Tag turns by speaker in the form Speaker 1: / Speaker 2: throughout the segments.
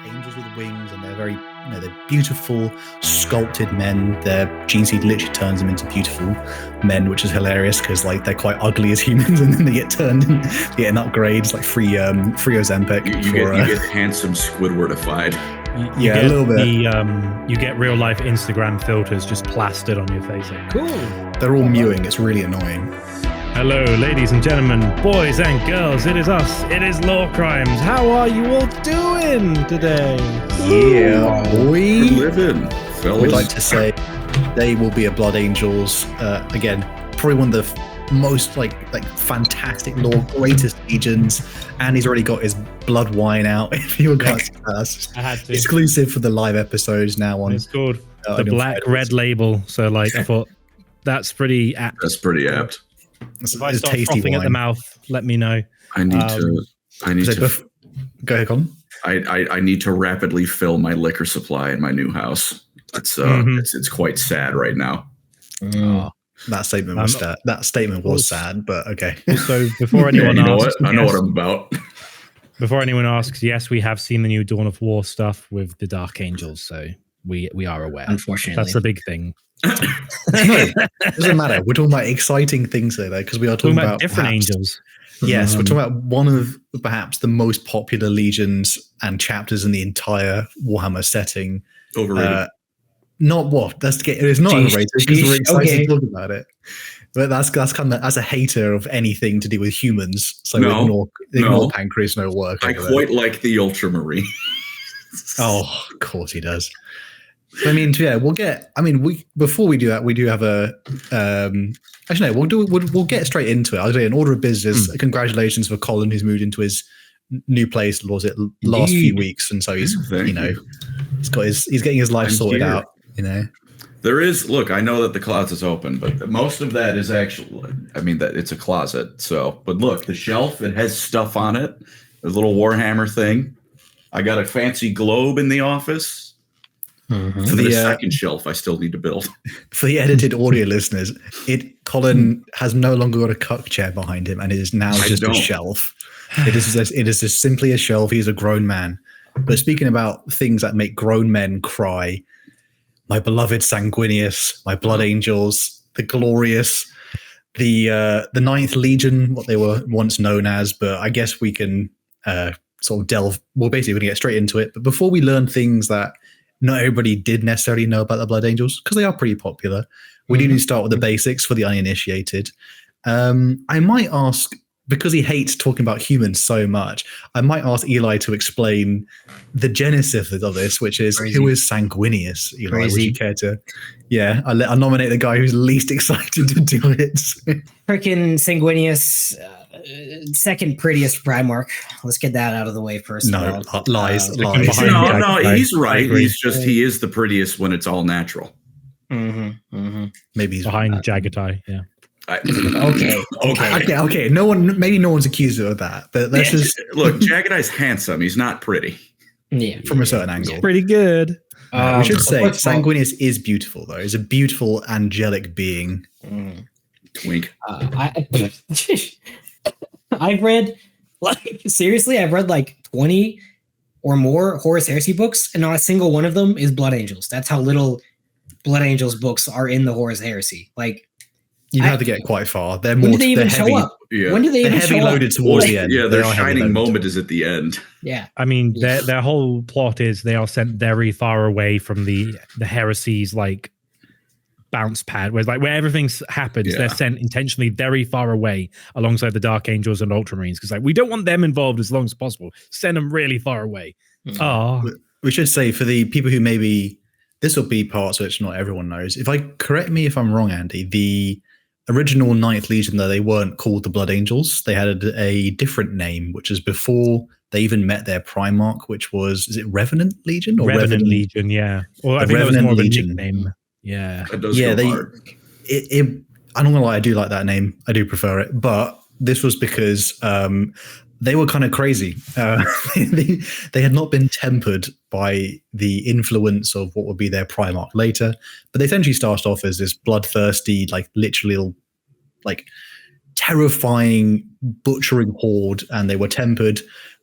Speaker 1: angels with wings, and they're very, they're beautiful, sculpted men. Their gene seed literally turns them into beautiful men, which is hilarious because like they're quite ugly as humans, and then they get turned and get an upgrades like free Ozempic.
Speaker 2: You get handsome Squidwardified.
Speaker 1: Yeah, a little bit.
Speaker 3: You get real life Instagram filters just plastered on your face. Like, cool.
Speaker 1: They're all mewing. It's really annoying.
Speaker 3: Hello, ladies and gentlemen, boys and girls. It is us. It is LoreCrimes. How are you all doing today?
Speaker 1: Yeah,
Speaker 2: we're living, fellas.
Speaker 1: We'd like to say they will be a Blood Angels. Again, probably one of the most like fantastic lore, greatest legions, and he's already got his blood wine out. If you were guys,
Speaker 3: I had to.
Speaker 1: Exclusive for the live episodes now on.
Speaker 3: It's called the Black Red Label. So like, I thought that's pretty apt.
Speaker 2: That's pretty apt.
Speaker 3: If I start frothing at the mouth, let me know.
Speaker 2: I need to.
Speaker 1: Go ahead, Colin.
Speaker 2: I need to rapidly fill my liquor supply in my new house. It's quite sad right now.
Speaker 1: That statement was sad, but okay.
Speaker 3: Also, before anyone asks,
Speaker 2: I know what I'm about.
Speaker 3: Before anyone asks, yes, we have seen the new Dawn of War stuff with the Dark Angels, so we are aware.
Speaker 4: Unfortunately,
Speaker 3: that's the big thing.
Speaker 1: No, it doesn't matter. We're talking about exciting things there, though, because we are talking about
Speaker 3: different angels.
Speaker 1: Yes, we're talking about one of perhaps the most popular legions and chapters in the entire Warhammer setting.
Speaker 2: Overrated.
Speaker 1: It's not overrated because we're excited to talk about it. But that's kind of as a hater of anything to do with humans. So ignore Pancreas, no work.
Speaker 2: I quite like the Ultramarine.
Speaker 1: Oh, of course he does. I mean, yeah, before we do that, we do have a. Actually, no, we'll get straight into it. I'll say in order of business. Congratulations for Colin, who's moved into his new place. Was it last few weeks, and so he's he's getting his life sorted out.
Speaker 2: There is. Look, I know that the closet is open, but most of that is actually. I mean, that it's a closet. So, but look, the shelf, it has stuff on it. A little Warhammer thing. I got a fancy globe in the office. Mm-hmm. For the second shelf, I still need to build.
Speaker 1: For the edited audio listeners, Colin has no longer got a cuck chair behind him, and it is now just a shelf. It is just simply a shelf. He's a grown man. But speaking about things that make grown men cry, my beloved Sanguinius, my Blood Angels, the glorious, the Ninth Legion, what they were once known as. But I guess we can sort of delve. Well, basically, we're going to get straight into it. But before we learn things that not everybody did necessarily know about the Blood Angels, because they are pretty popular, we do need to start with the basics for the uninitiated. I might ask, because he hates talking about humans so much, I might ask Eli to explain the genesis of this, which is who is Sanguinius? Eli, would you care to? Yeah, I'll nominate the guy who's least excited to do it.
Speaker 4: Freaking Sanguinius, second prettiest Primarch. Let's get that out of the way first.
Speaker 1: No, lies.
Speaker 2: No, he's right. He is the prettiest when it's all natural.
Speaker 1: Maybe he's
Speaker 3: behind Jagatai. Yeah.
Speaker 1: Okay. No one's accused of that, but let's just
Speaker 2: look. Jagadai's handsome. He's not pretty.
Speaker 4: Yeah,
Speaker 1: from a certain angle.
Speaker 3: Pretty good.
Speaker 1: We should say Sanguinius is beautiful, though. He's a beautiful, angelic being.
Speaker 2: Wink.
Speaker 4: I've read I've read like 20 or more Horus Heresy books, and not a single one of them is Blood Angels. That's how little Blood Angels books are in the Horus Heresy. Like,
Speaker 1: you have to get quite far. They're
Speaker 4: when
Speaker 1: more.
Speaker 4: Do they even show up?
Speaker 2: Yeah.
Speaker 4: When do they even
Speaker 1: heavy
Speaker 4: show
Speaker 1: loaded
Speaker 4: up?
Speaker 1: towards the end?
Speaker 2: Yeah, their shining moment is at the end.
Speaker 4: Yeah.
Speaker 3: I mean, their whole plot is they are sent very far away from the heresies, like bounce pad, where everything happens. They're sent intentionally very far away alongside the Dark Angels and Ultramarines, because we don't want them involved as long as possible. Send them really far away.
Speaker 1: We should say, for the people who maybe this will be parts which not everyone knows. Correct me if I'm wrong, Andy, the original Ninth Legion, though, they weren't called the Blood Angels. They had a different name, which is before they even met their Primarch, which was, is it Revenant Legion? Or
Speaker 3: Revenant Legion, yeah. Well, I think that was more of a nickname. Yeah.
Speaker 2: It does go hard.
Speaker 1: I'm not gonna lie, I do like that name. I do prefer it. But this was because they were kind of crazy. They had not been tempered by the influence of what would be their Primarch later, but they essentially started off as this bloodthirsty, literally terrifying, butchering horde, and they were tempered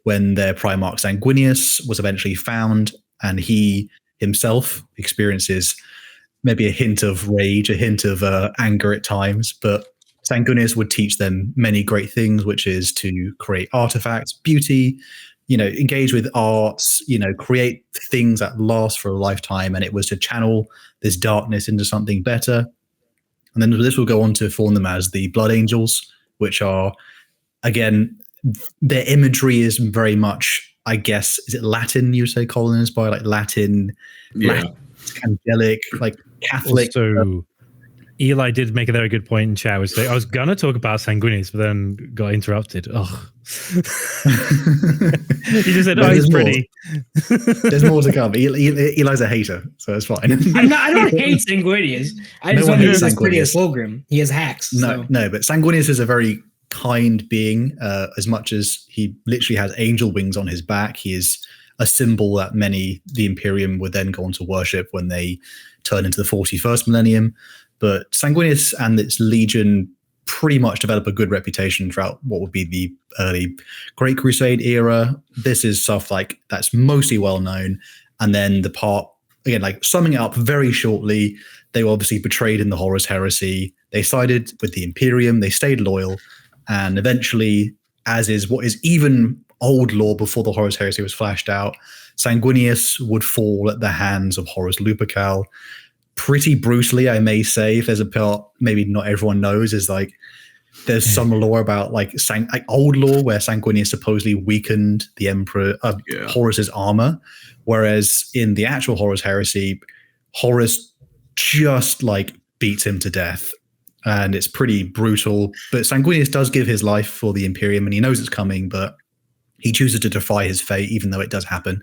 Speaker 1: when their Primarch Sanguinius was eventually found, and he himself experiences maybe a hint of rage, a hint of anger at times, but Sanguinius would teach them many great things, which is to create artifacts, beauty, engage with arts, create things that last for a lifetime. And it was to channel this darkness into something better. And then this will go on to form them as the Blood Angels, which are, again, their imagery is very much, I guess, is it Latin, you say, Colin, inspired, like Latin, angelic, like Catholic.
Speaker 3: Also, Eli did make a very good point in chat. I was going to talk about Sanguinius, but then got interrupted. Oh, he just said, "Oh, he's pretty."
Speaker 1: There's more to come. Eli's a hater, so it's fine.
Speaker 4: I don't hate Sanguinius. I just want to he's pretty as Fulgrim. He has hacks.
Speaker 1: No, but Sanguinius is a very kind being. As much as he literally has angel wings on his back, he is a symbol that the Imperium would then go on to worship when they turn into the 41st millennium. But Sanguinius and its legion pretty much develop a good reputation throughout what would be the early Great Crusade era. This is stuff like that's mostly well known. And then the part, again, like summing it up very shortly, they were obviously betrayed in the Horus Heresy. They sided with the Imperium. They stayed loyal. And eventually, as is what is even old lore before the Horus Heresy was flashed out, Sanguinius would fall at the hands of Horus Lupercal. Pretty brutally, I may say. If there's a part maybe not everyone knows, is like there's some lore about like old lore where Sanguinius supposedly weakened the Emperor Horus's armor, whereas in the actual Horus Heresy, Horus just like beats him to death, and it's pretty brutal. But Sanguinius does give his life for the Imperium, and he knows it's coming, but he chooses to defy his fate, even though it does happen.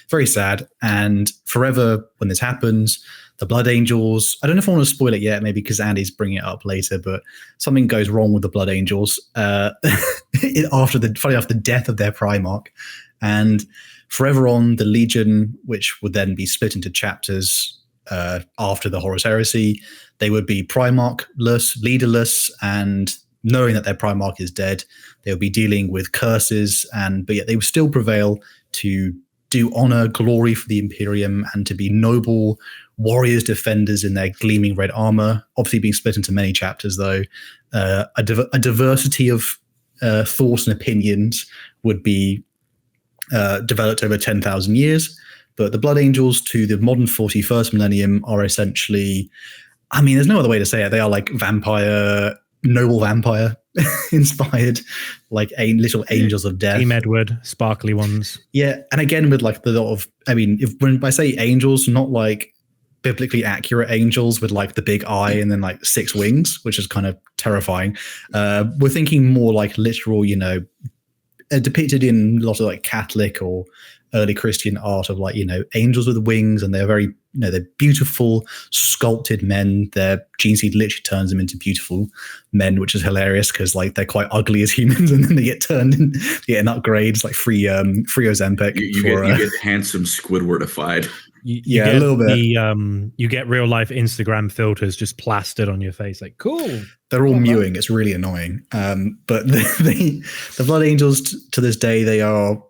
Speaker 1: Very sad. And forever, when this happens, the Blood Angels, I don't know if I want to spoil it yet, maybe because Andy's bringing it up later, but something goes wrong with the Blood Angels after the death of their Primarch. And forever on, the Legion, which would then be split into chapters after the Horus Heresy, they would be Primarch-less, leaderless, and knowing that their Primarch is dead, they'll be dealing with curses, but yet they will still prevail to do honor, glory for the Imperium, and to be noble warriors, defenders in their gleaming red armor. Obviously being split into many chapters, though. A diversity of thoughts and opinions would be developed over 10,000 years. But the Blood Angels to the modern 41st millennium are essentially, I mean, there's no other way to say it. They are like noble vampire inspired, like little angels of death.
Speaker 3: Team Edward, sparkly ones.
Speaker 1: Yeah, and again with like the lot of, I mean, when I say angels, not like biblically accurate angels with like the big eye and then like 6 wings, which is kind of terrifying. We're thinking more like literal, depicted in a lot of like Catholic or early Christian art of like, angels with wings, and they're very, they're beautiful, sculpted men. Their gene seed literally turns them into beautiful men, which is hilarious because like they're quite ugly as humans, and then they get turned and get an upgrades like free Ozempic.
Speaker 2: You get handsome Squidwardified.
Speaker 3: You
Speaker 1: a little bit.
Speaker 3: You get real life Instagram filters just plastered on your face, like cool.
Speaker 1: They're all mewing. It's really annoying. But the Blood Angels to this day, they are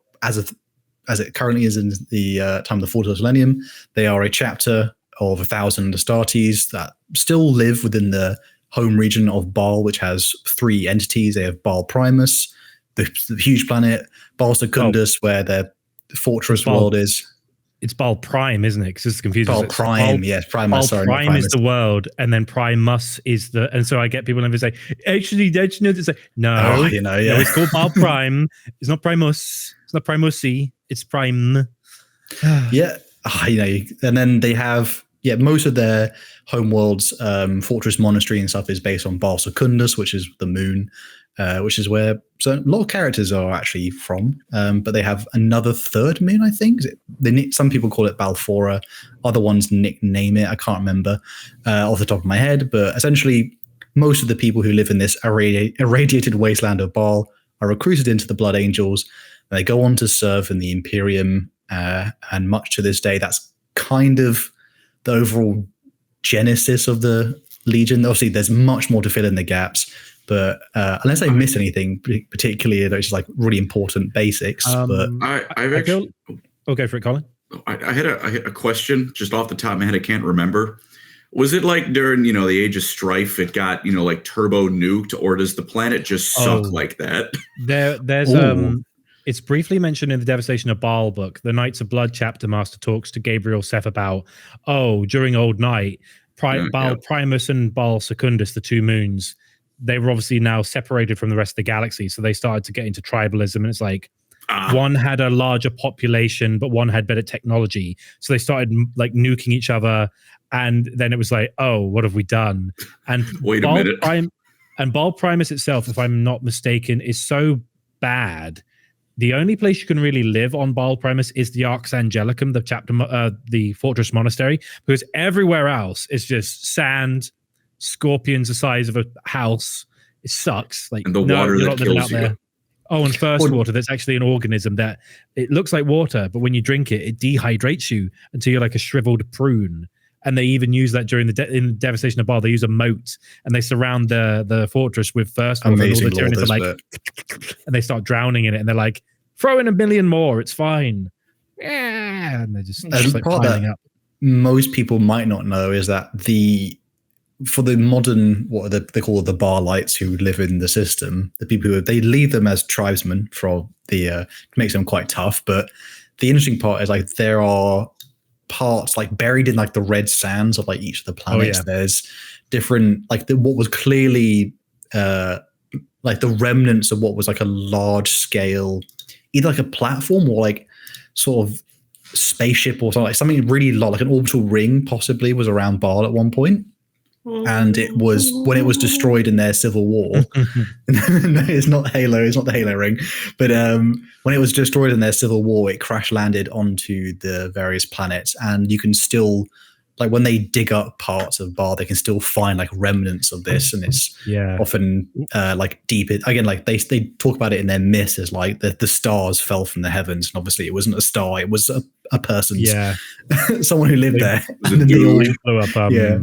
Speaker 1: as it currently is in the time of the 40th millennium, they are a chapter of 1,000 Astartes that still live within the home region of Baal, which has 3 entities. They have Baal Primus, the huge planet, Baal Secundus, where their fortress world is.
Speaker 3: It's Baal Prime, isn't it? Because it's confusing.
Speaker 1: Baal Prime, yes. Primus,
Speaker 3: Baal Prime is the world, and then Primus is the. And so I get people and they say, actually, don't you know? It's like, no, no, it's called Baal Prime. It's not Primus. It's not Primusi. It's Prime.
Speaker 1: Yeah, and then they have most of their homeworld's fortress, monastery, and stuff is based on Baal Secundus, which is the moon, which is where a lot of characters are actually from. But they have another third moon, I think. Some people call it Balfora, other ones nickname it. I can't remember off the top of my head, but essentially, most of the people who live in this irradiated wasteland of Baal are recruited into the Blood Angels. And they go on to serve in the Imperium, and much to this day, that's kind of the overall genesis of the Legion. Obviously, there's much more to fill in the gaps, But unless I miss anything particularly, those like really important basics. But
Speaker 2: I've actually.
Speaker 3: Go for it, Colin.
Speaker 2: I had a question just off the top of my head. I can't remember. Was it like during, the Age of Strife, it got, like turbo nuked, or does the planet just suck like that?
Speaker 3: There's it's briefly mentioned in the Devastation of Baal book. The Knights of Blood chapter master talks to Gabriel Seth about, during Old Night, Baal Primus and Baal Secundus, the two moons, they were obviously now separated from the rest of the galaxy. So they started to get into tribalism, and it's like, one had a larger population, but one had better technology. So they started like nuking each other. And then it was like, what have we done? And
Speaker 2: wait a minute.
Speaker 3: And Baal Primus itself, if I'm not mistaken, is so bad. The only place you can really live on Baal Primus is the Arx Angelicum, the fortress monastery, because everywhere else is just sand, scorpions the size of a house. It sucks. Like,
Speaker 2: and the water that kills you.
Speaker 3: There. Oh, and first water, that's actually an organism that it looks like water, but when you drink it, it dehydrates you until you're like a shriveled prune. And they even use that during in Devastation of Baal. They use a moat and they surround the fortress with first water. And all the Tyranids are like, and they start drowning in it. And they're like, throw in a million more. It's fine. Yeah. And they're just like piling up.
Speaker 1: Most people might not know is that for the modern, what they call the Baalites who live in the system, the people who they leave them as tribesmen for makes them quite tough. But the interesting part is like there are parts like buried in like the red sands of like each of the planets. There's different like what was clearly like the remnants of what was like a large scale, either like a platform or like sort of spaceship or something, like something really large, like an orbital ring possibly was around Baal at one point. And it was when it was destroyed in their civil war. No, it's not Halo. It's not the Halo ring. But when it was destroyed in their civil war, it crash landed onto the various planets. And you can still, like when they dig up parts of Baal, they can still find like remnants of this. And it's often like deep. Again, like they talk about it in their myths as like the stars fell from the heavens. And obviously it wasn't a star. It was a person's, someone who lived there. And then
Speaker 3: they blew up.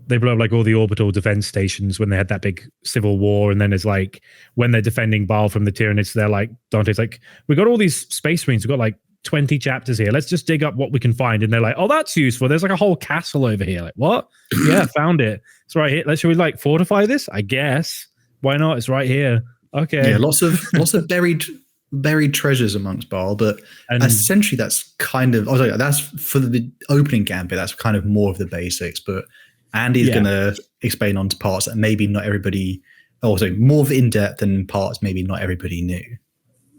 Speaker 3: They blew up like all the orbital defense stations when they had that big civil war. And then it's like when they're defending Baal from the Tyranids, they're like, Dante's like, we got all these space marines. We've got like 20 chapters here. Let's just dig up what we can find. And they're like, oh, that's useful. There's like a whole castle over here. Like, what? Yeah, found it. It's right here. Should we like fortify this? I guess. Why not? It's right here. Okay.
Speaker 1: Yeah, lots of buried treasures amongst Baal, but essentially that's kind of, that's for the opening gambit. That's kind of more of the basics, but Andy's going to explain onto parts that maybe not everybody, also more in-depth and parts maybe not everybody knew.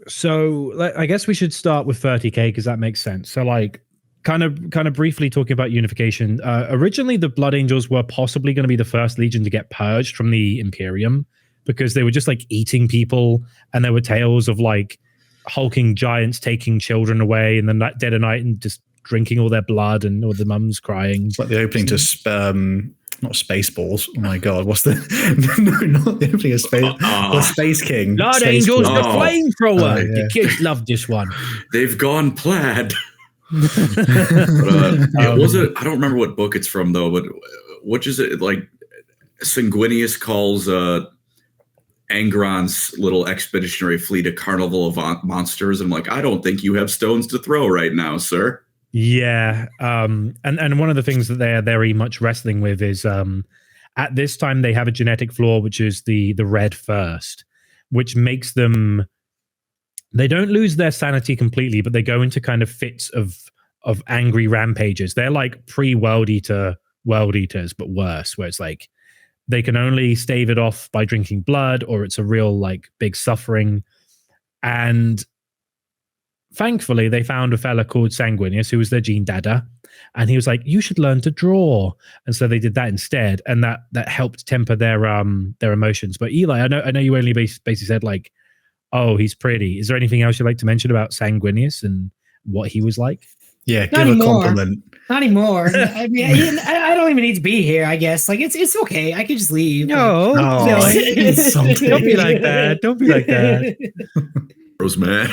Speaker 3: So I guess we should start with 30K because that makes sense. So like kind of briefly talking about unification. Originally, the Blood Angels were possibly going to be the first legion to get purged from the Imperium because they were just like eating people, and there were tales of like hulking giants taking children away in the dead of night and just drinking all their blood and all the mums crying.
Speaker 1: It's like the opening to not Spaceballs. Oh my god, what's the no, not the opening of Space King.
Speaker 3: Blood Angels, the flamethrower. The kids love this one.
Speaker 2: They've gone plaid. Was it? I don't remember what book it's from though. But which is it? Like Sanguinius calls Angron's little expeditionary fleet a carnival of monsters. I'm like, I don't think you have stones to throw right now, sir.
Speaker 3: Yeah, and one of the things that they're very much wrestling with is at this time they have a genetic flaw, which is the red first, which makes them, they don't lose their sanity completely, but they go into kind of fits of angry rampages. They're like pre-World Eater World Eaters, but worse, where it's like they can only stave it off by drinking blood, or it's a real like big suffering. And thankfully, they found a fella called Sanguinius, who was their gene dada, and he was like, "You should learn to draw." And so they did that instead, and that helped temper their emotions. But Eli, I know you only basically said like, "Oh, he's pretty." Is there anything else you'd like to mention about Sanguinius and what he was like?
Speaker 1: Yeah, give a compliment.
Speaker 4: Not anymore. I mean, I don't even need to be here. I guess like it's okay. I could just leave.
Speaker 3: No, don't be like that. Don't be like that.
Speaker 2: Man.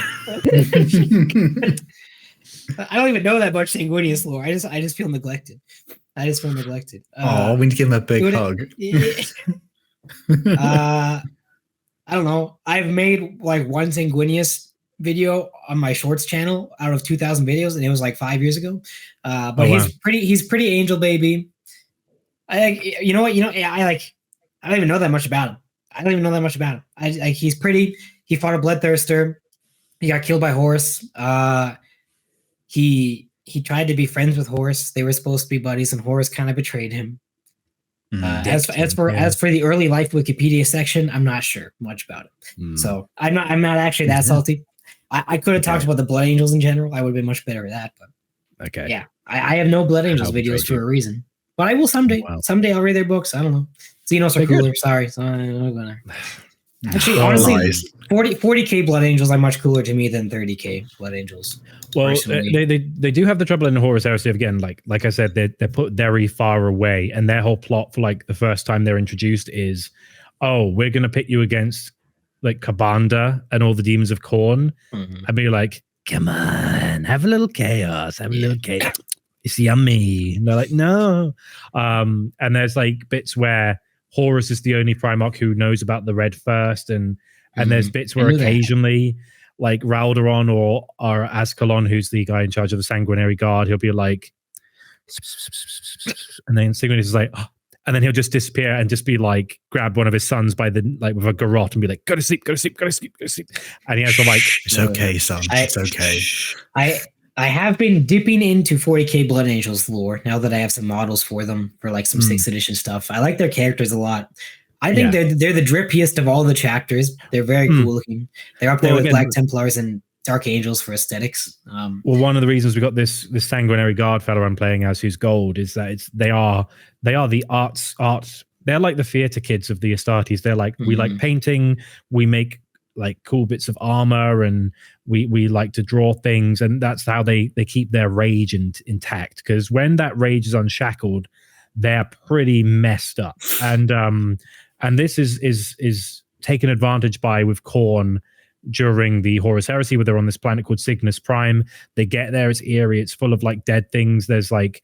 Speaker 4: I don't even know that much Sanguinius lore. I just feel neglected.
Speaker 1: Oh, we need to give him a big hug.
Speaker 4: I don't know. I've made like one Sanguinius video on my shorts channel out of 2,000 videos, and it was like 5 years ago. But he's pretty angel baby. You know what? I don't even know that much about him. He's pretty. He fought a bloodthirster. He got killed by Horus. He tried to be friends with Horus. They were supposed to be buddies, and Horus kind of betrayed him. As for the early life Wikipedia section, I'm not sure much about it. So I'm not actually that salty. I could have talked about the Blood Angels in general. I would have been much better at that. But yeah, I have no Blood Angels videos for a reason. But I will someday. Wow. Someday I'll read their books. I don't know. Xenos are cooler. Sorry, so I'm gonna. Actually, honestly, 40K Blood Angels are much cooler to me than 30K Blood Angels.
Speaker 3: Well, they do have the trouble in the Horus Heresy again. Like I said, they're put very far away, and their whole plot for like the first time they're introduced is, oh, we're gonna pit you against like Kabanda and all the demons of Khorne, and be like, come on, have a little chaos, have a little chaos. It's yummy. And they're like, no. And there's like bits where Horus is the only Primarch who knows about the Red First, and there's bits where occasionally, like Raldoron or Ascalon, who's the guy in charge of the Sanguinary Guard, he'll be like, and then Sanguinius is like, oh, and then he'll just disappear and just be like, grab one of his sons by the with a garrote and be like, go to sleep, go to sleep, go to sleep, go to sleep. And he has to like,
Speaker 1: it's okay, son, it's okay.
Speaker 4: I have been dipping into 40K Blood Angels lore now that I have some models for them for like some 6th edition stuff. I like their characters a lot. I think they're the drippiest of all the chapters. They're very cool looking. They're up there with Black Templars and Dark Angels for aesthetics.
Speaker 3: Well, one of the reasons we got this Sanguinary Guard fellow I'm playing as who's gold is that they are the arts. They're like the theater kids of the Astartes. They're like, we like painting, we make like cool bits of armor, and we like to draw things, and that's how they keep their rage intact, because when that rage is unshackled, they're pretty messed up. And this is taken advantage by with Khorne during the Horus Heresy, where they're on this planet called Cygnus Prime. They get there, it's eerie, it's full of like dead things. There's like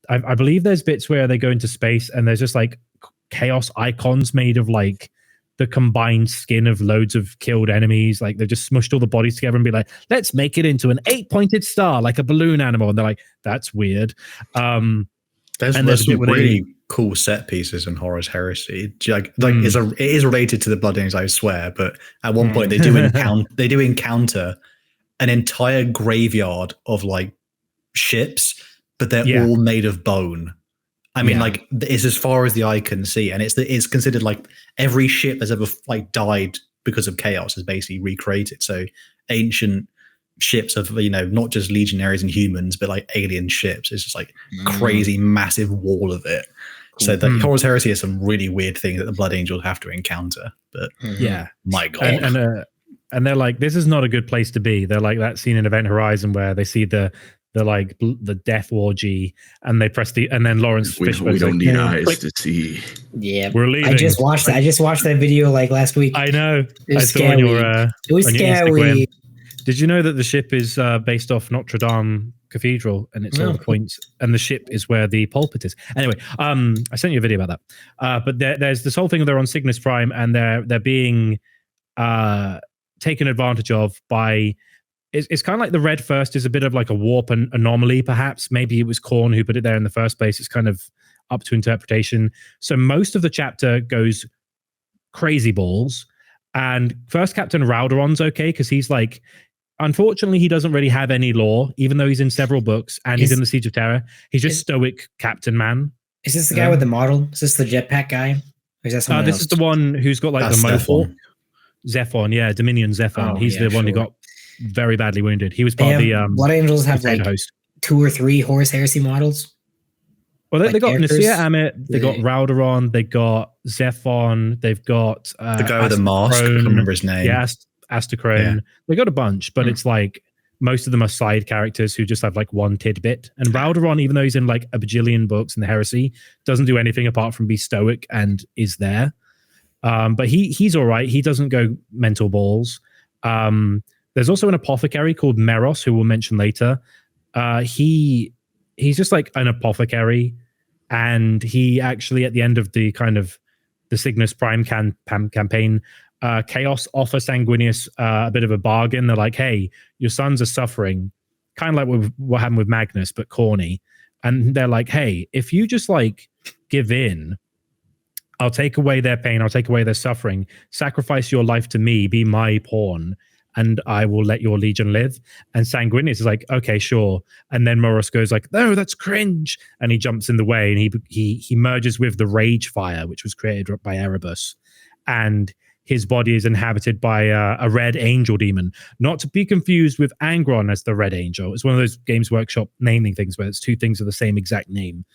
Speaker 3: I believe there's bits where they go into space and there's just like chaos icons made of like the combined skin of loads of killed enemies. Like they've just smushed all the bodies together and be like, let's make it into an 8-pointed star, like a balloon animal. And they're like, that's weird.
Speaker 1: There's some really cool set pieces in Horus Heresy. It is related to the Blood Angels, I swear. But at one point they do encounter an entire graveyard of like ships, but they're all made of bone. I mean, like, it's as far as the eye can see, and it's considered like every ship that's ever like died because of chaos is basically recreated. So ancient ships of, you know, not just legionaries and humans, but like alien ships. It's just like crazy, massive wall of it. Cool. So the Horus Heresy is some really weird thing that the Blood Angels have to encounter. But my God,
Speaker 3: and they're like, this is not a good place to be. They're like that scene in Event Horizon where they see the death orgy, and they press and then Lawrence Fishburne,
Speaker 2: we don't need eyes to see.
Speaker 4: Yeah,
Speaker 3: we're leaving.
Speaker 4: I just watched that video like last week.
Speaker 3: I know.
Speaker 4: It was scary. It was scary.
Speaker 3: Did you know that the ship is based off Notre Dame Cathedral, and it's all the points, and the ship is where the pulpit is? Anyway, I sent you a video about that. But there's this whole thing where they're on Cygnus Prime, and they're being taken advantage of by. It's kind of like the Red First is a bit of like a warp anomaly, perhaps. Maybe it was Khorne who put it there in the first place. It's kind of up to interpretation. So most of the chapter goes crazy balls. And First Captain Raldoron's okay, because he's like, unfortunately, he doesn't really have any lore, even though he's in several books and he's in the Siege of Terror. He's just stoic captain man.
Speaker 4: Is this the guy with the model? Is this the jetpack guy? Or is that someone else?
Speaker 3: This is the one who's got like the mohawk. Zephon, yeah, Dominion Zephon. He's the one who got very badly wounded. He was part of the
Speaker 4: Blood Angels have like
Speaker 3: host.
Speaker 4: 2 or 3 Horus Heresy models.
Speaker 3: Well, they got Nasir Amit, they got Raldoron, they got Zephon, they've got
Speaker 1: the guy with the mask. I can't remember his name.
Speaker 3: Yeah, Astacrone. They got a bunch, but it's like most of them are side characters who just have like one tidbit. And Raldoron, even though he's in like a bajillion books in the Heresy, doesn't do anything apart from be stoic and is there. But he's all right. He doesn't go mental balls. There's also an apothecary called Meros, who we'll mention later. He's just like an apothecary, and he actually at the end of the kind of the the Cygnus Prime campaign, Chaos offer Sanguinius a bit of a bargain. They're like, hey, your sons are suffering, kind of like what happened with Magnus, but corny. And they're like, hey, if you just like give in, I'll take away their pain, I'll take away their suffering, sacrifice your life to me, be my pawn, and I will let your legion live. And Sanguinius is like, okay, sure. And then Moros goes like, no, that's cringe. And he jumps in the way, and he merges with the Rage Fire, which was created by Erebus. And his body is inhabited by a red angel demon, not to be confused with Angron as the red angel. It's one of those Games Workshop naming things where it's two things of the same exact name.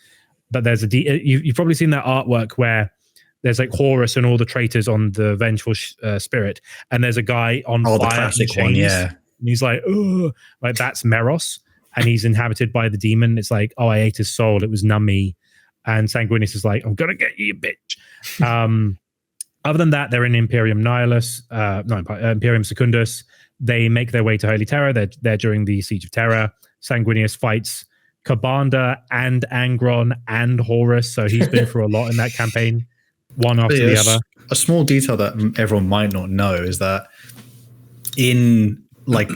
Speaker 3: But there's you've probably seen that artwork where there's like Horus and all the traitors on the vengeful spirit, and there's a guy on fire.
Speaker 1: The classic one, yeah.
Speaker 3: And he's like, oh, like that's Meros, and he's inhabited by the demon. It's like, oh, I ate his soul. It was Nummy. And Sanguinius is like, I'm gonna get you, bitch. Other than that, they're in Imperium Nihilus, Imperium Secundus. They make their way to Holy Terra. They're during the Siege of Terra. Sanguinius fights Kabanda and Angron and Horus, so he's been through a lot in that campaign. One after the other.
Speaker 1: A small detail that everyone might not know is that in, like,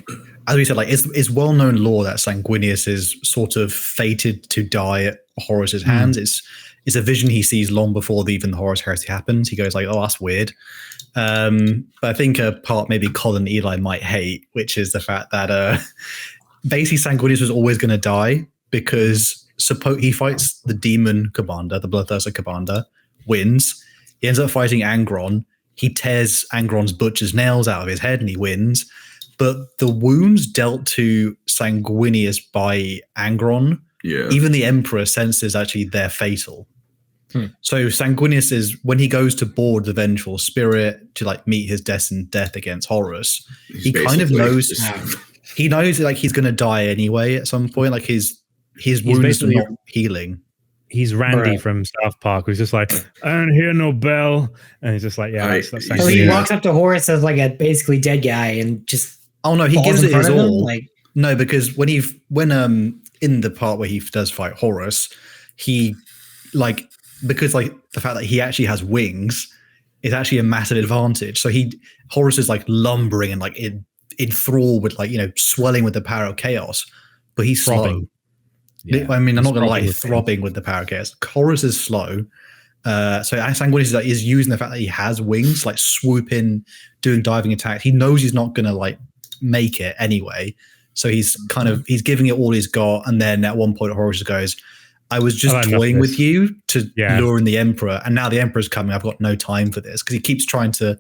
Speaker 1: as we said, like it's well-known lore that Sanguinius is sort of fated to die at Horus's hands. It's a vision he sees long before even the Horus heresy happens. He goes like, oh, that's weird. But I think a part maybe Colin and Eli might hate, which is the fact that basically Sanguinius was always going to die because he fights the demon Kabanda, the Bloodthirster Kabanda, wins. He ends up fighting Angron. He tears Angron's butcher's nails out of his head and he wins. But the wounds dealt to Sanguinius by Angron, even the Emperor senses actually they're fatal. So Sanguinius is, when he goes to board the Vengeful Spirit to like meet his destined death against Horus, he kind of knows like he's going to die anyway at some point. Like his wounds are not healing.
Speaker 3: He's Randy from South Park, who's just like, I don't hear no bell. And he's just like,
Speaker 4: So he walks up to Horus as like a basically dead guy and just.
Speaker 1: Oh no, he gives it his all. No, because when in the part where he does fight Horus, he because like the fact that he actually has wings is actually a massive advantage. So Horus is like lumbering and like enthralled with like, swelling with the power of chaos, but he's slow. Yeah, I mean, I'm not going to lie, throbbing with the power of chaos. Horus is slow. So Sanguinius is using the fact that he has wings, like swoop in, doing diving attacks. He knows he's not going to like make it anyway. So he's giving it all he's got. And then at one point, Horus goes, I was just toying with you to lure in the Emperor. And now the Emperor's coming. I've got no time for this. Because he keeps trying to,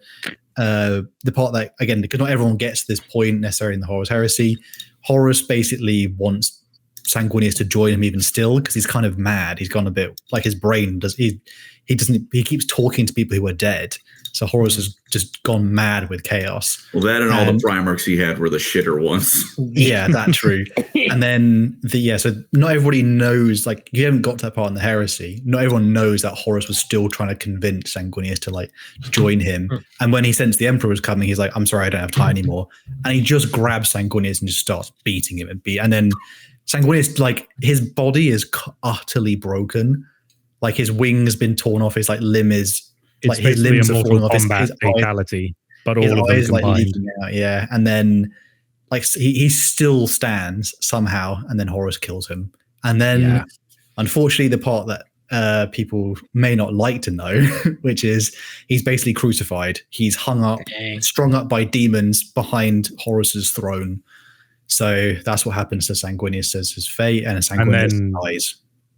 Speaker 1: the part that, again, because not everyone gets to this point necessarily in the Horus Heresy. Horus basically wants Sanguinius to join him even still because he's kind of mad. He's gone a bit like his brain does. He keeps talking to people who are dead. So Horus has just gone mad with chaos.
Speaker 2: Well, that and all the Primarchs he had were the shitter ones.
Speaker 1: Yeah, that's true. And then so not everybody knows, like you haven't got to that part in the heresy. Not everyone knows that Horus was still trying to convince Sanguinius to like join him. And when he sensed the Emperor was coming, he's like, I'm sorry, I don't have time anymore. And he just grabs Sanguinius and just starts beating him and then Sanguinius, like his body is utterly broken. Like his wings been torn off. His like limb is like his limbs are falling off. His
Speaker 3: fatality, but all of them combined.
Speaker 1: Like leaking out, yeah. And then like he still stands somehow, and then Horus kills him. And then unfortunately, the part that people may not like to know, which is he's basically crucified. He's hung up, strung up by demons behind Horus's throne. So that's what happens to Sanguinius as his fate, and Sanguinius dies.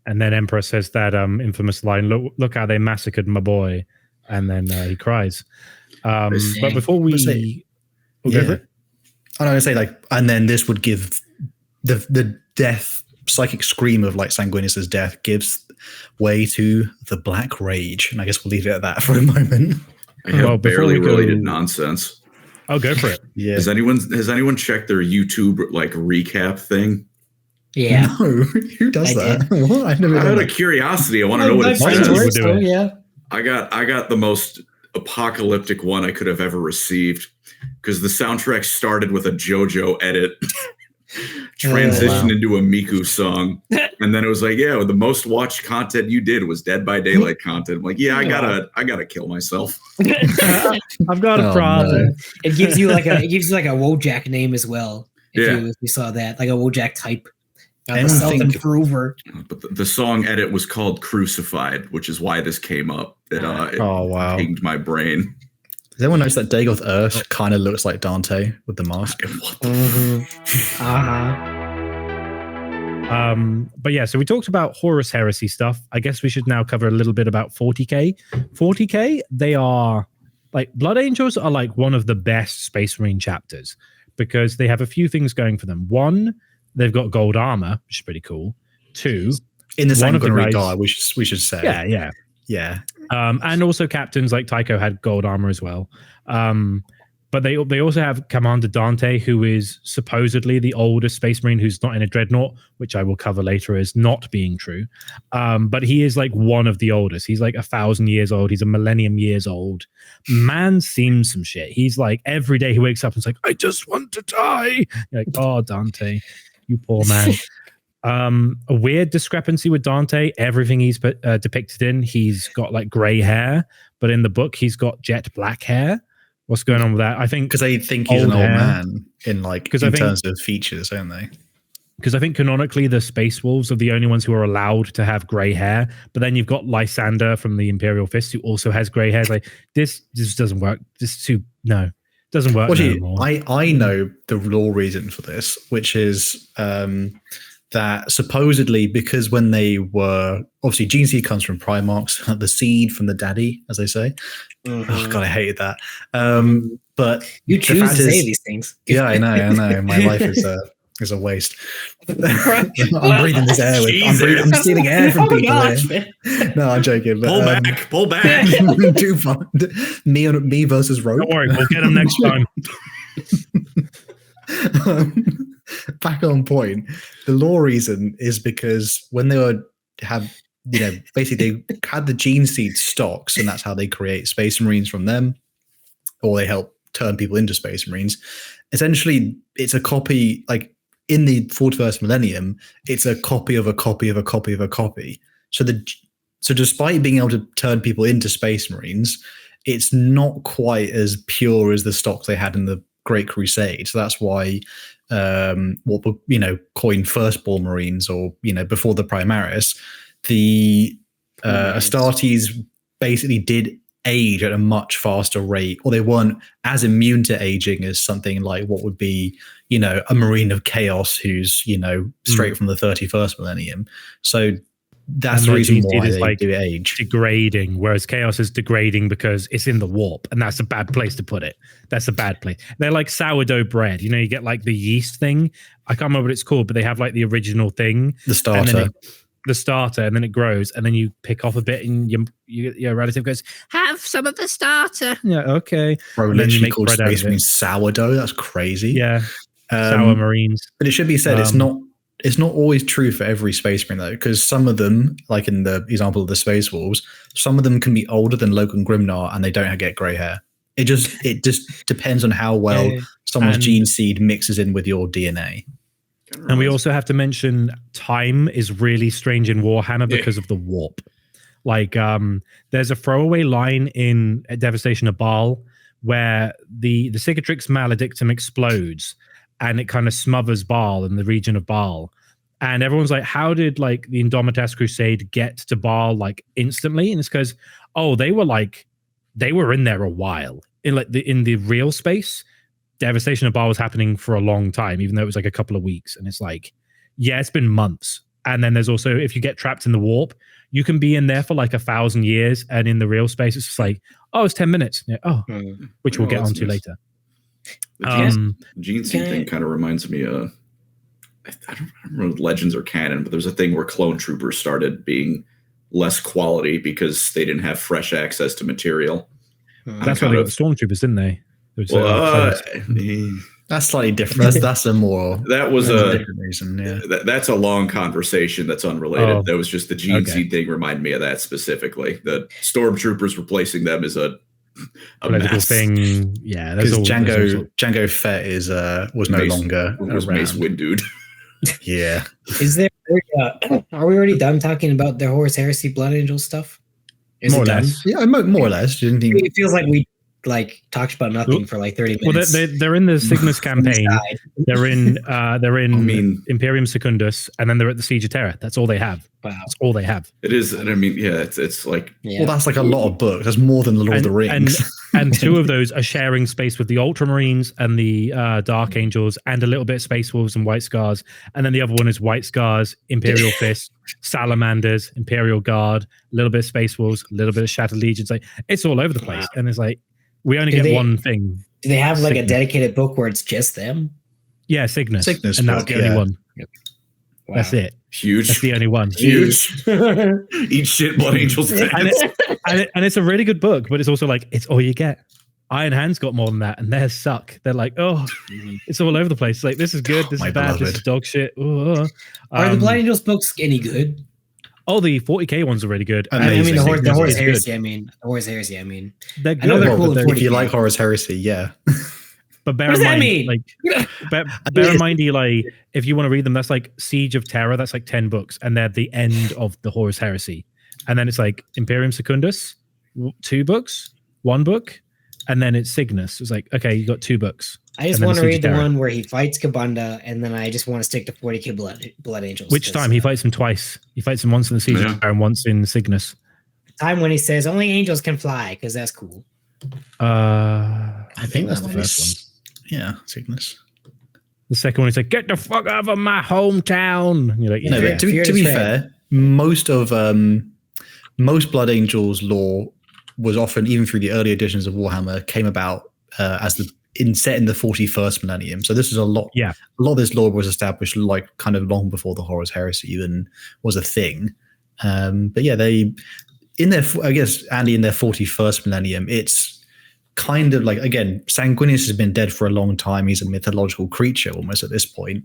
Speaker 3: And then Emperor says that infamous line, look how they massacred my boy. And then he cries. But before we go for it?
Speaker 1: I'm going to say and then this would give the death, psychic scream of like Sanguinius's death gives way to the Black Rage. And I guess we'll leave it at that for a moment.
Speaker 2: I have barely related nonsense.
Speaker 3: Oh, go for it.
Speaker 1: Yeah.
Speaker 2: Has anyone checked their YouTube like recap thing?
Speaker 4: Yeah.
Speaker 1: No, who does that? What? I've never.
Speaker 2: Out of curiosity, I want to know what it says.
Speaker 4: Yeah.
Speaker 2: I got the most apocalyptic one I could have ever received because the soundtrack started with a JoJo edit. transitioned into a Miku song, and then it was like, yeah, the most watched content you did was Dead by Daylight content. I'm like, yeah, I gotta kill myself.
Speaker 3: I've got a problem.
Speaker 4: No. It gives you like a Wojak name as well. If you saw that, like a Wojak type. The self-improver.
Speaker 2: But the song edit was called Crucified, which is why this came up. It pinged my brain.
Speaker 1: Does anyone notice that Dagoth Earth kind of looks like Dante with the mask?
Speaker 3: But yeah, so we talked about Horus Heresy stuff. I guess we should now cover a little bit about 40k. 40k, they are like Blood Angels are like one of the best Space Marine chapters because they have a few things going for them. One, they've got gold armor, which is pretty cool. Two,
Speaker 1: in the sanguinary guy, we should say.
Speaker 3: Yeah. And also captains like Tycho had gold armor as well. But they also have Commander Dante, who is supposedly the oldest Space Marine who's not in a dreadnought, which I will cover later as not being true. But he is like one of the oldest. He's like 1,000 years old. He's a millennium years old. Man seems some shit. He's like every day he wakes up and is like, I just want to die. You're like, oh, Dante, you poor man. A weird discrepancy with Dante. Everything he's depicted in, he's got like gray hair, but in the book he's got jet black hair. What's going on with that? I think
Speaker 1: because they think he's an old man in terms of features, don't they?
Speaker 3: Because I think canonically the Space Wolves are the only ones who are allowed to have gray hair. But then you've got Lysander from the Imperial Fist who also has gray hair. It's like this doesn't work. Doesn't work.
Speaker 1: Well, I know the raw reason for this, which is that supposedly because when they were obviously gene seed comes from Primarchs, the seed from the daddy, as they say. Oh god, I hated that. But
Speaker 4: you choose to say these things.
Speaker 1: Yeah, I know. My life is a waste. I'm breathing this air. I'm stealing air from people here. No, I'm joking. But,
Speaker 2: pull back.
Speaker 1: Too fun. Me versus Rogue.
Speaker 3: Don't worry, we'll get him next time.
Speaker 1: Back on point. The law reason is because when they basically they had the gene seed stocks, and that's how they create Space Marines from them, or they help turn people into Space Marines. Essentially, it's a copy, like in the 41st millennium, it's a copy of a copy of a copy of a copy. So despite being able to turn people into Space Marines, it's not quite as pure as the stocks they had in the Great Crusade. So that's why what coined Firstborn Marines, or before the Primaris, the Astartes basically did age at a much faster rate, or they weren't as immune to aging as something like what would be a Marine of Chaos who's straight from the 31st millennium. So that's the reason why they do age.
Speaker 3: Degrading, whereas Chaos is degrading because it's in the warp, and that's a bad place to put it. That's a bad place. They're like sourdough bread. You get like the yeast thing. I can't remember what it's called, but they have like the original thing.
Speaker 1: The starter.
Speaker 3: And then it grows, and then you pick off a bit, and your relative goes, have some of the starter. Yeah, okay.
Speaker 1: Bro, literally called Space Marines sourdough. That's crazy.
Speaker 3: Yeah. Sour Marines.
Speaker 1: But it should be said, it's not always true for every Space Marine, though, because some of them, like in the example of the Space Wolves, some of them can be older than Logan Grimnar and they don't get grey hair. It just depends on how well someone's gene seed mixes in with your DNA.
Speaker 3: And we also have to mention time is really strange in Warhammer because of the warp. Like there's a throwaway line in Devastation of Baal where the Cicatrix Maledictum explodes and it kind of smothers Baal in the region of Baal. And everyone's like, how did like the Indomitas Crusade get to Baal like instantly? And it's because, they were in there a while. In the real space, Devastation of Baal was happening for a long time, even though it was like a couple of weeks. And it's like, it's been months. And then there's also, if you get trapped in the warp, you can be in there for like 1,000 years. And in the real space, it's just like, it's 10 minutes. Yeah, which we'll get onto later.
Speaker 2: The gene seed thing kind of reminds me of, I don't remember Legends or canon, but there's a thing where clone troopers started being less quality because they didn't have fresh access to material.
Speaker 3: That's why they got the stormtroopers, didn't they?
Speaker 1: That's slightly different. That's a more.
Speaker 2: That was a
Speaker 1: different reason. Yeah,
Speaker 2: that's a long conversation. That's unrelated. That was just the gene seed thing. Reminded me of that specifically. The stormtroopers replacing them is a
Speaker 3: political thing. Yeah,
Speaker 1: because Django Fett was no longer
Speaker 2: was
Speaker 1: around.
Speaker 2: Mace Windu.
Speaker 1: Yeah.
Speaker 4: Is there? Are we already done talking about the Horus Heresy Blood Angel stuff? Is
Speaker 3: more
Speaker 4: it
Speaker 3: or
Speaker 4: done?
Speaker 3: less.
Speaker 1: Yeah, more or less. Didn't think
Speaker 4: It feels like we talked about nothing for like 30 minutes.
Speaker 3: Well, they're in the Cygnus campaign. They're in Imperium Secundus, and then they're at the Siege of Terra. That's all they have.
Speaker 4: Wow.
Speaker 3: That's all they have.
Speaker 2: It is, and I mean, yeah, it's like
Speaker 1: well, that's like a lot of books. That's more than Lord of the Rings.
Speaker 3: And two of those are sharing space with the Ultramarines and the Dark Angels, and a little bit of Space Wolves and White Scars. And then the other one is White Scars, Imperial Fist, Salamanders, Imperial Guard, a little bit of Space Wolves, a little bit of Shattered Legions. Like, it's all over the place. Wow. And it's like, we only get one thing.
Speaker 4: Do they have like Cygnus. A dedicated book where it's just them?
Speaker 3: Yeah, Cygnus. And that's
Speaker 1: book,
Speaker 3: the only one. Wow. That's it.
Speaker 2: Huge.
Speaker 3: That's the only one.
Speaker 2: Huge. Eat shit, Blood Angels.
Speaker 3: and it's a really good book, but it's also like, it's all you get. Iron Hand's got more than that, and theirs suck. They're like, it's all over the place. Like, this is good, this is bad, this is dog shit.
Speaker 4: Are the Blood Angels books any good?
Speaker 3: Oh, the 40k ones are really good.
Speaker 4: Amazing. I mean, the Horus Heresy. The Horus Heresy.
Speaker 3: They're good.
Speaker 4: I know they're cool.
Speaker 1: If you like Horus Heresy, yeah.
Speaker 3: But bear in mind, bear in mind, Eli, if you want to read them, that's like Siege of Terror. That's like 10 books, and they're the end of the Horus Heresy. And then it's like Imperium Secundus, 2 books, 1 book, and then it's Cygnus. It's like, okay, you got 2 books.
Speaker 4: I just want to read the one where he fights Kabunda, and then I just want to stick to 40k Blood Angels.
Speaker 3: Which time? He fights him twice. He fights him once in the Siege of Terror and once in Cygnus.
Speaker 4: Time when he says only angels can fly, because that's cool.
Speaker 3: I think that's the first one.
Speaker 1: Yeah, Cygnus.
Speaker 3: The second one is like, get the fuck out of my hometown. And you're like,
Speaker 1: no, but to be fair, most Blood Angels lore was often, even through the early editions of Warhammer, came about as set in the 41st millennium. So this is a lot. Yeah, a lot of this lore was established like kind of long before the Horus Heresy even was a thing. But yeah, I guess Andy, in their 41st millennium, it's kind of like, again, Sanguinius has been dead for a long time. He's a mythological creature almost at this point.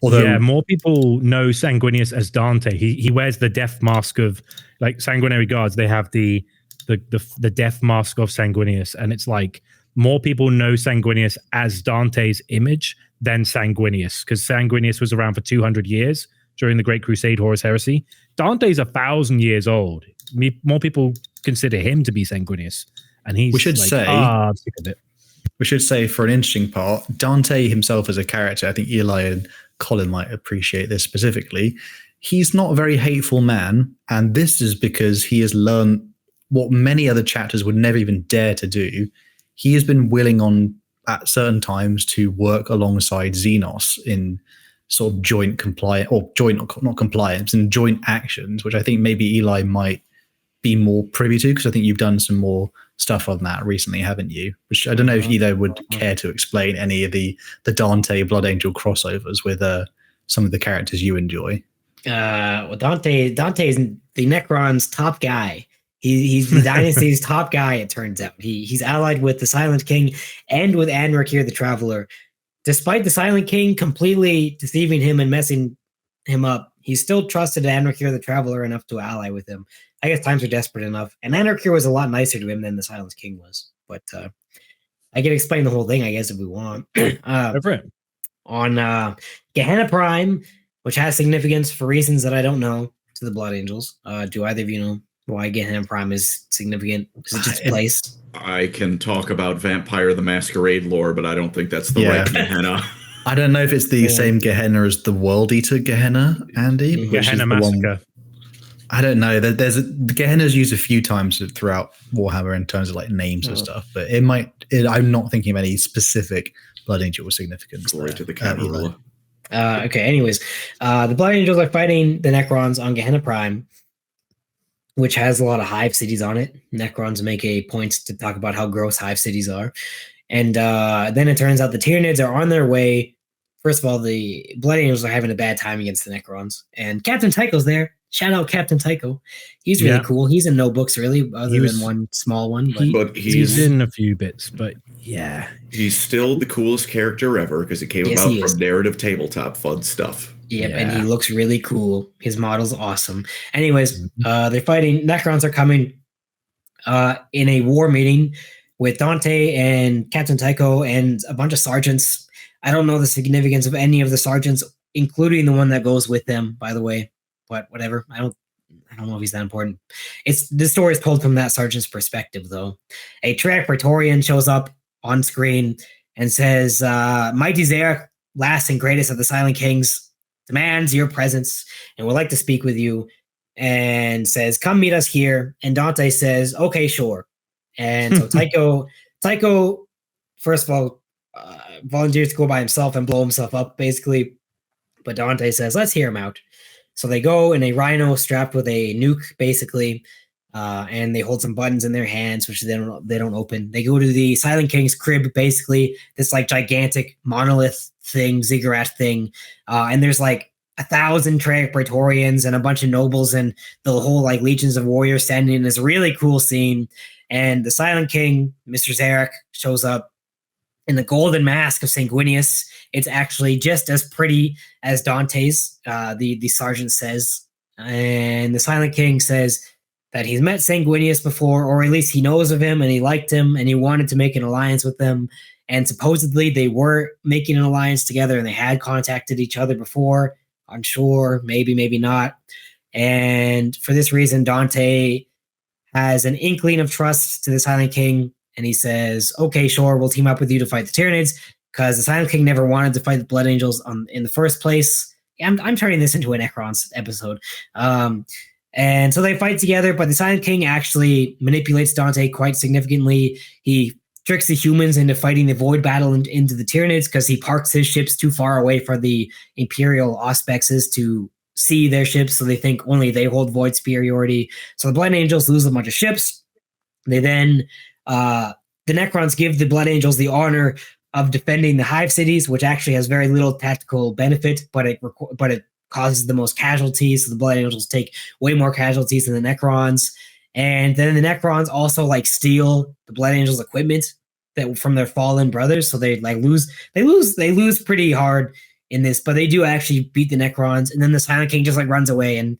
Speaker 1: Although
Speaker 3: more people know Sanguinius as Dante. He wears the death mask of, like, Sanguinary Guards. They have the death mask of Sanguinius, and it's like more people know Sanguinius as Dante's image than Sanguinius, because Sanguinius was around for 200 years during the Great Crusade Horus Heresy. Dante's 1,000 years old. More people consider him to be Sanguinius. And he's I'm sick of it.
Speaker 1: We should say, for an interesting part, Dante himself as a character, I think Eli and Colin might appreciate this specifically. He's not a very hateful man, and this is because he has learned what many other chapters would never even dare to do. He has been willing at certain times to work alongside Xenos in sort of joint actions, which I think maybe Eli might be more privy to, because I think you've done some more stuff on that recently, haven't you? Which I don't know if either would care to explain any of the Dante Blood Angel crossovers with some of the characters you enjoy.
Speaker 4: Well, Dante is the Necron's top guy. He's the dynasty's top guy, it turns out. He's allied with the Silent King and with Anrakir the Traveler. Despite the Silent King completely deceiving him and messing him up, he still trusted Anrakir the Traveler enough to ally with him. I guess times are desperate enough. And Anrakir was a lot nicer to him than the Silent King was. But I can explain the whole thing, I guess, if we want. On Gehenna Prime, which has significance for reasons that I don't know, to the Blood Angels. Do either of you know why Gehenna Prime is significant? Is it just place?
Speaker 2: I can talk about Vampire the Masquerade lore, but I don't think that's the right Gehenna.
Speaker 1: I don't know if it's the same Gehenna as the World Eater Gehenna, Andy.
Speaker 3: Gehenna Massacre.
Speaker 1: I don't know. The Gehenna's used a few times throughout Warhammer in terms of like names and stuff, but I'm not thinking of any specific Blood Angel significance.
Speaker 2: Glory to the Camarilla.
Speaker 4: Okay, anyways, the Blood Angels are fighting the Necrons on Gehenna Prime, which has a lot of hive cities on it. Necrons make a point to talk about how gross hive cities are. And then it turns out the Tyranids are on their way. First of all, the Blood Angels are having a bad time against the Necrons. And Captain Tycho's there. Shout out Captain Tycho. He's really cool. He's in no books, really, other than one small one.
Speaker 3: But he's in a few bits, but yeah.
Speaker 2: He's still the coolest character ever because it came about from narrative tabletop fun stuff.
Speaker 4: Yep, and he looks really cool. His model's awesome. Anyways, they're fighting. Necrons are coming in a war meeting. with Dante and Captain Tycho and a bunch of sergeants. I don't know the significance of any of the sergeants, including the one that goes with them, by the way. But whatever. I don't know if he's that important. This story is told from that sergeant's perspective, though. A Triac Praetorian shows up on screen and says, Mighty Zarek, last and greatest of the Silent Kings, demands your presence and would like to speak with you, and says, come meet us here. And Dante says, okay, sure. And so Tycho, first of all, volunteers to go by himself and blow himself up, basically. But Dante says, let's hear him out. So they go in a rhino strapped with a nuke, basically, and they hold some buttons in their hands, which they don't open. They go to the Silent King's crib, basically, this like gigantic monolith thing, ziggurat thing, and there's like 1,000 Triac Praetorians and a bunch of nobles and the whole like legions of warriors standing in this really cool scene. And the Silent King, Mr. Zarek, shows up in the golden mask of Sanguinius. It's actually just as pretty as Dante's, the sergeant says. And the Silent King says that he's met Sanguinius before, or at least he knows of him and he liked him and he wanted to make an alliance with them. And supposedly they were making an alliance together and they had contacted each other before. Unsure, maybe not. And for this reason, Dante has an inkling of trust to the Silent King. And he says, okay, sure, we'll team up with you to fight the Tyranids, because the Silent King never wanted to fight the Blood Angels in the first place. I'm turning this into a Necrons episode. And so they fight together, but the Silent King actually manipulates Dante quite significantly. He tricks the humans into fighting the Void Battle into the Tyranids, because he parks his ships too far away for the Imperial Auspexes to see their ships, so they think only they hold Void superiority. So the Blood Angels lose a bunch of ships. They then... the Necrons give the Blood Angels the honor of defending the Hive cities, which actually has very little tactical benefit, but it causes the most casualties. So the Blood Angels take way more casualties than the Necrons. And then the Necrons also like steal the Blood Angels' equipment that from their fallen brothers. So they like lose pretty hard in this, but they do actually beat the Necrons. And then the Silent King just like runs away and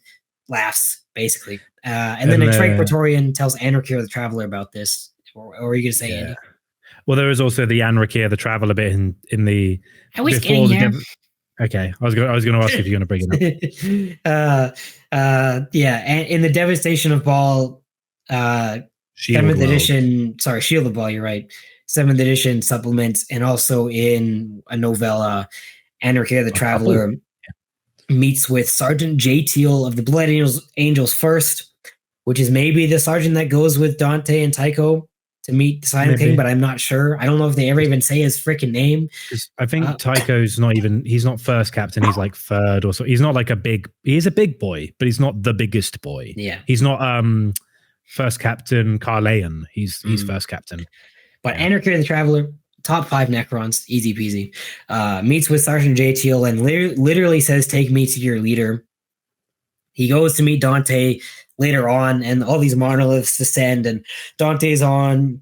Speaker 4: laughs, basically. And then a Triac Praetorian tells Anarchy the Traveler about this. Or are you going to say, Andy?
Speaker 3: Well, there is also the Anarchy the Traveler bit in the.
Speaker 4: I was getting there.
Speaker 3: Okay, I was going to ask if you're going to bring it
Speaker 4: up. Yeah, and in the Devastation of Baal, 7th edition. Sorry, Shield of Baal. You're right. 7th edition supplement, and also in a novella, Anarchy the Traveler meets with Sergeant J. Teal of the Blood Angels First, which is maybe the sergeant that goes with Dante and Tycho to meet the Silent King, but I'm not sure. I don't know if they ever even say his freaking name.
Speaker 3: I think Tycho's he's not first captain, he's like third or so. He's not like he's a big boy, but he's not the biggest boy.
Speaker 4: Yeah.
Speaker 3: He's not first captain Carleon. He's first captain.
Speaker 4: But Anarchy the Traveler, top 5 Necrons, easy peasy, meets with Sergeant J. Teal and literally says, take me to your leader. He goes to meet Dante later on, and all these monoliths descend, and Dante's on,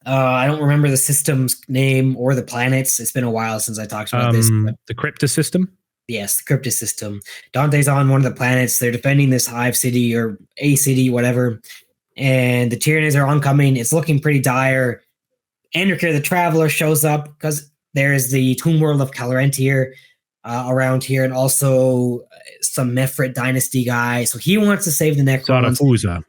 Speaker 4: I don't remember the system's name or the planets. It's been a while since I talked about this.
Speaker 3: The Cryptus system?
Speaker 4: Yes, the Cryptus system. Dante's on one of the planets. They're defending this Hive city or a city, whatever, and the Tyranids are oncoming. It's looking pretty dire. Anarchy the Traveler shows up, because there's the Tomb World of Calrentir around here, and also some Mephrit dynasty guy. So he wants to save the Necrons.
Speaker 3: Zarathustra,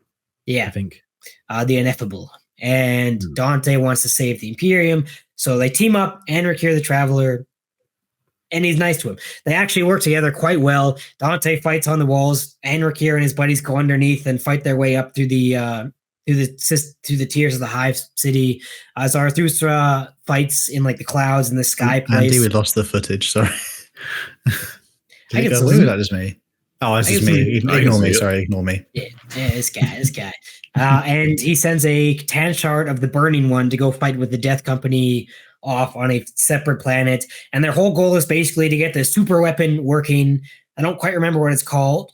Speaker 4: yeah,
Speaker 3: I think.
Speaker 4: The Ineffable. And Dante wants to save the Imperium. So they team up, Anarchy the Traveler, and he's nice to him. They actually work together quite well. Dante fights on the walls. Anarchy and his buddies go underneath and fight their way up through the tiers of the Hive city. Zarathustra fights in like the clouds in the sky place.
Speaker 1: Andy, we lost the footage. Sorry.
Speaker 4: Was
Speaker 1: that just me? Oh, it's just me. Ignore me. Sorry, ignore me.
Speaker 4: Yeah, this guy. And he sends a Tanshard of the Burning One to go fight with the Death Company off on a separate planet. And their whole goal is basically to get the super weapon working. I don't quite remember what it's called,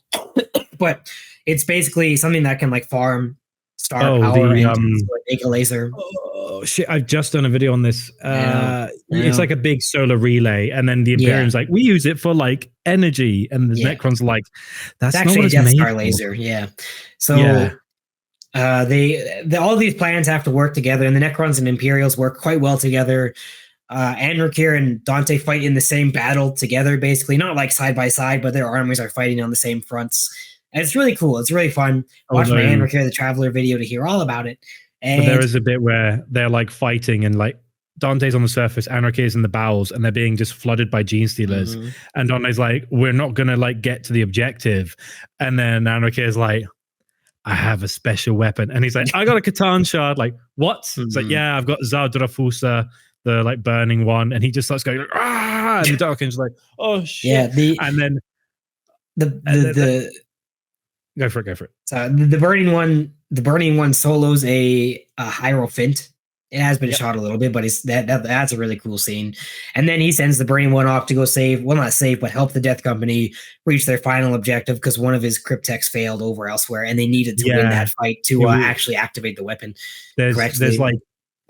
Speaker 4: but it's basically something that can like farm star power and make a laser.
Speaker 3: Oh shit! I've just done a video on this. It's like a big solar relay, and then the Imperium's like, we use it for like energy, and the Necrons like, that's
Speaker 4: actually
Speaker 3: not what
Speaker 4: a Death
Speaker 3: it's
Speaker 4: Star
Speaker 3: made
Speaker 4: laser. Yeah. So All these plans have to work together, and the Necrons and Imperials work quite well together. Anrakir and Dante fight in the same battle together, basically, not like side by side, but their armies are fighting on the same fronts. And it's really cool. It's really fun. Watch my Anrakir the Traveler video to hear all about it. And
Speaker 3: but there is a bit where they're like fighting, and like Dante's on the surface, Anrakir's in the bowels, and they're being just flooded by gene stealers. Mm-hmm. And Dante's like, "We're not gonna like get to the objective," and then Anrakir's like, "I have a special weapon," and he's like, "I got a Catan shard." Like, what? Mm-hmm. It's like, "Yeah, I've got Zardrafusa, the like burning one," and he just starts going like, "Ah!" And the Dark Angel's like, "Oh shit!"
Speaker 4: Yeah,
Speaker 3: and then
Speaker 4: the
Speaker 3: go for it.
Speaker 4: So the burning one solos a Hierophant. It has been shot a little bit, but that's a really cool scene. And then he sends the burning one off to go but help the Death Company reach their final objective, because one of his cryptechs failed over elsewhere, and they needed to win that fight to actually activate the weapon.
Speaker 3: There's like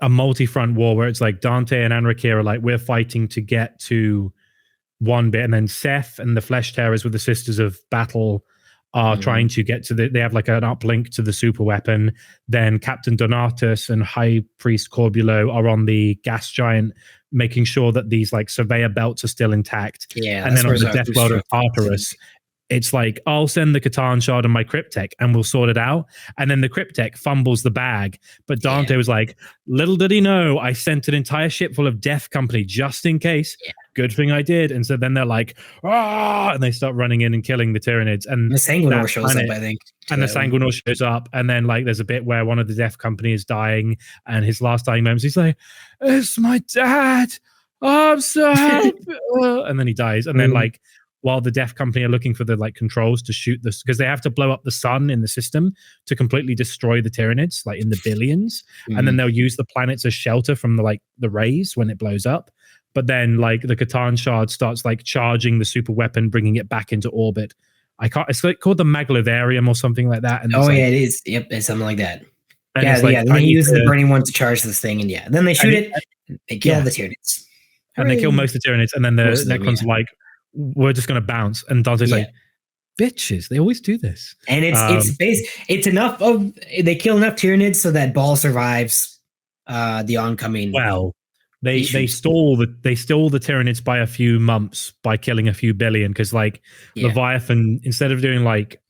Speaker 3: a multi-front war where it's like Dante and Anrakir are like, we're fighting to get to one bit, and then Seth and the Flesh Tearers with the Sisters of Battle are trying to get to they have like an uplink to the super weapon. Then Captain Donatus and High Priest Corbulo are on the gas giant, making sure that these like surveyor belts are still intact.
Speaker 4: Yeah,
Speaker 3: and then on the Death Welder Tartarus, it's like, I'll send the Catan shard and my Cryptech and we'll sort it out. And then the Cryptech fumbles the bag. But Dante was like, little did he know, I sent an entire ship full of Death Company just in case. Yeah. Good thing I did. And so then they're like, ah, and they start running in and killing the Tyranids. And
Speaker 4: the Sanguinor shows up, I think.
Speaker 3: And the Sanguinor shows up. And then like there's a bit where one of the Death Company is dying, and his last dying moments, he's like, it's my dad. Oh, I'm so happy. And then he dies. And then like, while the Death Company are looking for the like controls to shoot this, because they have to blow up the sun in the system to completely destroy the Tyranids, like in the billions, and then they'll use the planets as shelter from the rays when it blows up. But then like the Catan shard starts like charging the super weapon, bringing it back into orbit. It's like called the Maglivarium or something like that. And
Speaker 4: it is. Yep, it's something like that. And then they use the burning one to charge this thing, and then they shoot it. They kill the Tyranids,
Speaker 3: and they kill most of the Tyranids, and then the Necrons like, we're just going to bounce. And Dante's like, bitches, they always do this.
Speaker 4: And it's enough of, they kill enough Tyranids so that Baal survives the oncoming.
Speaker 3: Well, they stall the Tyranids by a few months by killing a few billion, because like Leviathan, instead of doing like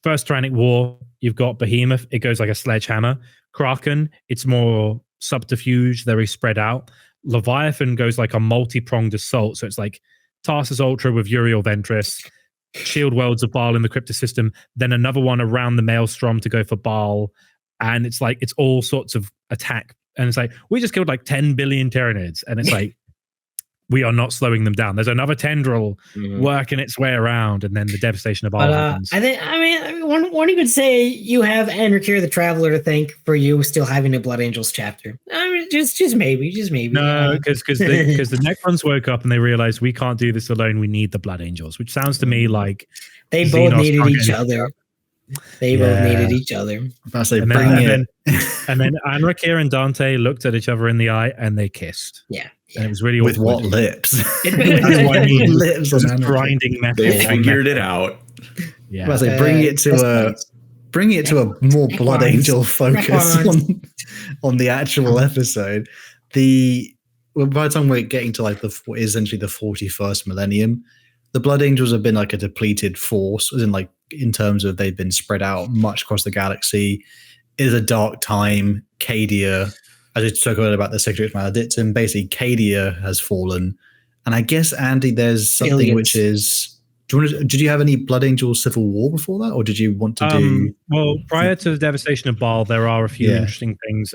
Speaker 3: First Tyrannic War, you've got Behemoth, it goes like a sledgehammer. Kraken, it's more subterfuge, very spread out. Leviathan goes like a multi-pronged assault, so it's like Tarsus Ultra with Uriel Ventris, Shield Worlds of Baal in the Crypto system, then another one around the Maelstrom to go for Baal, and it's like, it's all sorts of attack, and it's like, we just killed like 10 billion Tyranids, and it's like, we are not slowing them down. There's another tendril working its way around, and then the devastation of Baal happens.
Speaker 4: One could say you have Anrakir the Traveler to thank for you still having a Blood Angels chapter. I mean, just maybe.
Speaker 3: No, because the Necrons woke up and they realized we can't do this alone. We need the Blood Angels, which sounds to me like
Speaker 4: they both needed each other. They both needed each other.
Speaker 3: And then Anrakir and Dante looked at each other in the eye and they kissed.
Speaker 4: Yeah.
Speaker 3: And it was really
Speaker 1: with what lips?
Speaker 3: That's what I mean. Lips on grinding metal.
Speaker 2: They figured it out.
Speaker 3: Yeah.
Speaker 1: Bring it to a more Blood Angel focus on the actual episode. By the time we're getting to like what is essentially the 41st millennium, the Blood Angels have been like a depleted force, as in like in terms of they've been spread out much across the galaxy. It is a dark time. Cadia, as I spoke earlier about the Secretary Maledictum, basically Cadia has fallen. And I guess, Andy, there's something which is... Did you have any Blood Angel Civil War before that, or did you want to do...
Speaker 3: Well, prior to the devastation of Baal, there are a few interesting things.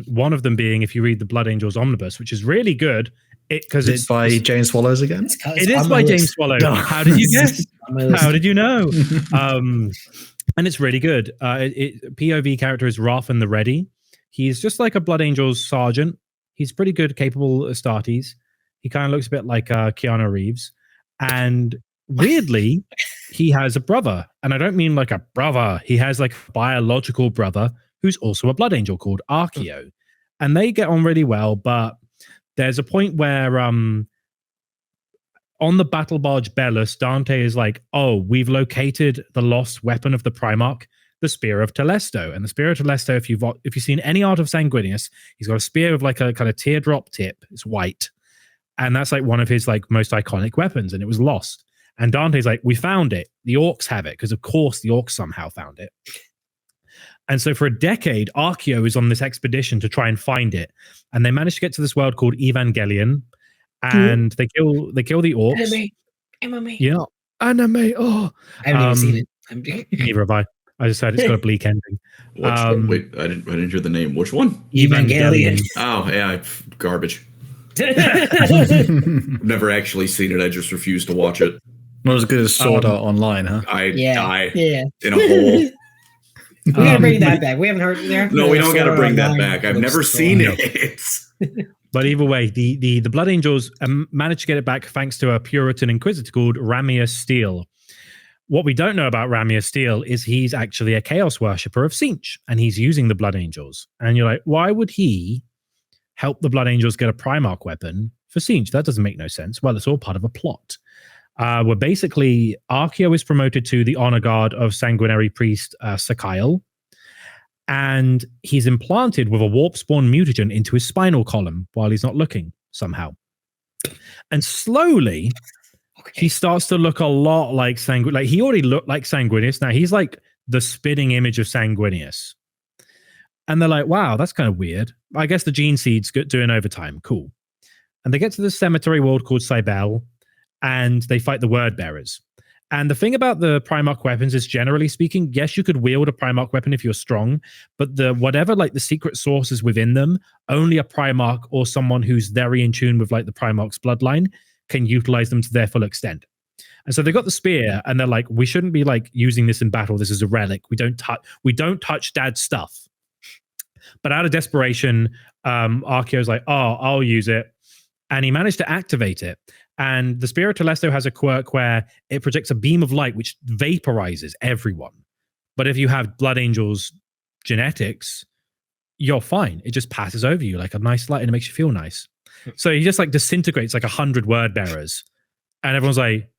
Speaker 3: One of them being, if you read the Blood Angels Omnibus, which is really good, because it's by
Speaker 1: James Swallows again?
Speaker 3: It is by James Swallows. How did you guess? How did you know? And it's really good. POV character is Rathan the Ready. He's just like a Blood Angels sergeant. He's pretty good, capable Astartes. He kind of looks a bit like Keanu Reeves. And weirdly, he has a brother. And I don't mean like a brother. He has like a biological brother who's also a Blood Angel called Archeo. And they get on really well, but there's a point where on the battle barge Belus, Dante is like, oh, we've located the lost weapon of the Primarch. the Spear of Telesto. And the Spear of Telesto, if you've seen any art of Sanguinius, he's got a spear with like a kind of teardrop tip. It's white. And that's like one of his like most iconic weapons, and it was lost. And Dante's like, we found it. The orcs have it, because of course the orcs somehow found it. And so for a decade, Archeo is on this expedition to try and find it. And they manage to get to this world called Evangelion, and they kill the orcs.
Speaker 4: Anime.
Speaker 3: Yeah. Anime. Oh.
Speaker 4: I haven't even seen it.
Speaker 3: Neither have I. I just heard it's got a bleak ending.
Speaker 2: Wait, I didn't hear the name. Which one?
Speaker 4: Evangelion.
Speaker 2: Oh, yeah, garbage. Never actually seen it. I just refuse to watch it.
Speaker 1: Not as good as Sword Art Online, huh?
Speaker 2: I die
Speaker 4: in
Speaker 2: a hole.
Speaker 4: We gotta bring that back. We haven't heard there.
Speaker 2: No, we don't gotta bring that back. I've never seen it.
Speaker 3: But either way, the Blood Angels managed to get it back thanks to a Puritan Inquisitor called Ramius Steele. What we don't know about Ramius Steele is he's actually a Chaos worshipper of Tzeentch, and he's using the Blood Angels. And you're like, why would he help the Blood Angels get a Primarch weapon for Tzeentch? That doesn't make no sense. Well, it's all part of a plot. Where basically Archeo is promoted to the honor guard of sanguinary priest Sakail, and he's implanted with a warp spawn mutagen into his spinal column while he's not looking somehow. And slowly he starts to look a lot like Sanguinius. Like he already looked like Sanguinius. Now he's like the spitting image of Sanguinius. And they're like, wow, that's kind of weird. I guess the gene seed's doing overtime. Cool. And they get to this cemetery world called Cybele, and they fight the word bearers. And the thing about the Primarch weapons is, generally speaking, yes, you could wield a Primarch weapon if you're strong, but whatever like the secret sources within them, only a Primarch or someone who's very in tune with like the Primarch's bloodline can utilize them to their full extent. And so they got the spear, and they're like, we shouldn't be like using this in battle. This is a relic. We don't touch Dad's stuff. But out of desperation, Archeo's like, oh, I'll use it. And he managed to activate it. And the Spear of Telesto has a quirk where it projects a beam of light which vaporizes everyone. But if you have Blood Angels genetics, you're fine. It just passes over you like a nice light, and it makes you feel nice. So he just like disintegrates like 100 word bearers. And everyone's like,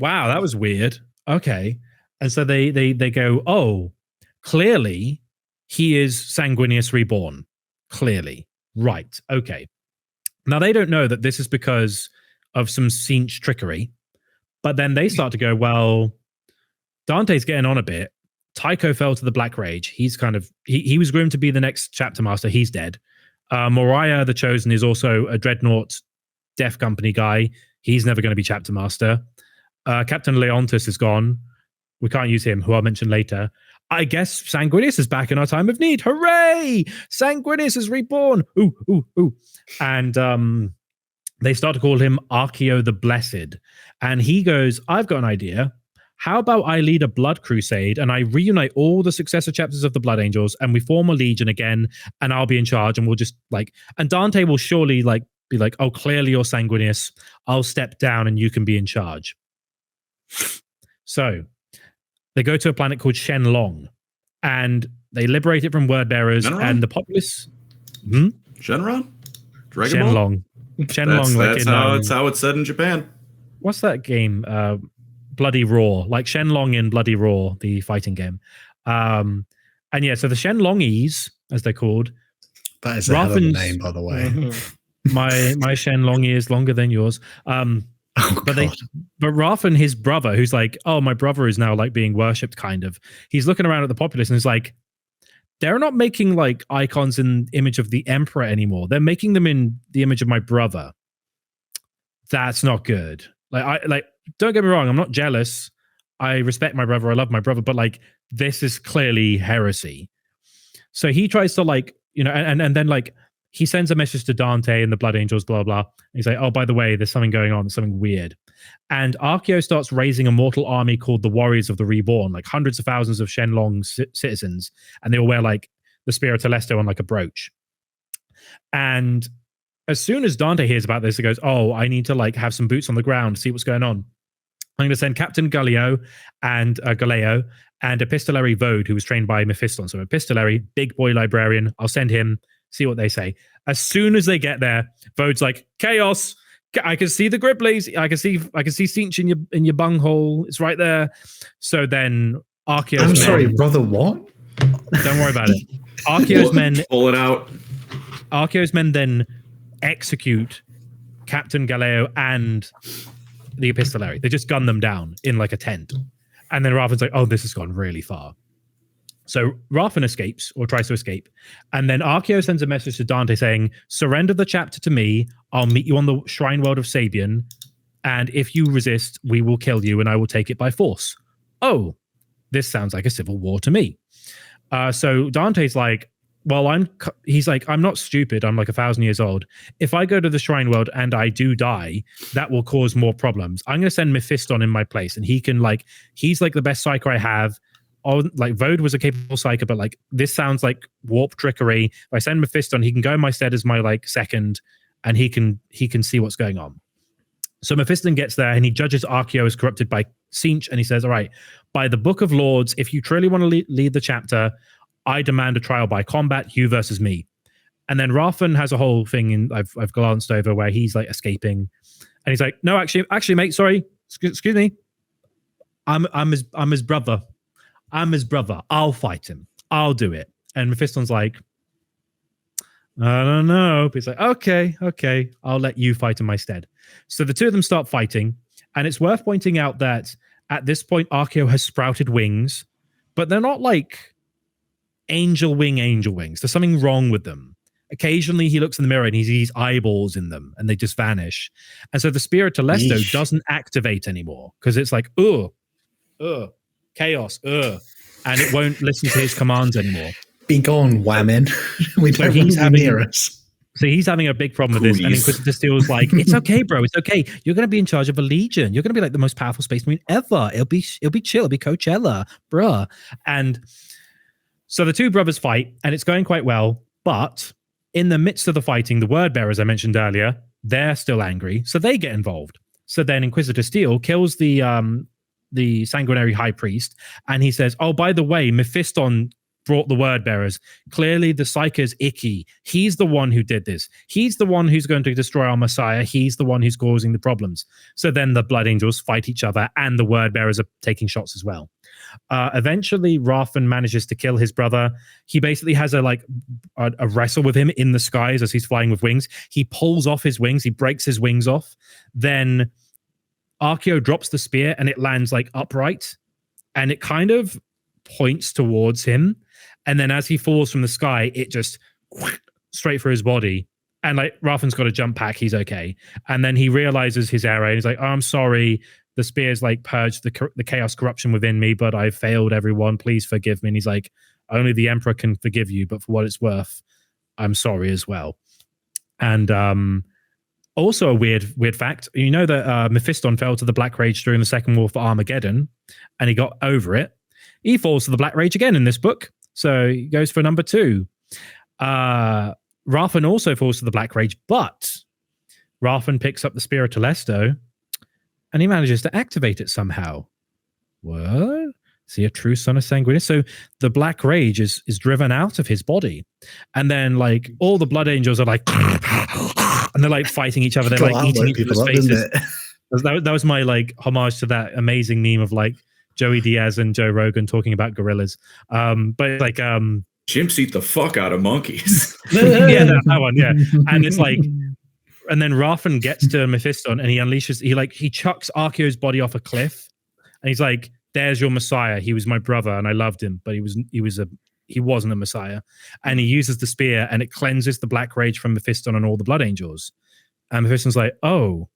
Speaker 3: wow, that was weird. Okay. And so they go, oh, clearly he is Sanguinius reborn. Clearly. Right. Okay. Now, they don't know that this is because of some Tzeentch trickery, but then they start to go, well, Dante's getting on a bit. Tycho fell to the Black Rage. He's kind of, he was groomed to be the next chapter master. He's dead. Moriah the Chosen is also a Dreadnought Death Company guy. He's never going to be chapter master. Captain Leontus is gone. We can't use him, who I'll mention later. I guess Sanguinius is back in our time of need. Hooray! Sanguinius is reborn. Ooh, ooh, ooh. And they start to call him Archeo the Blessed. And he goes, I've got an idea. How about I lead a blood crusade and I reunite all the successor chapters of the Blood Angels and we form a legion again, and I'll be in charge, and we'll just like, and Dante will surely like be like, oh, clearly you're Sanguinius. I'll step down and you can be in charge. So they go to a planet called Shenlong, and they liberate it from word bearers, and the populace.
Speaker 2: Shenron? Dragon Ball?
Speaker 3: Shenlong. Shenlong.
Speaker 2: That's how it's said in Japan.
Speaker 3: What's that game? Bloody Roar, like Shenlong in Bloody Roar, the fighting game. And yeah, so the Shenlongese, as they're called.
Speaker 1: That is a hell of a name, by the way.
Speaker 3: My Shenlongi is longer than yours. But Rathan, his brother, who's like, oh, my brother is now like being worshipped, kind of. He's looking around at the populace and he's like, they're not making like icons in image of the emperor anymore. They're making them in the image of my brother. That's not good. Don't get me wrong, I'm not jealous. I respect my brother. I love my brother, but like, this is clearly heresy. So he tries to like, and then like, he sends a message to Dante and the Blood Angels, blah, blah. And he's like, oh, by the way, there's something going on. There's something weird. And Archeo starts raising a mortal army called the Warriors of the Reborn, like hundreds of thousands of Shenlong citizens. And they all wear like the Spear of Telesto on like a brooch. And as soon as Dante hears about this, he goes, oh, I need to like have some boots on the ground, see what's going on. I'm going to send Captain Galileo and Galeo and Epistolary Vode, who was trained by Mephiston. So Epistolary, big boy librarian. I'll send him. See what they say. As soon as they get there, Vode's like, chaos. I can see the Gribblies. I can see Tzeentch in your bunghole. It's right there. So then Arceus
Speaker 1: I'm
Speaker 3: men,
Speaker 1: sorry, brother. What?
Speaker 3: Don't worry about it. Arceus men.
Speaker 2: Pull it out.
Speaker 3: Arceus men then execute Captain Galeo and the Epistolary. They just gun them down in like a tent. And then Rathan's like, oh, this has gone really far. So Rathan escapes or tries to escape. And then Arceus sends a message to Dante saying, surrender the chapter to me. I'll meet you on the Shrine World of Sabian. And if you resist, we will kill you and I will take it by force. Oh, this sounds like a civil war to me. So Dante's like, well, he's like, I'm not stupid. I'm like 1,000 years old. If I go to the Shrine World and I do die, that will cause more problems. I'm going to send Mephiston in my place. And he can like, he's like the best psyker I have. Oh, like Vode was a capable psyker, but like this sounds like warp trickery. If I send Mephiston, he can go in my stead as my like second, and he can see what's going on. So Mephiston gets there and he judges Arceus as corrupted by Sinch, and he says, all right, by the Book of Lords, if you truly want to lead the chapter, I demand a trial by combat, you versus me. And then Rathan has a whole thing in I've glanced over where he's like escaping, and he's like, no, actually, mate, sorry, excuse me, I'm his brother. I'm his brother. I'll fight him. I'll do it. And Mephiston's like, I don't know. But he's like, okay, I'll let you fight in my stead. So the two of them start fighting, and it's worth pointing out that at this point, Arceo has sprouted wings, but they're not like angel wings. There's something wrong with them. Occasionally, he looks in the mirror and he sees eyeballs in them, and they just vanish. And so the Spear of Telesto doesn't activate anymore because it's like, chaos, and it won't listen to his commands anymore.
Speaker 1: Be gone, whammon. We don't want to be near us.
Speaker 3: So he's having a big problem with this, and Inquisitor Steel's like, it's okay, bro, it's okay. You're going to be in charge of a legion. You're going to be like the most powerful Space Marine ever. It'll be chill. It'll be Coachella, bruh. And so the two brothers fight, and it's going quite well. But in the midst of the fighting, the Word Bearers I mentioned earlier, they're still angry, so they get involved. So then Inquisitor Steel kills the Sanguinary High Priest, and he says, oh, by the way, Mephiston brought the Word Bearers. Clearly the Psyker's icky. He's the one who did this. He's the one who's going to destroy our Messiah. He's the one who's causing the problems. So then the Blood Angels fight each other, and the Word Bearers are taking shots as well. Eventually, Rathan manages to kill his brother. He basically has a wrestle with him in the skies as he's flying with wings. He pulls off his wings. He breaks his wings off. Then Arceo drops the spear, and it lands like upright, and it kind of points towards him. And then as he falls from the sky, it just straight for his body. And like Rathan's got a jump pack, he's okay. And then he realizes his error, and he's like, oh, I'm sorry. The spear's like purged the chaos corruption within me, but I failed everyone. Please forgive me. And he's like, only the Emperor can forgive you, but for what it's worth, I'm sorry as well. And also a weird fact, you know that Mephiston fell to the Black Rage during the Second War for Armageddon, and he got over it. He falls to the Black Rage again in this book, so he goes for number 2. Rathan also falls to the Black Rage, but Rathan picks up the Spear of Telesto, and he manages to activate it somehow. What? Is he a true son of Sanguinius? So the Black Rage is driven out of his body, and then like all the Blood Angels are like, and they're like fighting each other. They're like eating each other's faces. That was my like homage to that amazing meme of like Joey Diaz and Joe Rogan talking about gorillas. But like
Speaker 2: chimps eat the fuck out of monkeys.
Speaker 3: Yeah, that one, yeah. And it's like, and then Rathan gets to Mephiston, and he unleashes, he chucks Arceo's body off a cliff, and he's like, there's your Messiah. He was my brother and I loved him, but he wasn't a Messiah. And he uses the spear, and it cleanses the Black Rage from Mephiston and all the Blood Angels. And Mephiston's like, oh,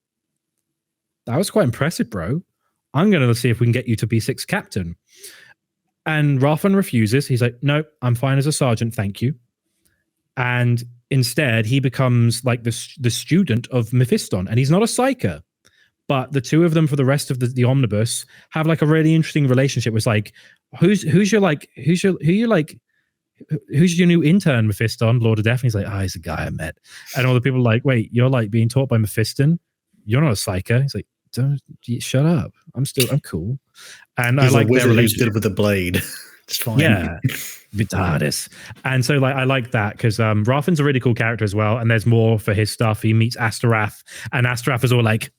Speaker 3: that was quite impressive, bro. I'm going to see if we can get you to be 6th captain. And Rathan refuses. He's like, no, I'm fine as a sergeant, thank you. And instead, he becomes like the student of Mephiston, and he's not a psyker. But the two of them for the rest of the omnibus have like a really interesting relationship. It's like, who's your new intern, Mephiston, Lord of Death? And he's like, he's a guy I met. And all the people are like, wait, you're like being taught by Mephiston? You're not a psyker. He's like, don't shut up. I'm cool. And he's I like their relationship
Speaker 1: stood with a blade. It's fine.
Speaker 3: Yeah. Vitardis. And so like I like that because Rathan's a really cool character as well. And there's more for his stuff. He meets Astarath, and Astarath is all like,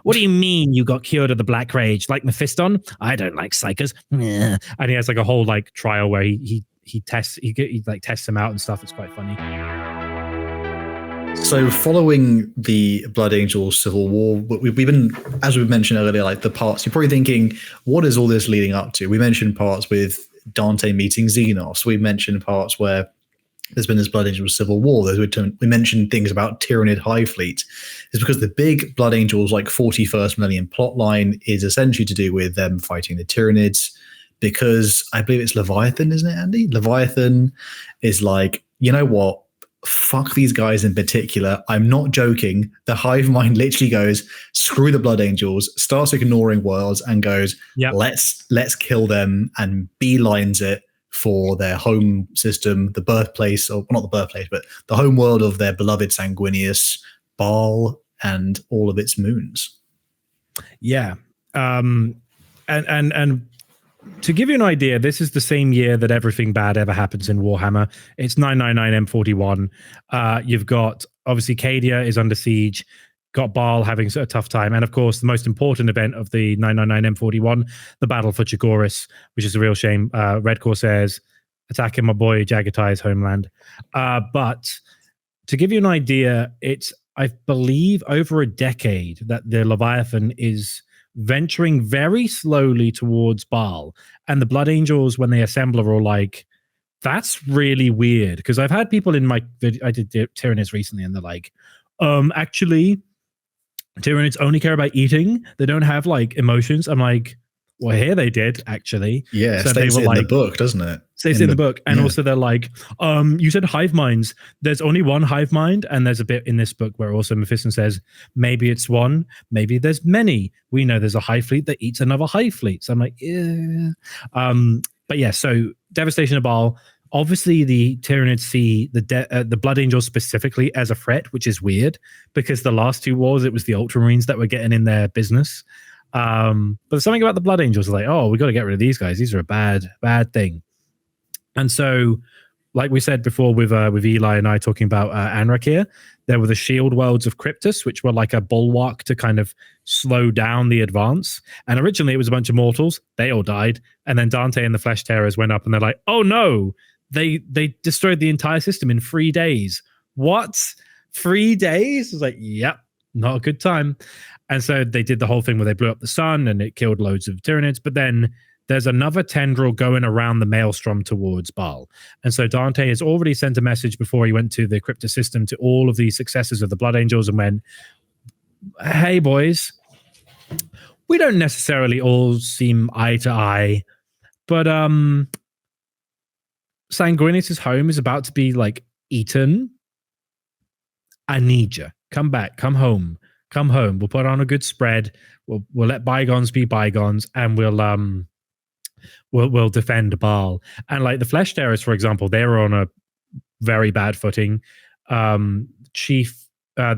Speaker 3: What do you mean you got cured of the Black Rage? Like Mephiston? I don't like psychers. And he has like a whole like trial where he tests him out and stuff. It's quite funny.
Speaker 1: So following the Blood Angels Civil War, we've been, as we mentioned earlier, like the parts, you're probably thinking, what is all this leading up to? We mentioned parts with Dante meeting Xenos. We mentioned parts where there's been this Blood Angels Civil War. We mentioned things about Tyranid Hive Fleet. It's because the big Blood Angels, like 41st Millennium plotline, is essentially to do with them fighting the Tyranids, because I believe it's Leviathan, isn't it, Andy? Leviathan is like, you know what? Fuck these guys in particular. I'm not joking. The hive mind literally goes, screw the Blood Angels, starts ignoring worlds and goes, let's kill them, and beelines it for their home system, the birthplace, or not the birthplace, but the home world of their beloved Sanguinius, Baal, and all of its moons.
Speaker 3: Yeah. And to give you an idea, this is the same year that everything bad ever happens in Warhammer. It's 999 M41. You've got, obviously, Cadia is under siege, got Baal having a tough time, and of course, the most important event of the 999 M41, the Battle for Chagoris, which is a real shame. Red Corsairs attacking my boy Jagatai's homeland. But to give you an idea, it's, I believe, over a decade that the Leviathan is venturing very slowly towards Baal, and the Blood Angels, when they assemble, are all like, that's really weird. Because I've had people in my video, I did Tyranids recently, and they're like, actually, Tyranids only care about eating. They don't have like emotions. I'm like, well, here they did actually.
Speaker 1: Yeah,
Speaker 3: so
Speaker 1: stays
Speaker 3: they were
Speaker 1: in
Speaker 3: like,
Speaker 1: the book, doesn't it?
Speaker 3: Stays in the book. And also they're like, you said hive minds. There's only one hive mind, and there's a bit in this book where also Mephiston says, maybe it's one, maybe there's many. We know there's a hive fleet that eats another hive fleet. So I'm like, yeah. But yeah, so Devastation of Baal. Obviously, the Tyranids see the Blood Angels specifically as a threat, which is weird, because the last two wars, it was the Ultramarines that were getting in their business. But there's something about the Blood Angels, like, oh, we got to get rid of these guys. These are a bad thing. And so, like we said before with Eli and I talking about Anrakir, there were the shield worlds of Cryptus, which were like a bulwark to kind of slow down the advance. And originally it was a bunch of mortals. They all died. And then Dante and the Flesh Terrors went up and they're like, oh no, they destroyed the entire system in 3 days. What? 3 days? I was like, yep, not a good time. And so they did the whole thing where they blew up the sun and it killed loads of Tyranids. But then there's another tendril going around the Maelstrom towards Baal. And so Dante has already sent a message before he went to the Cryptus system to all of the successors of the Blood Angels and went, hey, boys, we don't necessarily all seem eye to eye, but Sanguinius' home is about to be like eaten. I need you. Come back. Come home. Come home. We'll put on a good spread. We'll let bygones be bygones, and we'll defend Baal. And like the Flesh Terrors, for example, they were on a very bad footing. The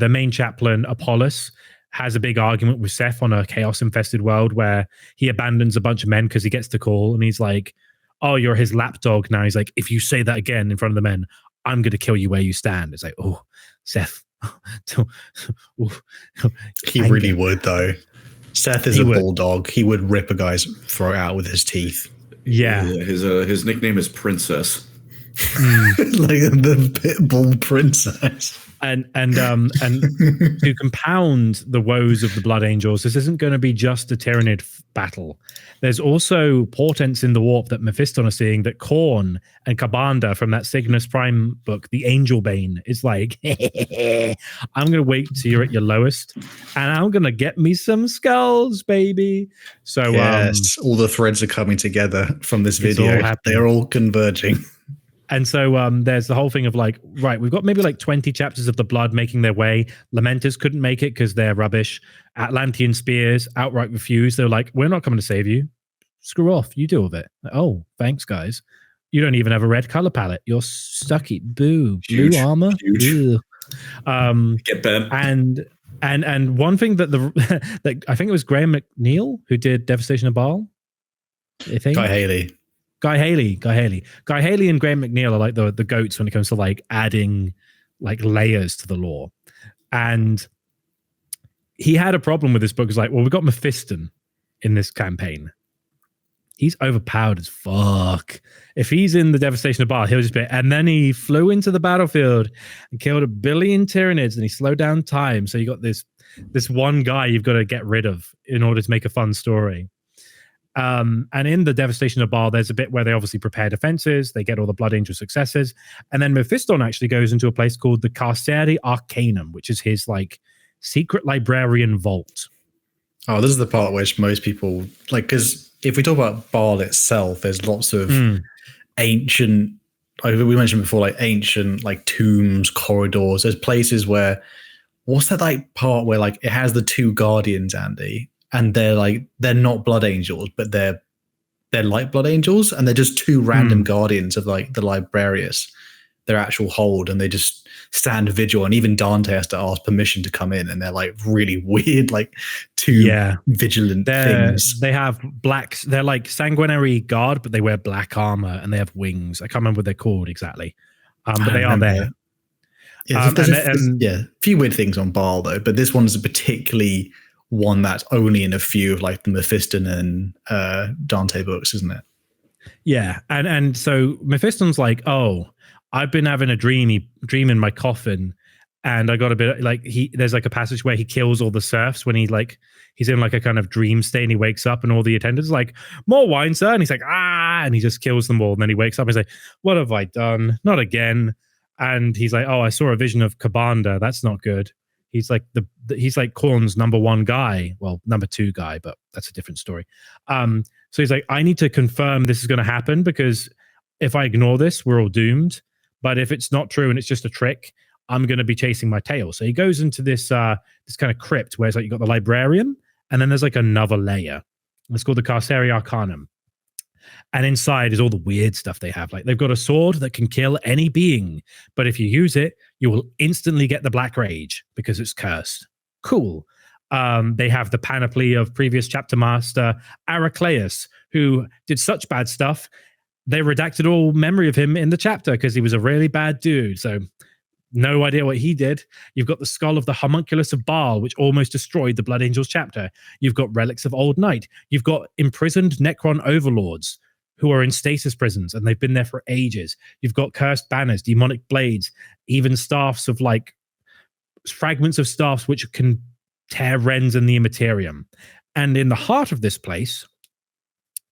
Speaker 3: main chaplain, Apollos, has a big argument with Seth on a chaos-infested world where he abandons a bunch of men because he gets the call, and he's like, oh, you're his lapdog now. He's like, if you say that again in front of the men, I'm going to kill you where you stand. It's like, oh, Seth.
Speaker 1: He really would, though. Seth is a bulldog. He would rip a guy's throat out with his teeth.
Speaker 3: Yeah.
Speaker 2: His nickname is Princess.
Speaker 1: Like the pit bull princess.
Speaker 3: And to compound the woes of the Blood Angels, this isn't going to be just a Tyranid battle. There's also portents in the warp that Mephiston are seeing that Khorne and Kabanda from that Cygnus Prime book, the Angel Bane, is like, I'm going to wait till you're at your lowest, and I'm going to get me some skulls, baby. So
Speaker 1: yes, all the threads are coming together from this video. They're all converging.
Speaker 3: And so there's the whole thing of like, right, we've got maybe like 20 chapters of the Blood making their way. Lamenters couldn't make it because they're rubbish. Atlantean Spears outright refused. They're like, we're not coming to save you. Screw off. You deal with it. Like, oh, thanks, guys. You don't even have a red color palette. You're sucky. Boo. Huge. Blue armor.
Speaker 2: Get bent.
Speaker 3: And one thing that that I think it was Graham McNeil who did Devastation of Baal. I think. Guy Haley and Graham McNeil are like the goats when it comes to like adding like layers to the lore. And he had a problem with this book. It's like, well, we've got Mephiston in this campaign. He's overpowered as fuck. If he's in the Devastation of Baal, he'll just be. And then he flew into the battlefield and killed 1 billion Tyranids, and he slowed down time. So you got this one guy you've got to get rid of in order to make a fun story. And in the Devastation of Baal, there's a bit where they obviously prepare defenses. They get all the Blood Angel successes, and then Mephiston actually goes into a place called the Carcere Arcanum, which is his like secret librarian vault.
Speaker 1: Oh, this is the part which most people like, because if we talk about Baal itself, there's lots of ancient, like we mentioned before, like ancient like tombs, corridors. There's places where, what's that like part where like it has the 2 guardians, Andy, and they're not blood angels, but they're like blood angels, and they're just 2 random guardians of like the librarius, their actual hold, and they just stand vigil, and even Dante has to ask permission to come in, and they're like really weird, like 2 vigilant things.
Speaker 3: They have blacks, they're like sanguinary guard, but they wear black armor and they have wings. I can't remember what they're called exactly, but they are there.
Speaker 1: Yeah, a few weird things on Baal though, but this one's particularly one that's only in a few of like the Mephiston and Dante books, isn't it?
Speaker 3: Yeah, and so Mephiston's like, oh, I've been having a dream in my coffin, and I got a bit like there's like a passage where he kills all the serfs when he's in like a kind of dream state, and he wakes up and all the attendants are like, more wine, sir, and he's like, and he just kills them all, and then he wakes up and he's like, what have I done? Not again. And he's like, oh, I saw a vision of Kabanda. That's not good. He's like he's like Khorne's number 1 guy, well, number 2 guy, but that's a different story. So he's like, I need to confirm this is going to happen, because if I ignore this, we're all doomed. But if it's not true and it's just a trick, I'm going to be chasing my tail. So he goes into this kind of crypt where it's like you got the librarian, and then there's like another layer. It's called the Carcere Arcanum. And inside is all the weird stuff they have. Like they've got a sword that can kill any being, but if you use it, you will instantly get the Black Rage because it's cursed. Cool. They have the panoply of previous chapter master Aracleus, who did such bad stuff. They redacted all memory of him in the chapter because he was a really bad dude. So no idea what he did. You've got the skull of the homunculus of Baal, which almost destroyed the Blood Angels chapter. You've got relics of Old Night. You've got imprisoned Necron overlords who are in stasis prisons, and they've been there for ages. You've got cursed banners, demonic blades, even staffs of like fragments of staffs which can tear rends in the Imperium. And in the heart of this place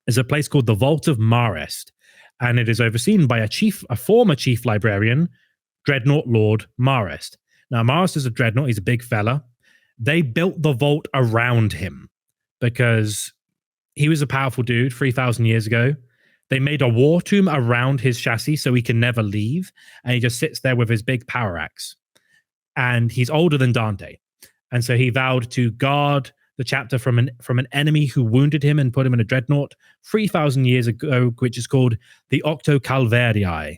Speaker 3: is a place called the Vault of Marest. And it is overseen by a former chief librarian, Dreadnought Lord Marest. Now, Marest is a dreadnought. He's a big fella. They built the vault around him because he was a powerful dude 3,000 years ago. They made a war tomb around his chassis so he can never leave. And he just sits there with his big power axe. And he's older than Dante. And so he vowed to guard the chapter from an enemy who wounded him and put him in a dreadnought 3,000 years ago, which is called the Octo Calvarii.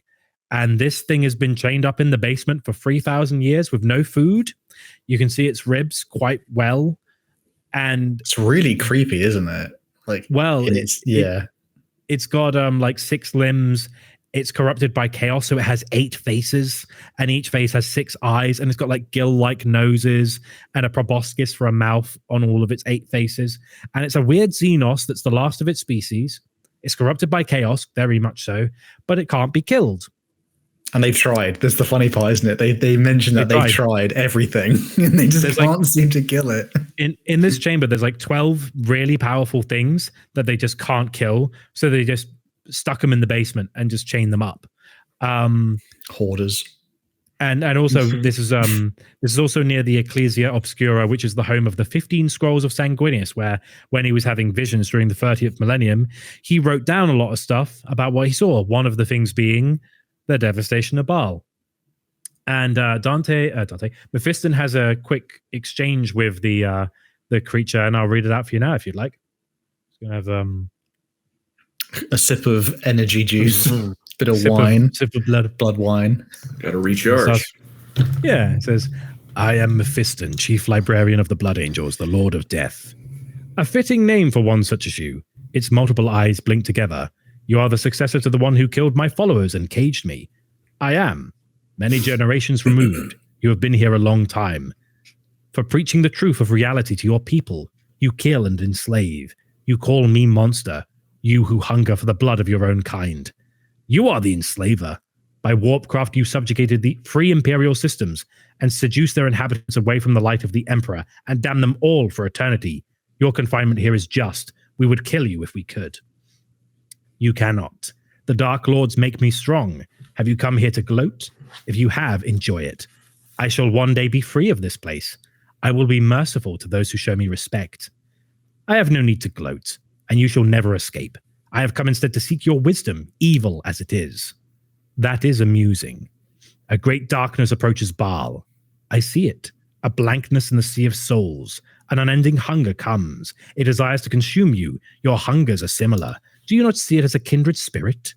Speaker 3: And this thing has been chained up in the basement for 3,000 years with no food. You can see its ribs quite well. And
Speaker 1: it's really creepy, isn't it? Like,
Speaker 3: well, it's got like 6 limbs. It's corrupted by chaos, so it has 8 faces, and each face has 6 eyes, and it's got like gill-like noses and a proboscis for a mouth on all of its 8 faces. And it's a weird Xenos that's the last of its species. It's corrupted by chaos, very much so, but it can't be killed.
Speaker 1: And they've tried. That's the funny part, isn't it? They mentioned that they've tried everything, and they just can't seem to kill it.
Speaker 3: In this chamber, there's like 12 really powerful things that they just can't kill, so they just stuck them in the basement and just chained them up.
Speaker 1: Hoarders.
Speaker 3: And also this is also near the Ecclesia Obscura, which is the home of the 15 Scrolls of Sanguinius, where when he was having visions during the 30th millennium, he wrote down a lot of stuff about what he saw. One of the things being the devastation of Baal. And Mephiston has a quick exchange with the creature, and I'll read it out for you now if you'd like. It's gonna have
Speaker 1: a sip of energy juice, bit of wine,
Speaker 3: sip of blood
Speaker 1: wine.
Speaker 2: Got to recharge.
Speaker 3: Yeah, it says, I am Mephiston, chief librarian of the Blood Angels, the Lord of Death. A fitting name for one such as you. Its multiple eyes blink together. You are the successor to the one who killed my followers and caged me. I am. Many generations removed. You have been here a long time. For preaching the truth of reality to your people, you kill and enslave. You call me monster, you who hunger for the blood of your own kind. You are the enslaver. By warpcraft, you subjugated the free imperial systems and seduced their inhabitants away from the light of the Emperor and damned them all for eternity. Your confinement here is just. We would kill you if we could. You cannot. The Dark Lords make me strong. Have you come here to gloat? If you have, enjoy it. I shall one day be free of this place. I will be merciful to those who show me respect. I have no need to gloat, and you shall never escape. I have come instead to seek your wisdom, evil as it is. That is amusing. A great darkness approaches Baal. I see it. A blankness in the sea of souls. An unending hunger comes. It desires to consume you. Your hungers are similar. Do you not see it as a kindred spirit?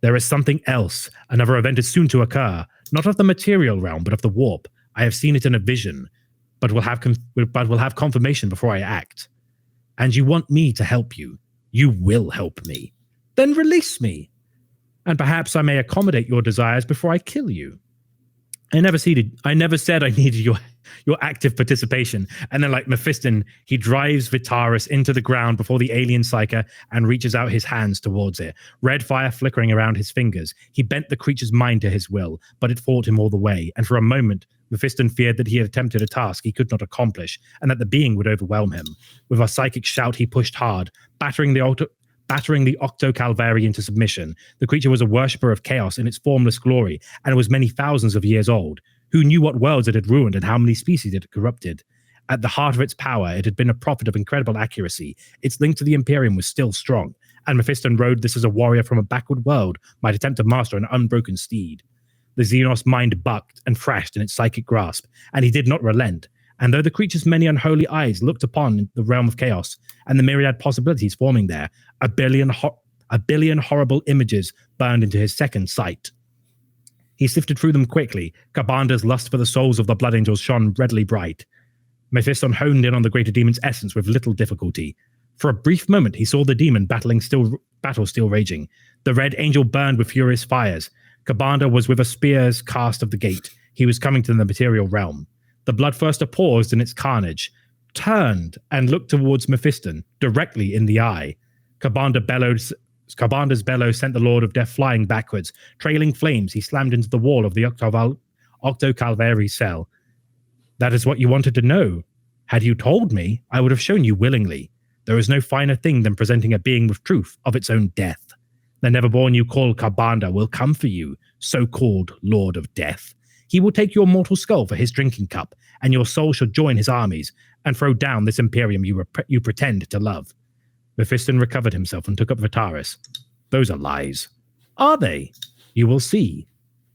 Speaker 3: There is something else. Another event is soon to occur. Not of the material realm, but of the warp. I have seen it in a vision, but will have confirmation before I act. And you want me to help you. You will help me. Then release me. And perhaps I may accommodate your desires before I kill you. I never said I needed your active participation. And then, like Mephiston, he drives Vitaris into the ground before the alien psyker and reaches out his hands towards it, red fire flickering around his fingers. He bent the creature's mind to his will, but it fought him all the way. And for a moment, Mephiston feared that he had attempted a task he could not accomplish, and that the being would overwhelm him. With a psychic shout, he pushed hard, battering the Octo Calvary into submission. The creature was a worshipper of chaos in its formless glory, and it was many thousands of years old. Who knew what worlds it had ruined and how many species it had corrupted? At the heart of its power, it had been a prophet of incredible accuracy. Its link to the Imperium was still strong, and Mephiston rode this as a warrior from a backward world might attempt to master an unbroken steed. The Xenos mind bucked and thrashed in its psychic grasp, and he did not relent. And though the creature's many unholy eyes looked upon the realm of chaos and the myriad possibilities forming there, a billion horrible images burned into his second sight. He sifted through them quickly. Kabanda's lust for the souls of the Blood Angels shone redly bright. Mephiston honed in on the greater demon's essence with little difficulty. For a brief moment, he saw the demon battle still raging. The red angel burned with furious fires. Kabanda was with a spear's cast of the gate. He was coming to the material realm. The Bloodthirster paused in its carnage, turned and looked towards Mephiston, directly in the eye. Kabanda's bellow sent the Lord of Death flying backwards. Trailing flames, he slammed into the wall of the Octo Calvary cell. That is what you wanted to know. Had you told me, I would have shown you willingly. There is no finer thing than presenting a being with truth of its own death. The neverborn you call Kabanda will come for you, so-called Lord of Death. He will take your mortal skull for his drinking cup, and your soul shall join his armies and throw down this Imperium you pretend to love. Mephiston recovered himself and took up Vitaris. Those are lies. Are they? You will see.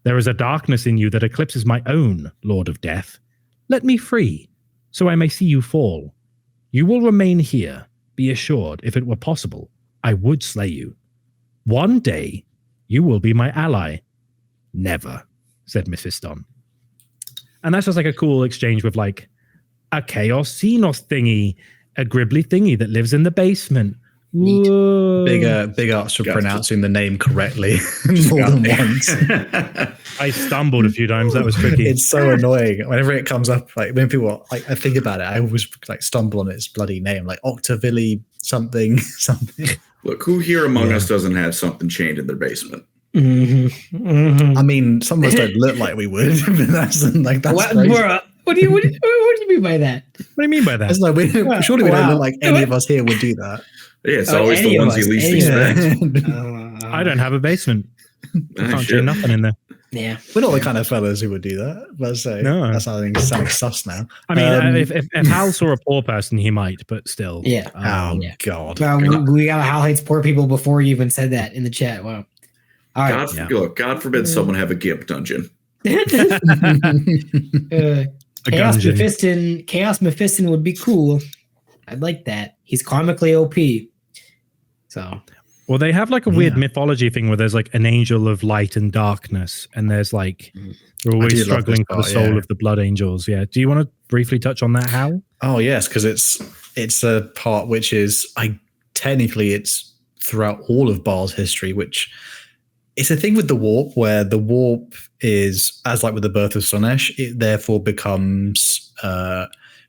Speaker 3: There is a darkness in you that eclipses my own, Lord of Death. Let me free, so I may see you fall. You will remain here. Be assured, if it were possible, I would slay you. One day, you will be my ally. Never, said Mephiston. And that's just like a cool exchange with like a Chaos Xenos thingy, a Gribbly thingy that lives in the basement.
Speaker 1: Big ups for pronouncing the name correctly more than once.
Speaker 3: I stumbled a few times. That was tricky.
Speaker 1: It's so annoying. Whenever it comes up, like when people like I think about it, I always like stumble on its bloody name, like Octavilli something.
Speaker 2: Look, who here among us doesn't have something chained in their basement?
Speaker 4: Mm-hmm. Mm-hmm.
Speaker 1: I mean, some of us don't look like we would. But that's
Speaker 4: what do you mean by that?
Speaker 3: What do you mean by that?
Speaker 1: Surely we don't look like any of us here would do that.
Speaker 2: Yeah, it's always the ones you least expect.
Speaker 3: I don't have a basement. I can't do nothing in there.
Speaker 4: Yeah,
Speaker 1: we're not the kind of fellas who would do that. But no, that's sounding sus now.
Speaker 3: I mean, if Hal saw a poor person, he might, but still.
Speaker 4: Yeah.
Speaker 1: God.
Speaker 4: Well, we got Hal hates poor people before you even said that in the chat. Wow. All right.
Speaker 2: God forbid someone have a GIMP dungeon.
Speaker 4: Chaos Mephiston would be cool. I'd like that. He's karmically OP. So,
Speaker 3: well, they have like a weird mythology thing where there's like an angel of light and darkness, and there's like we're always struggling for the soul of the Blood Angels. Yeah. Do you want to briefly touch on that, Hal?
Speaker 1: Oh yes, because it's a part which is technically it's throughout all of Baal's history, which it's a thing with the warp where the warp is, as like with the birth of Slaanesh, it therefore becomes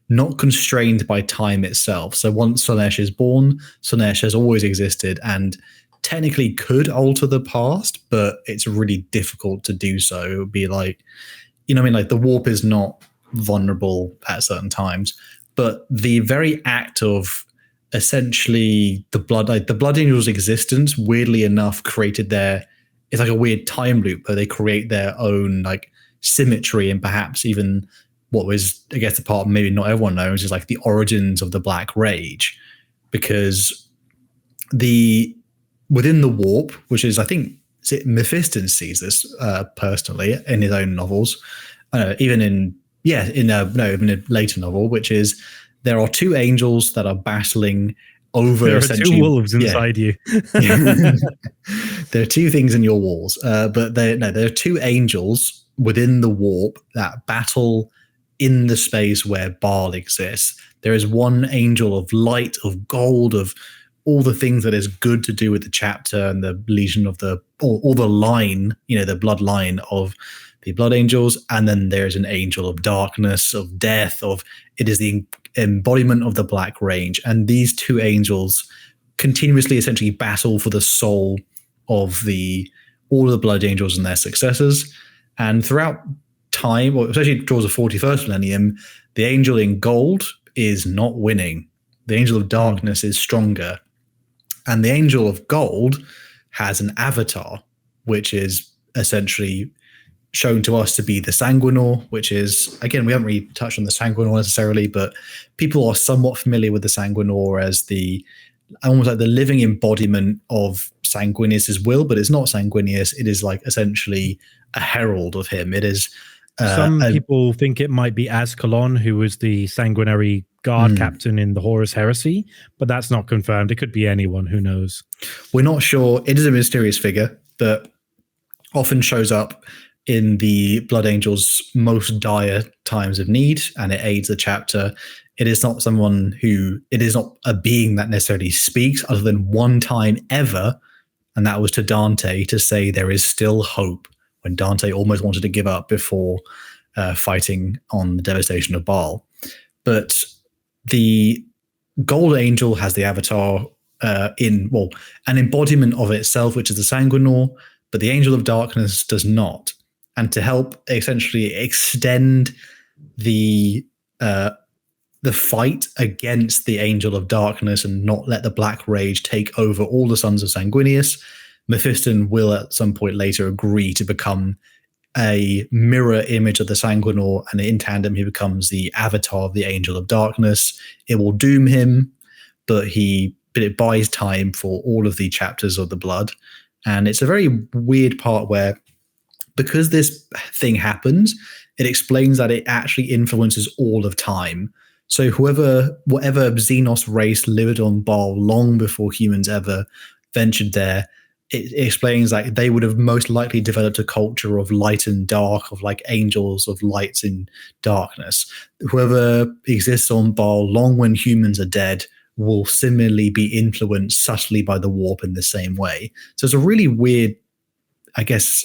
Speaker 1: not constrained by time itself. So once Slaanesh is born, Slaanesh has always existed and technically could alter the past, but it's really difficult to do so. It would be like, you know what I mean? Like the warp is not vulnerable at certain times, but the very act of essentially the blood angels' existence, weirdly enough, created it's like a weird time loop where they create their own like symmetry and perhaps even what was, I guess, the part maybe not everyone knows is like the origins of the Black Rage, because within the warp, which is, I think, Mephiston sees this personally in his own novels, even in a later novel, which is there are two angels that are battling over.
Speaker 3: There are two wolves inside you.
Speaker 1: There are two things in your walls, but there are two angels within the warp that battle in the space where Baal exists. There is one angel of light, of gold, of all the things that is good to do with the chapter and the legion of all the line, the bloodline of the blood angels. And then there's an angel of darkness, of death, it is the embodiment of the Black Rage. And these two angels continuously essentially battle for the soul of all of the blood angels and their successors. And throughout time, or especially towards the 41st millennium, the angel in gold is not winning. The angel of darkness is stronger. And the angel of gold has an avatar, which is essentially shown to us to be the Sanguinor, which is, again, we haven't really touched on the Sanguinor necessarily, but people are somewhat familiar with the Sanguinor as almost like the living embodiment of Sanguinius's will, but it's not Sanguinius. It is like essentially a herald of him. It is.
Speaker 3: Some people think it might be Ascalon, who was the sanguinary guard captain in the Horus Heresy, but that's not confirmed. It could be anyone, who knows?
Speaker 1: We're not sure. It is a mysterious figure that often shows up in the Blood Angels' most dire times of need, and it aids the chapter. It is not a being that necessarily speaks, other than one time ever, and that was to Dante to say there is still hope, when Dante almost wanted to give up before fighting on the devastation of Baal. But the Gold Angel has the avatar an embodiment of itself, which is the Sanguinor, but the Angel of Darkness does not. And to help essentially extend the fight against the Angel of Darkness and not let the Black Rage take over all the sons of Sanguinius, Mephiston will at some point later agree to become a mirror image of the Sanguinor, and in tandem he becomes the avatar of the Angel of Darkness. It will doom him, but it buys time for all of the chapters of the blood. And it's a very weird part where, because this thing happens, it explains that it actually influences all of time. So whatever Xenos race lived on Baal long before humans ever ventured there, it explains like they would have most likely developed a culture of light and dark, of like angels of lights and darkness. Whoever exists on Baal long when humans are dead will similarly be influenced subtly by the warp in the same way. So it's a really weird, I guess.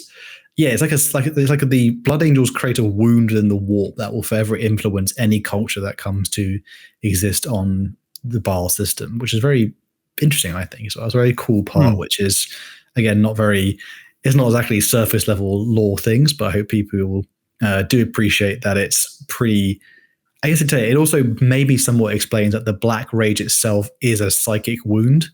Speaker 1: Yeah, it's like the Blood Angels create a wound in the warp that will forever influence any culture that comes to exist on the Baal system, which is very interesting, I think. So that's a very cool part, which is, again, it's not exactly surface level lore things, but I hope people will do appreciate that it's pretty. I guess it also maybe somewhat explains that the Black Rage itself is a psychic wound.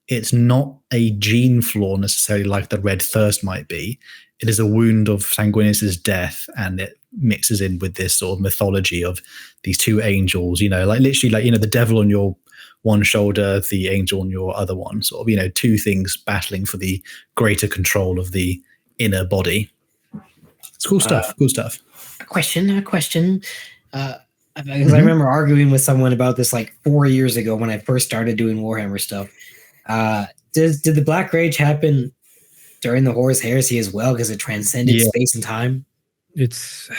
Speaker 1: It's not a gene flaw necessarily like the Red Thirst might be. It is a wound of Sanguinius's death, and it mixes in with this sort of mythology of these two angels, like literally like, the devil on your one shoulder, the angel on your other one, sort of, two things battling for the greater control of the inner body. It's cool stuff. Cool stuff.
Speaker 4: A question. Because I remember arguing with someone about this like 4 years ago when I first started doing Warhammer stuff. Did the Black Rage happen during the Horus Heresy as well, because it transcended space and time?
Speaker 3: It's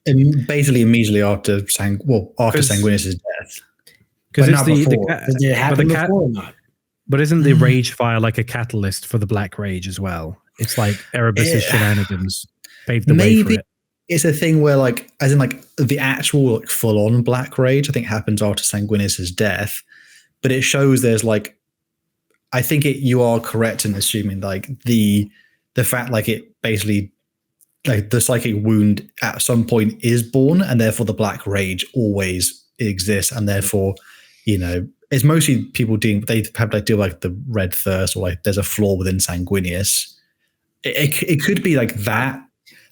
Speaker 1: basically immediately after Sanguinius's death.
Speaker 3: Because
Speaker 4: not before. Did it happen before or not?
Speaker 3: But isn't the Rage Fire like a catalyst for the Black Rage as well? It's like Erebus's shenanigans paved the way for it.
Speaker 1: it's a thing where like, as in like the actual like, full-on Black Rage, I think happens after Sanguinius's death, but it shows there's like, I think you are correct in assuming like the fact like it basically like the psychic wound at some point is born, and therefore the Black Rage always exists, and therefore, you know, it's mostly people they have like deal like the Red Thirst, or like there's a flaw within Sanguinius. It could be like that.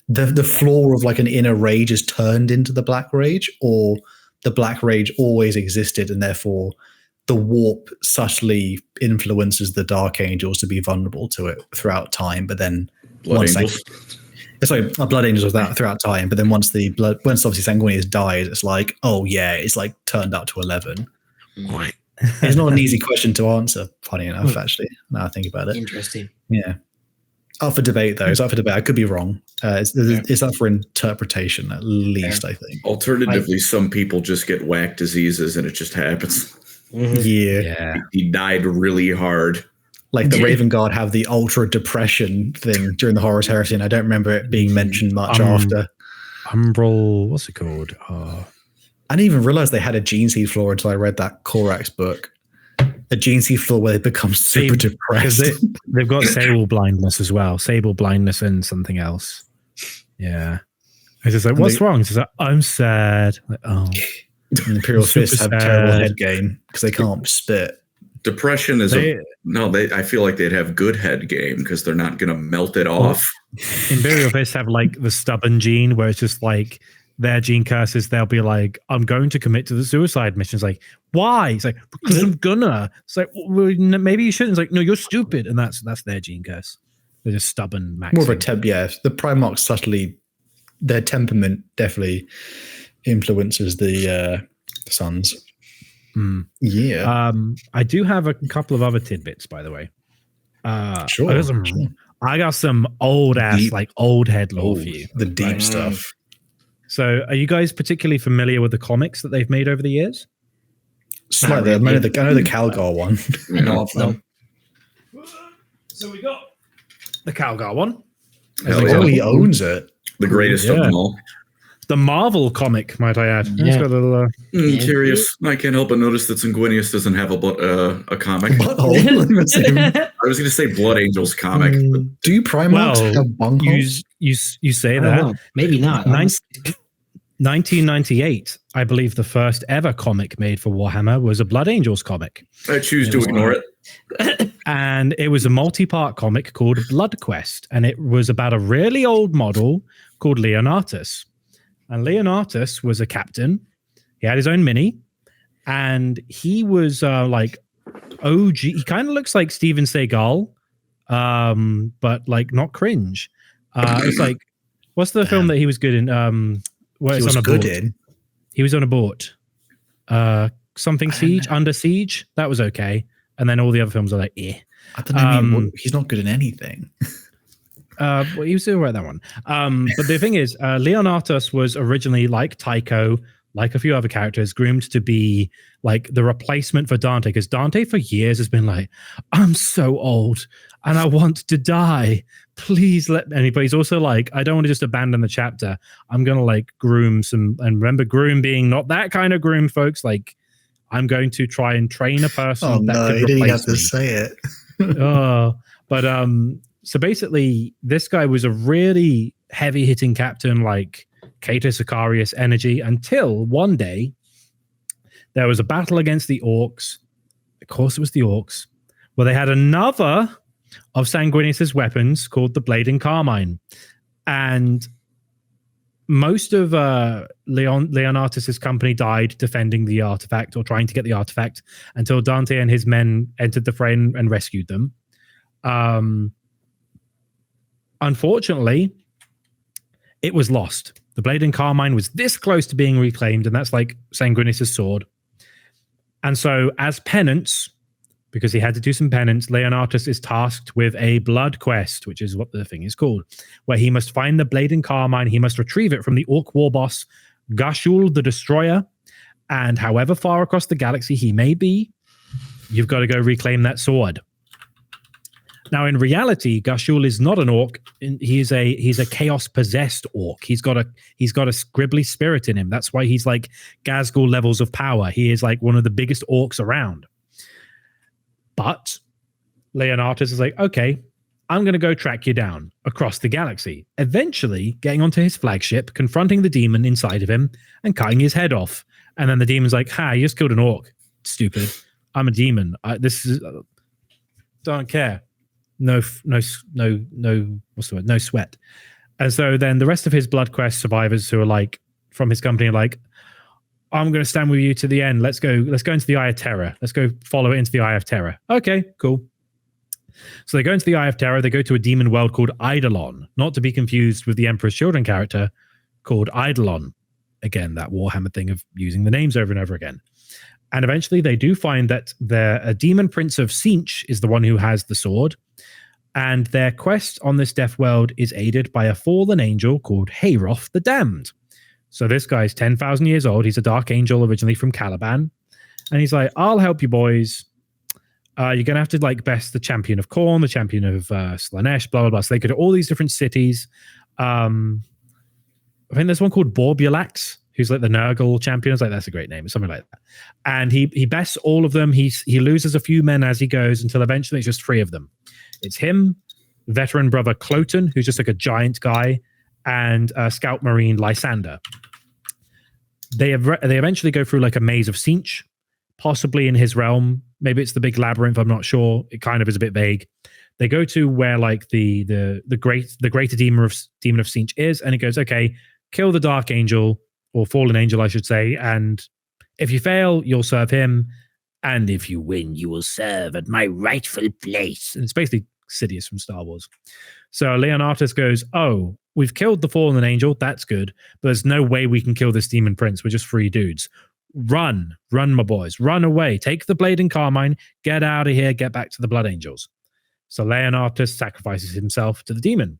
Speaker 1: The flaw of like an inner rage is turned into the Black Rage, or the Black Rage always existed, and therefore the warp subtly influences the Dark Angels to be vulnerable to it throughout time. But then Blood Angels was that throughout time. But then once obviously Sanguinius dies, it's like, oh yeah, it's like turned up to 11.
Speaker 4: Right.
Speaker 1: It's not an easy question to answer, funny enough, actually, now I think about it.
Speaker 4: Interesting.
Speaker 1: Yeah. Up for debate, though. It's up for debate. I could be wrong. It's up for interpretation, at least, I think.
Speaker 2: Alternatively, some people just get whack diseases and it just happens.
Speaker 1: Yeah.
Speaker 2: He died really hard.
Speaker 1: Like the Raven Guard have the ultra depression thing during the Horus Heresy, and I don't remember it being mentioned much after.
Speaker 3: Umbral, what's it called?
Speaker 1: I didn't even realize they had a gene seed flaw until I read that Korax book. A gene seed flaw where they become super depressed.
Speaker 3: They've got sable blindness as well. Sable blindness and something else. Yeah. It's just like, what's wrong? It's just like, I'm sad. Like, oh.
Speaker 1: And Imperial Fists have terrible head game because they can't spit.
Speaker 2: Depression is I feel like they'd have good head game because they're not going to melt it off.
Speaker 3: Imperial Fists have like the stubborn gene where it's just like their gene curses. They'll be like, I'm going to commit to the suicide mission. It's like, why? It's like, because I'm gonna. It's like, well, maybe you shouldn't. It's like, no, you're stupid. And that's their gene curse. They're just stubborn.
Speaker 1: More of a the Primarchs subtly, their temperament definitely influences the Sons. Yeah.
Speaker 3: I do have a couple of other tidbits, by the way.
Speaker 1: Sure.
Speaker 3: I got some old ass, like old head lore for you.
Speaker 1: The deep stuff.
Speaker 3: So, are you guys particularly familiar with the comics that they've made over the years?
Speaker 1: Slightly. I know the Calgar one.
Speaker 4: I know of them.
Speaker 3: So we got the Calgar one.
Speaker 1: He owns it.
Speaker 2: The greatest of them all.
Speaker 3: The Marvel comic, might I add.
Speaker 4: Yeah.
Speaker 3: It's got a little,
Speaker 2: curious. I can't help but notice that Sanguinius doesn't have a comic. I was going to say Blood Angels comic.
Speaker 1: Do you Primarchs have bunkholes?
Speaker 3: You say that.
Speaker 4: Know. Maybe not.
Speaker 3: 1998, I believe the first ever comic made for Warhammer was a Blood Angels comic.
Speaker 2: I choose to ignore it.
Speaker 3: And it was a multi-part comic called Blood Quest. And it was about a really old model called Leonatus. And Leonatus was a captain. He had his own mini. And he was like OG. He kind of looks like Steven Seagal, but like not cringe. It's like, what's the film that he was good in? Where
Speaker 1: he
Speaker 3: it's
Speaker 1: was
Speaker 3: on a
Speaker 1: good
Speaker 3: boat.
Speaker 1: in.
Speaker 3: He was on a boat. Something Siege, Under Siege. That was okay. And then all the other films are like, eh.
Speaker 1: I don't know. He's not good in anything.
Speaker 3: Well, he was doing right that one. But the thing is, Leonatus was originally like Tycho, like a few other characters, groomed to be like the replacement for Dante, because Dante for years has been like, I'm so old and I want to die. Please let me. But he's also like, I don't want to just abandon the chapter. I'm going to like groom some, and remember groom being not that kind of groom, folks. Like, I'm going to try and train a person that could replace me.
Speaker 1: Didn't have to say it.
Speaker 3: So basically, this guy was a really heavy-hitting captain, like Cato Sicarius energy, until one day there was a battle against the Orcs. Of course, it was the Orcs. Well, they had another of Sanguinius's weapons called the Blade and Carmine. And most of Leonatus's company died defending the artifact or trying to get the artifact until Dante and his men entered the fray and rescued them. Unfortunately, it was lost. The Blade and Carmine was this close to being reclaimed, and that's like Sanguinius' sword. And so, as penance, because he had to do some penance, Leonatus is tasked with a blood quest, which is what the thing is called, where he must find the Blade and Carmine. He must retrieve it from the Orc war boss, Gashul the Destroyer, and however far across the galaxy he may be, you've got to go reclaim that sword. Now, in reality, Gashul is not an orc. He's a chaos possessed orc. He's got a scribbly spirit in him. That's why he's like Gazgul levels of power. He is like one of the biggest orcs around. But Leonatus is like, okay, I'm going to go track you down across the galaxy. Eventually, getting onto his flagship, confronting the demon inside of him, and cutting his head off. And then the demon's like, "Ha! You just killed an orc. Stupid. I'm a demon. Don't care." No, what's the word? No sweat. And so then the rest of his Blood Quest survivors who are like from his company are like, I'm going to stand with you to the end. Let's go into the Eye of Terror. Let's go follow it into the Eye of Terror. Okay, cool. So they go into the Eye of Terror. They go to a demon world called Eidolon, not to be confused with the Emperor's Children character called Eidolon. Again, that Warhammer thing of using the names over and over again. And eventually they do find that a demon prince of Sinch is the one who has the sword. And their quest on this death world is aided by a fallen angel called Hayroth the Damned. So this guy's 10,000 years old. He's a dark angel originally from Caliban. And he's like, I'll help you boys. You're going to have to like best the champion of Khorne, the champion of Slaanesh, blah, blah, blah. So they go to all these different cities. I think there's one called Borbulax, who's like the Nurgle champion. It's like, that's a great name. It's something like that. And he bests all of them. He loses a few men as he goes until eventually it's just 3 of them. It's him, veteran brother Cloten, who's just like a giant guy, and Scout Marine Lysander. They eventually go through like a maze of Sinch, possibly in his realm. Maybe it's the big labyrinth. I'm not sure. It kind of is a bit vague. They go to where like the greater demon of Sinch is, and he goes, okay, kill the Dark Angel, or Fallen Angel, I should say, and if you fail, you'll serve him. And if you win, you will serve at my rightful place. And it's basically Sidious from Star Wars. So Leonatus goes, oh, we've killed the fallen angel. That's good. But there's no way we can kill this demon prince. We're just 3 dudes. Run, my boys. Run away. Take the blade and carmine. Get out of here. Get back to the Blood Angels. So Leonatus sacrifices himself to the demon.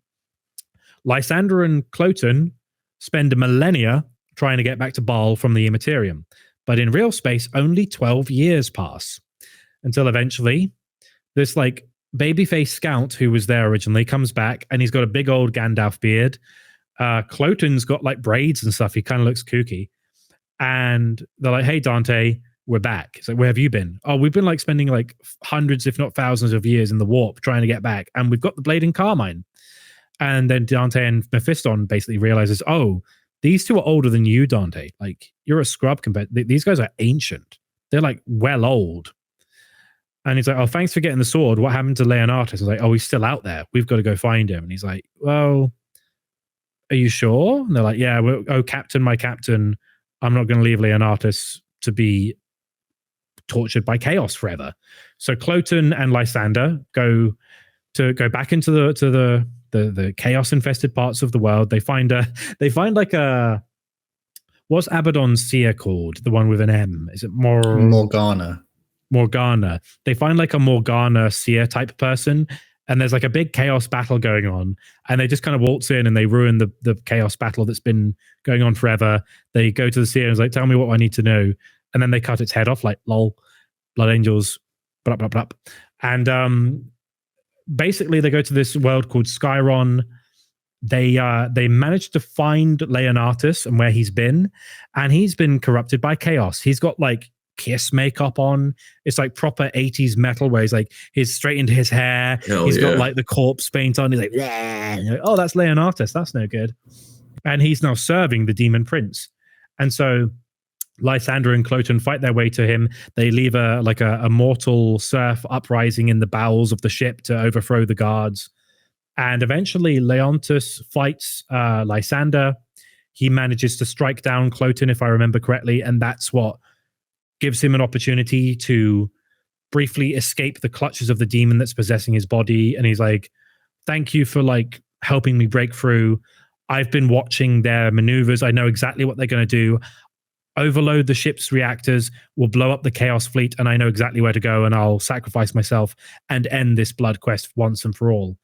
Speaker 3: Lysander and Cloten spend millennia trying to get back to Baal from the Imperium. But in real space, only 12 years pass until eventually this like babyface scout who was there originally comes back, and he's got a big old Gandalf beard. Cloten's got like braids and stuff. He kind of looks kooky. And they're like, hey, Dante, we're back. It's like, where have you been? Oh, we've been like spending like hundreds, if not thousands of years in the warp trying to get back. And we've got the blade and carmine. And then Dante and Mephiston basically realizes, oh, these 2 are older than you, Dante. Like, you're a scrub compared. These guys are ancient. They're like well old. And he's like, oh, thanks for getting the sword. What happened to Leonatus? He's like, oh, he's still out there. We've got to go find him. And he's like, well, are you sure? And they're like, yeah, oh, Captain, my captain, I'm not going to leave Leonatus to be tortured by chaos forever. So Cloten and Lysander go back into the chaos infested parts of the world. They find like a, what's Abaddon's seer called? The one with an M. Is it
Speaker 1: Morgana?
Speaker 3: Morgana. They find like a Morgana seer type person, and there's like a big chaos battle going on, and they just kind of waltz in and they ruin the chaos battle that's been going on forever. They go to the seer and is like, tell me what I need to know, and then they cut its head off, like, lol, Blood Angels, blah, blah, blah. And basically they go to this world called Skyron. They managed to find Leonatus and where he's been, and he's been corrupted by chaos. He's got like Kiss makeup on. It's like proper 80s metal where he's straightened his hair. He's got like the corpse paint on. He's like, oh, that's Leonatus. That's no good. And he's now serving the demon prince. And so Lysander and Cloten fight their way to him. They leave a mortal surf uprising in the bowels of the ship to overthrow the guards. And eventually Leontus fights Lysander. He manages to strike down Cloten, if I remember correctly, and that's what gives him an opportunity to briefly escape the clutches of the demon that's possessing his body. And he's like, thank you for like helping me break through. I've been watching their maneuvers. I know exactly what they're going to do. Overload the ship's reactors, will blow up the Chaos Fleet, and I know exactly where to go, and I'll sacrifice myself and end this blood quest once and for all.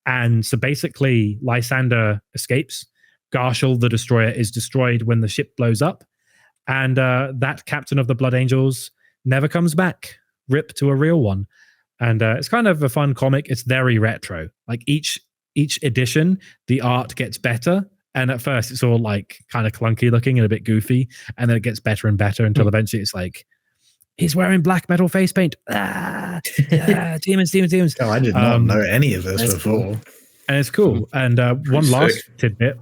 Speaker 3: And so basically, Lysander escapes. Garshal, the destroyer, is destroyed when the ship blows up. And that captain of the Blood Angels never comes back. Rip to a real one. And it's kind of a fun comic. It's very retro. Like each edition, the art gets better. And at first, it's all like kind of clunky looking and a bit goofy. And then it gets better and better until eventually it's like, he's wearing black metal face paint. Demons.
Speaker 1: Oh, I did not know any of this before.
Speaker 3: Cool. And it's cool. And one last tidbit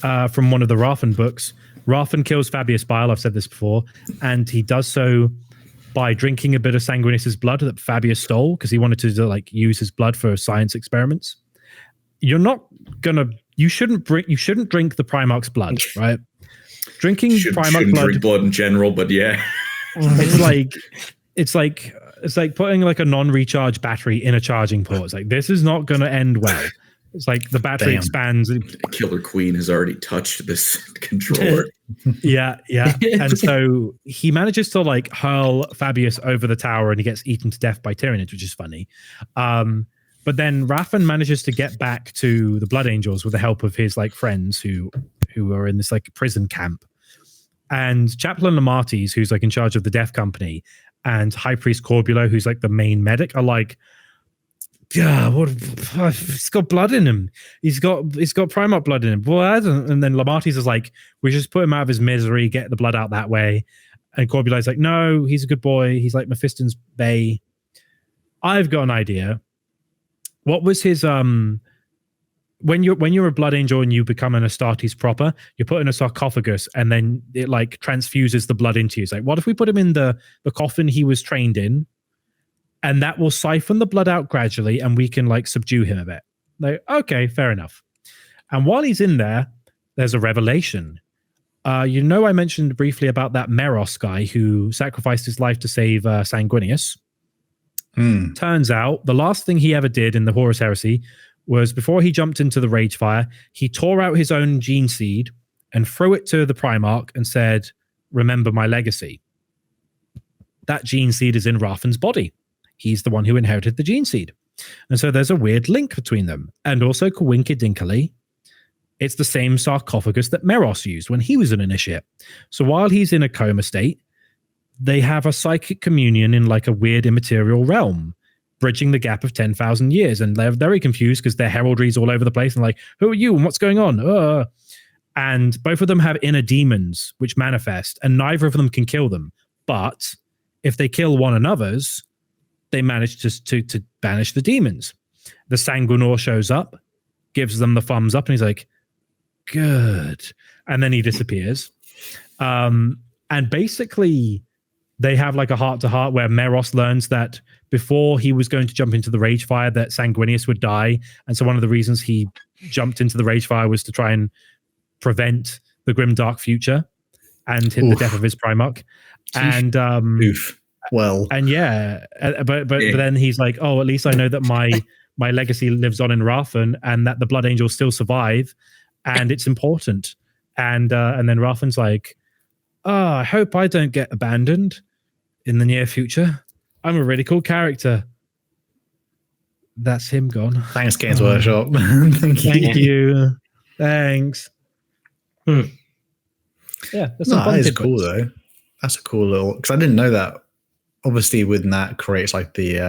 Speaker 3: from one of the Raffen books. Raffen kills Fabius Bile. I've said this before. And he does so by drinking a bit of Sanguinius's blood that Fabius stole because he wanted to like use his blood for science experiments. You shouldn't drink the Primarch's blood, right? Drinking Primarch blood.
Speaker 2: Drink blood in general, but yeah.
Speaker 3: It's like putting like a non-recharge battery in a charging port. It's like, this is not going to end well. It's like the battery expands.
Speaker 2: Killer Queen has already touched this controller.
Speaker 3: Yeah. And so he manages to like hurl Fabius over the tower and he gets eaten to death by Tyranids, which is funny. But then Raffen manages to get back to the Blood Angels with the help of his like friends who are in this like prison camp. And Chaplain Lamartes, who's like in charge of the Death Company, and High Priest Corbulo, who's like the main medic, are like, yeah, he's got blood in him. He's got Primarch blood in him. What? And then Lamartes is like, we just put him out of his misery, get the blood out that way. And Corbulo's like, no, he's a good boy. He's like Mephiston's Bay. I've got an idea. What was his when you're a Blood Angel and you become an Astartes proper, you're put in a sarcophagus and then it like transfuses the blood into you. It's like, what if we put him in the coffin he was trained in? And that will siphon the blood out gradually and we can like subdue him a bit. Like, okay, fair enough. And while he's in there, there's a revelation. I mentioned briefly about that Meros guy who sacrificed his life to save Sanguinius. Turns out the last thing he ever did in the Horus Heresy was before he jumped into the Rage Fire, he tore out his own gene seed and threw it to the Primarch and said, remember my legacy. That gene seed is in Raffen's body. He's the one who inherited the gene seed. And so there's a weird link between them. And also coincidentally, it's the same sarcophagus that Meros used when he was an initiate. So while he's in a coma state, they have a psychic communion in like a weird immaterial realm, bridging the gap of 10,000 years. And they're very confused because their heraldry's all over the place and like, who are you and what's going on? And both of them have inner demons which manifest and neither of them can kill them. But if they kill one another's, they manage to banish the demons. The Sanguinor shows up, gives them the thumbs up, and he's like, good. And then he disappears. And basically, they have like a heart-to-heart where Meros learns that before he was going to jump into the Rage Fire, that Sanguinius would die. And so one of the reasons he jumped into the Rage Fire was to try and prevent the grim dark future and hit the death of his Primarch. And
Speaker 1: well,
Speaker 3: and yeah, but then he's like, oh, at least I know that my legacy lives on in Raffen and that the Blood Angels still survive and it's important. And then Raffen's like, oh, I hope I don't get abandoned in the near future. I'm a really cool character. That's him gone.
Speaker 1: Thanks, Games Workshop.
Speaker 3: Thank you. Thanks. Yeah, that's
Speaker 1: that is cool though. That's a cool little, because I didn't know that. Obviously, with that creates like the.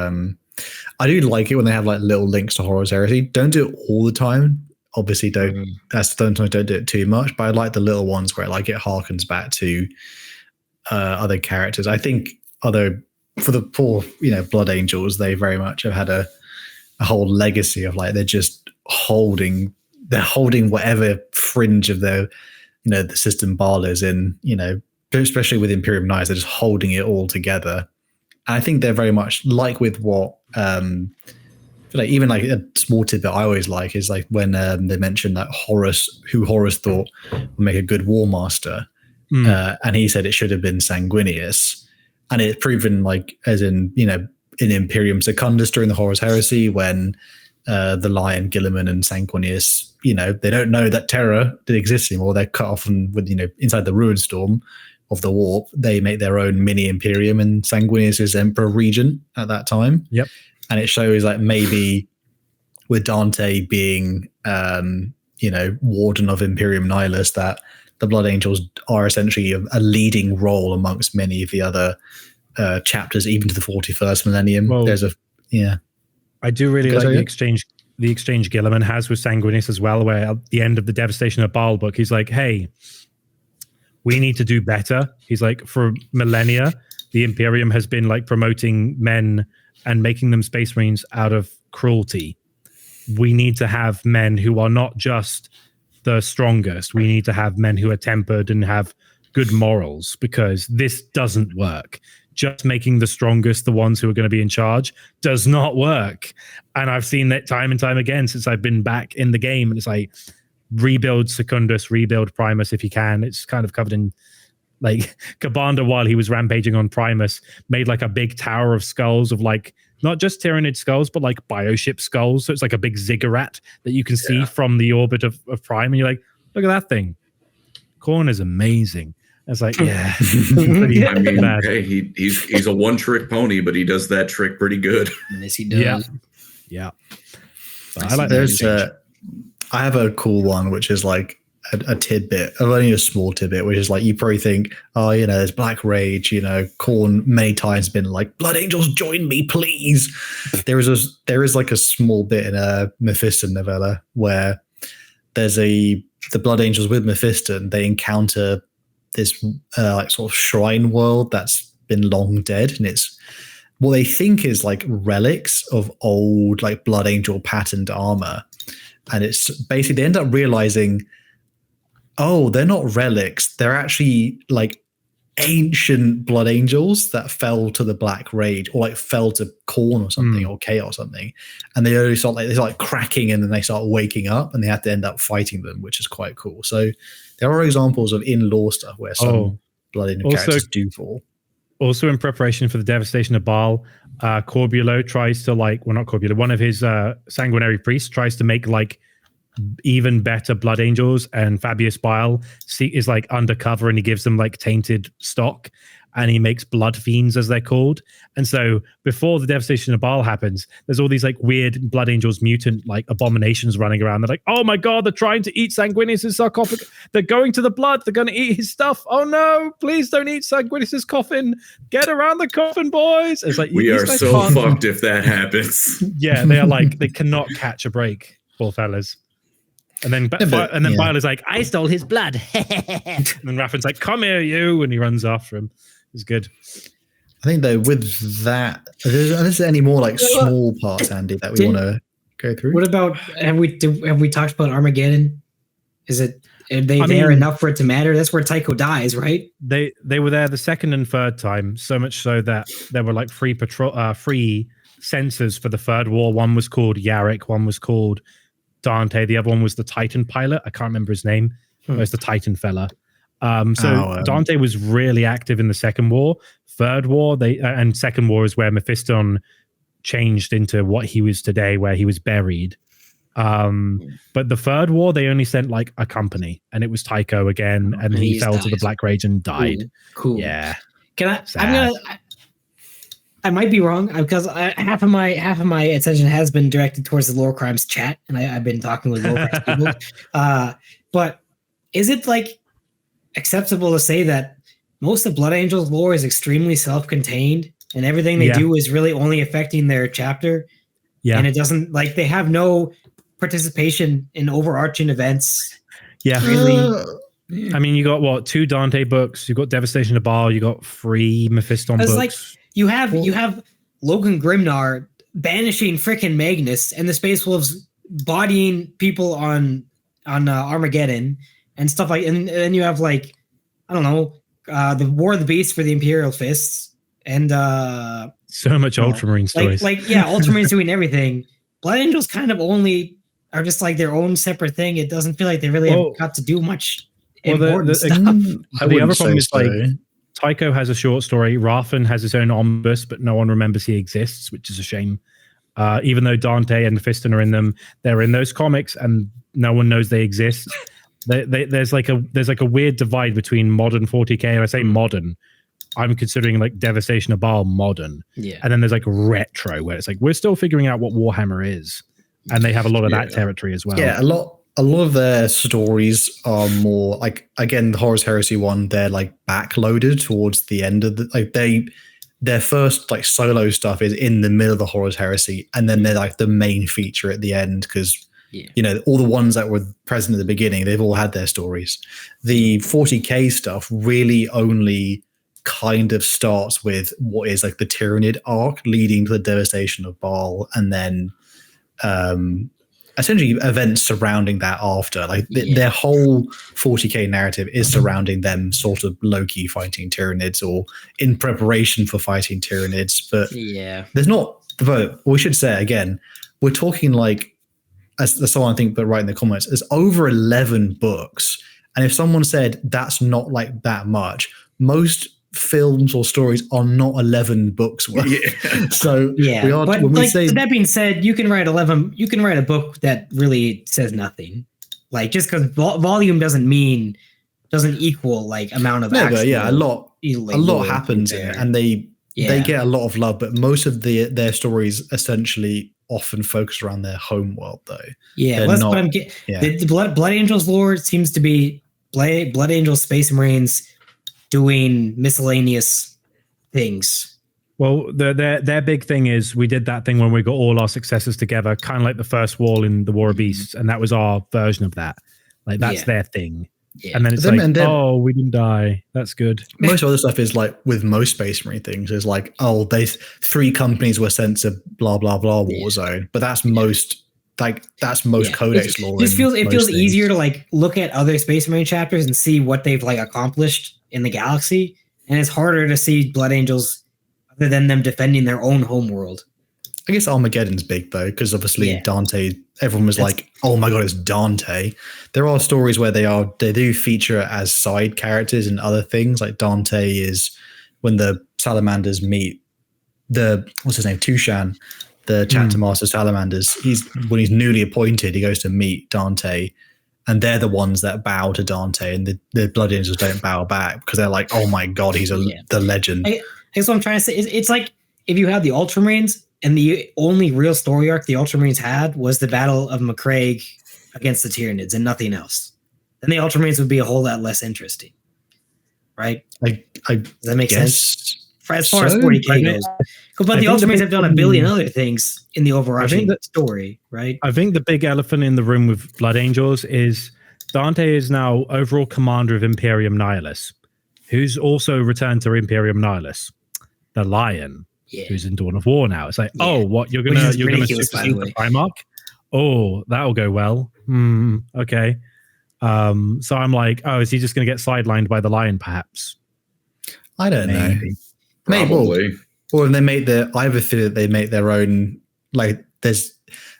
Speaker 1: I do like it when they have like little links to Horus Heresy. Don't do it all the time. Obviously, don't do it too much. But I like the little ones where like it harkens back to other characters. I think for the poor Blood Angels, they very much have had a whole legacy of like they're just holding whatever fringe of their the system Baal is in, especially with Imperium Knights, they're just holding it all together. And I think they're very much like with what like even like a small tidbit I always like is like when they mentioned that Horus thought would make a good war master, and he said it should have been Sanguinius, and it's proven like as in in Imperium Secundus during the Horus Heresy when the Lion, Guilliman, and Sanguinius, they don't know that Terra did exist anymore. They're cut off and with inside the Ruin Storm of the Warp, they make their own mini Imperium, and Sanguinius is Emperor Regent at that time.
Speaker 3: Yep.
Speaker 1: And it shows like maybe with Dante being, Warden of Imperium Nihilus, that the Blood Angels are essentially a leading role amongst many of the other chapters, even to the 41st millennium.
Speaker 3: Well,
Speaker 1: there's Yeah.
Speaker 3: I do really like the exchange Gilliman has with Sanguinius as well, where at the end of the Devastation of Baal book, he's like, hey, we need to do better. He's like, for millennia, the Imperium has been like promoting men and making them space marines out of cruelty. We need to have men who are not just the strongest. We need to have men who are tempered and have good morals, because this doesn't work. Just making the strongest the ones who are going to be in charge does not work. And I've seen that time and time again since I've been back in the game. And it's like, rebuild Secundus, rebuild Primus if you can. It's kind of covered in, like, Kabanda, while he was rampaging on Primus, made like a big tower of skulls of like not just Tyranid skulls, but like bioship skulls. So it's like a big ziggurat that you can see from the orbit of Prime. And you're like, look at that thing. Khorne is amazing. It's like, yeah.
Speaker 2: I mean, hey, he's a one-trick pony, but he does that trick pretty good.
Speaker 4: Yes, he does.
Speaker 3: Yeah. So
Speaker 1: I like that. I have a cool one, which is like a tidbit, only a small tidbit, which is like, you probably think, oh, you know, there's Black Rage, you know, Khorne many times been like, Blood Angels, join me, please. There is like a small bit in a Mephiston novella where there's the Blood Angels with Mephiston, they encounter this like sort of shrine world that's been long dead, and it's what they think is like relics of old like Blood Angel patterned armor. And it's basically, they end up realizing, oh, they're not relics. They're actually like ancient Blood Angels that fell to the Black Rage, or like fell to Khorne or something, or Chaos or something. And they only start like, they start cracking, and then they start waking up, and they have to end up fighting them, which is quite cool. So there are examples of in-lore stuff where some Blood Angel characters do fall.
Speaker 3: Also, in preparation for the Devastation of Baal, Corbulo tries to like, well, not Corbulo, one of his sanguinary priests tries to make like even better Blood Angels, and Fabius Bile is like undercover, and he gives them like tainted stock, and he makes Blood Fiends, as they're called. And so before the Devastation of Baal happens, there's all these like weird Blood Angels mutant like abominations running around. They're like, oh my god, they're trying to eat Sanguinius' sarcophagus. They're going to the blood. They're going to eat his stuff. Oh no, please don't eat Sanguinius' coffin. Get around the coffin, boys. It's like,
Speaker 2: we are so fucked if that happens.
Speaker 3: Yeah, they are like, they cannot catch a break, poor fellas. And then Bile is like, I stole his blood. And then Raffin's like, come here, you. And he runs after him. It's good.
Speaker 1: I think though, with that, is there any more like small parts, Andy, that we want to go through?
Speaker 4: What about, have we talked about Armageddon? Are they there enough for it to matter? That's where Tycho dies, right?
Speaker 3: They were there the second and third time, so much so that there were like free sensors for the third war. One was called Yarick, one was called Dante, the other one was the Titan pilot. I can't remember his name. It was the Titan fella. Dante was really active in the second war. Third war, and second war is where Mephiston changed into what he was today, where he was buried. But the third war, they only sent like a company, and it was Tycho again, and he fell to the Black Rage and died.
Speaker 4: Cool.
Speaker 3: Yeah.
Speaker 4: I might be wrong, because half of my attention has been directed towards the LoreCrimes chat, and I've been talking with LoreCrimes people. But is it like acceptable to say that most of Blood Angel's lore is extremely self-contained, and everything they do is really only affecting their chapter? Yeah, and it doesn't, like, they have no participation in overarching events.
Speaker 3: Yeah,
Speaker 4: really.
Speaker 3: I mean, you got 2 Dante books, you got Devastation of Baal, you got 3 Mephiston books.
Speaker 4: Like, you have Logan Grimnar banishing frickin' Magnus, and the Space Wolves bodying people on Armageddon and stuff like. And then you have, like, I don't know, the War of the Beasts for the Imperial Fists, and
Speaker 3: so much Ultramarine stories.
Speaker 4: Ultramarines doing everything. Blood Angels kind of only are just like their own separate thing. It doesn't feel like they really have got to do much important stuff.
Speaker 3: The other problem is, like, Tycho has a short story. Raffen has his own omnibus, but no one remembers he exists, which is a shame. Even though Dante and Mephiston are in them, they're in those comics, and no one knows they exist. There's like a weird divide between modern 40k, and I say modern. I'm considering like Devastation of Baal modern. Yeah. And then there's like retro, where it's like we're still figuring out what Warhammer is, and they have a lot of that territory as well.
Speaker 1: Yeah, a lot of their stories are more like, again, the Horus Heresy one, they're like backloaded towards the end of the, like, they their first like solo stuff is in the middle of the Horus Heresy, and then they're like the main feature at the end because you know all the ones that were present at the beginning, they've all had their stories. The 40k stuff really only kind of starts with what is like the Tyrannid arc leading to the devastation of Baal, and then essentially events surrounding that after. Like their whole 40k narrative is surrounding them sort of low-key fighting Tyrannids or in preparation for fighting Tyrannids. But there's not, but we should say again, we're talking like, as someone I think but right in the comments, there's over 11 books. And if someone said that's not like that much, most films or stories are not 11 books worth. So we are,
Speaker 4: but
Speaker 1: when we
Speaker 4: like,
Speaker 1: say,
Speaker 4: that being said, you can write a book that really says nothing. Like just because volume doesn't equal like amount of
Speaker 1: but a lot
Speaker 4: like,
Speaker 1: happens in it, and they get a lot of love, but most of their stories essentially often focus around their home world though.
Speaker 4: That's what I'm getting. The Blood Angels lore seems to be Blood Angels, Space Marines doing miscellaneous things.
Speaker 3: Well, their big thing is we did that thing when we got all our successors together, kind of like the first wall in the War of Beasts, and that was our version of that. Like that's their thing. And then it's oh, we didn't die. That's good.
Speaker 1: Most other stuff is like with most Space Marine things is like, oh, they 3 companies were sent to blah blah blah war zone, but that's most. Like that's most codex lore.
Speaker 4: It feels easier to like look at other Space Marine chapters and see what they've like accomplished in the galaxy, and it's harder to see Blood Angels other than them defending their own homeworld.
Speaker 1: I guess Armageddon's big though, because obviously Dante. Everyone was like, "Oh my god, it's Dante." There are stories where they do feature as side characters and other things. Like Dante is when the Salamanders meet what's his name, Tushan. The chapter master Salamanders, when he's newly appointed, he goes to meet Dante, and they're the ones that bow to Dante, and the Blood Angels don't bow back because they're like, oh my god, he's the legend. I
Speaker 4: guess what I'm trying to say is it's like if you had the Ultramarines and the only real story arc the Ultramarines had was the Battle of McCraig against the Tyranids and nothing else, then the Ultramarines would be a whole lot less interesting, right?
Speaker 1: Does
Speaker 4: that make sense? As far as 40k goes. But the Ultramarines have done a billion other things in the overarching story, right?
Speaker 3: I think the big elephant in the room with Blood Angels is Dante is now overall commander of Imperium Nihilus, who's also returned to Imperium Nihilus, the Lion, who's in Dawn of War now. It's like, oh, what you're gonna supersede the Primarch? Oh, that'll go well. Okay. So I'm like, oh, is he just gonna get sidelined by the Lion, perhaps?
Speaker 1: I don't know.
Speaker 2: Probably.
Speaker 1: Or they make they make their own, like there's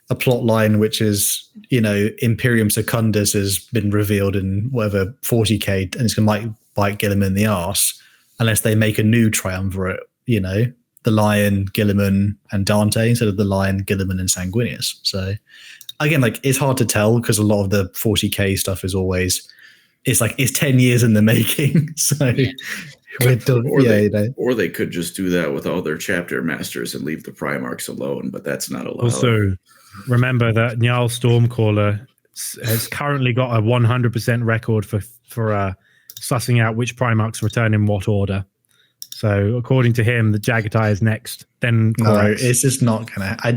Speaker 1: a plot line which is, Imperium Secundus has been revealed in whatever 40k, and it's gonna bite Gilliman in the arse unless they make a new triumvirate, the Lion, Gilliman, and Dante instead of the Lion, Gilliman, and Sanguinius. So again, like it's hard to tell because a lot of the 40k stuff is always it's 10 years in the making. So
Speaker 2: or they could just do that with all their chapter masters and leave the Primarchs alone, but that's not allowed.
Speaker 3: Also, remember that Njal Stormcaller has currently got a 100% record for sussing out which Primarchs return in what order. So, according to him, the Jagatai is next. Then Corax.
Speaker 1: No, it's just not gonna. I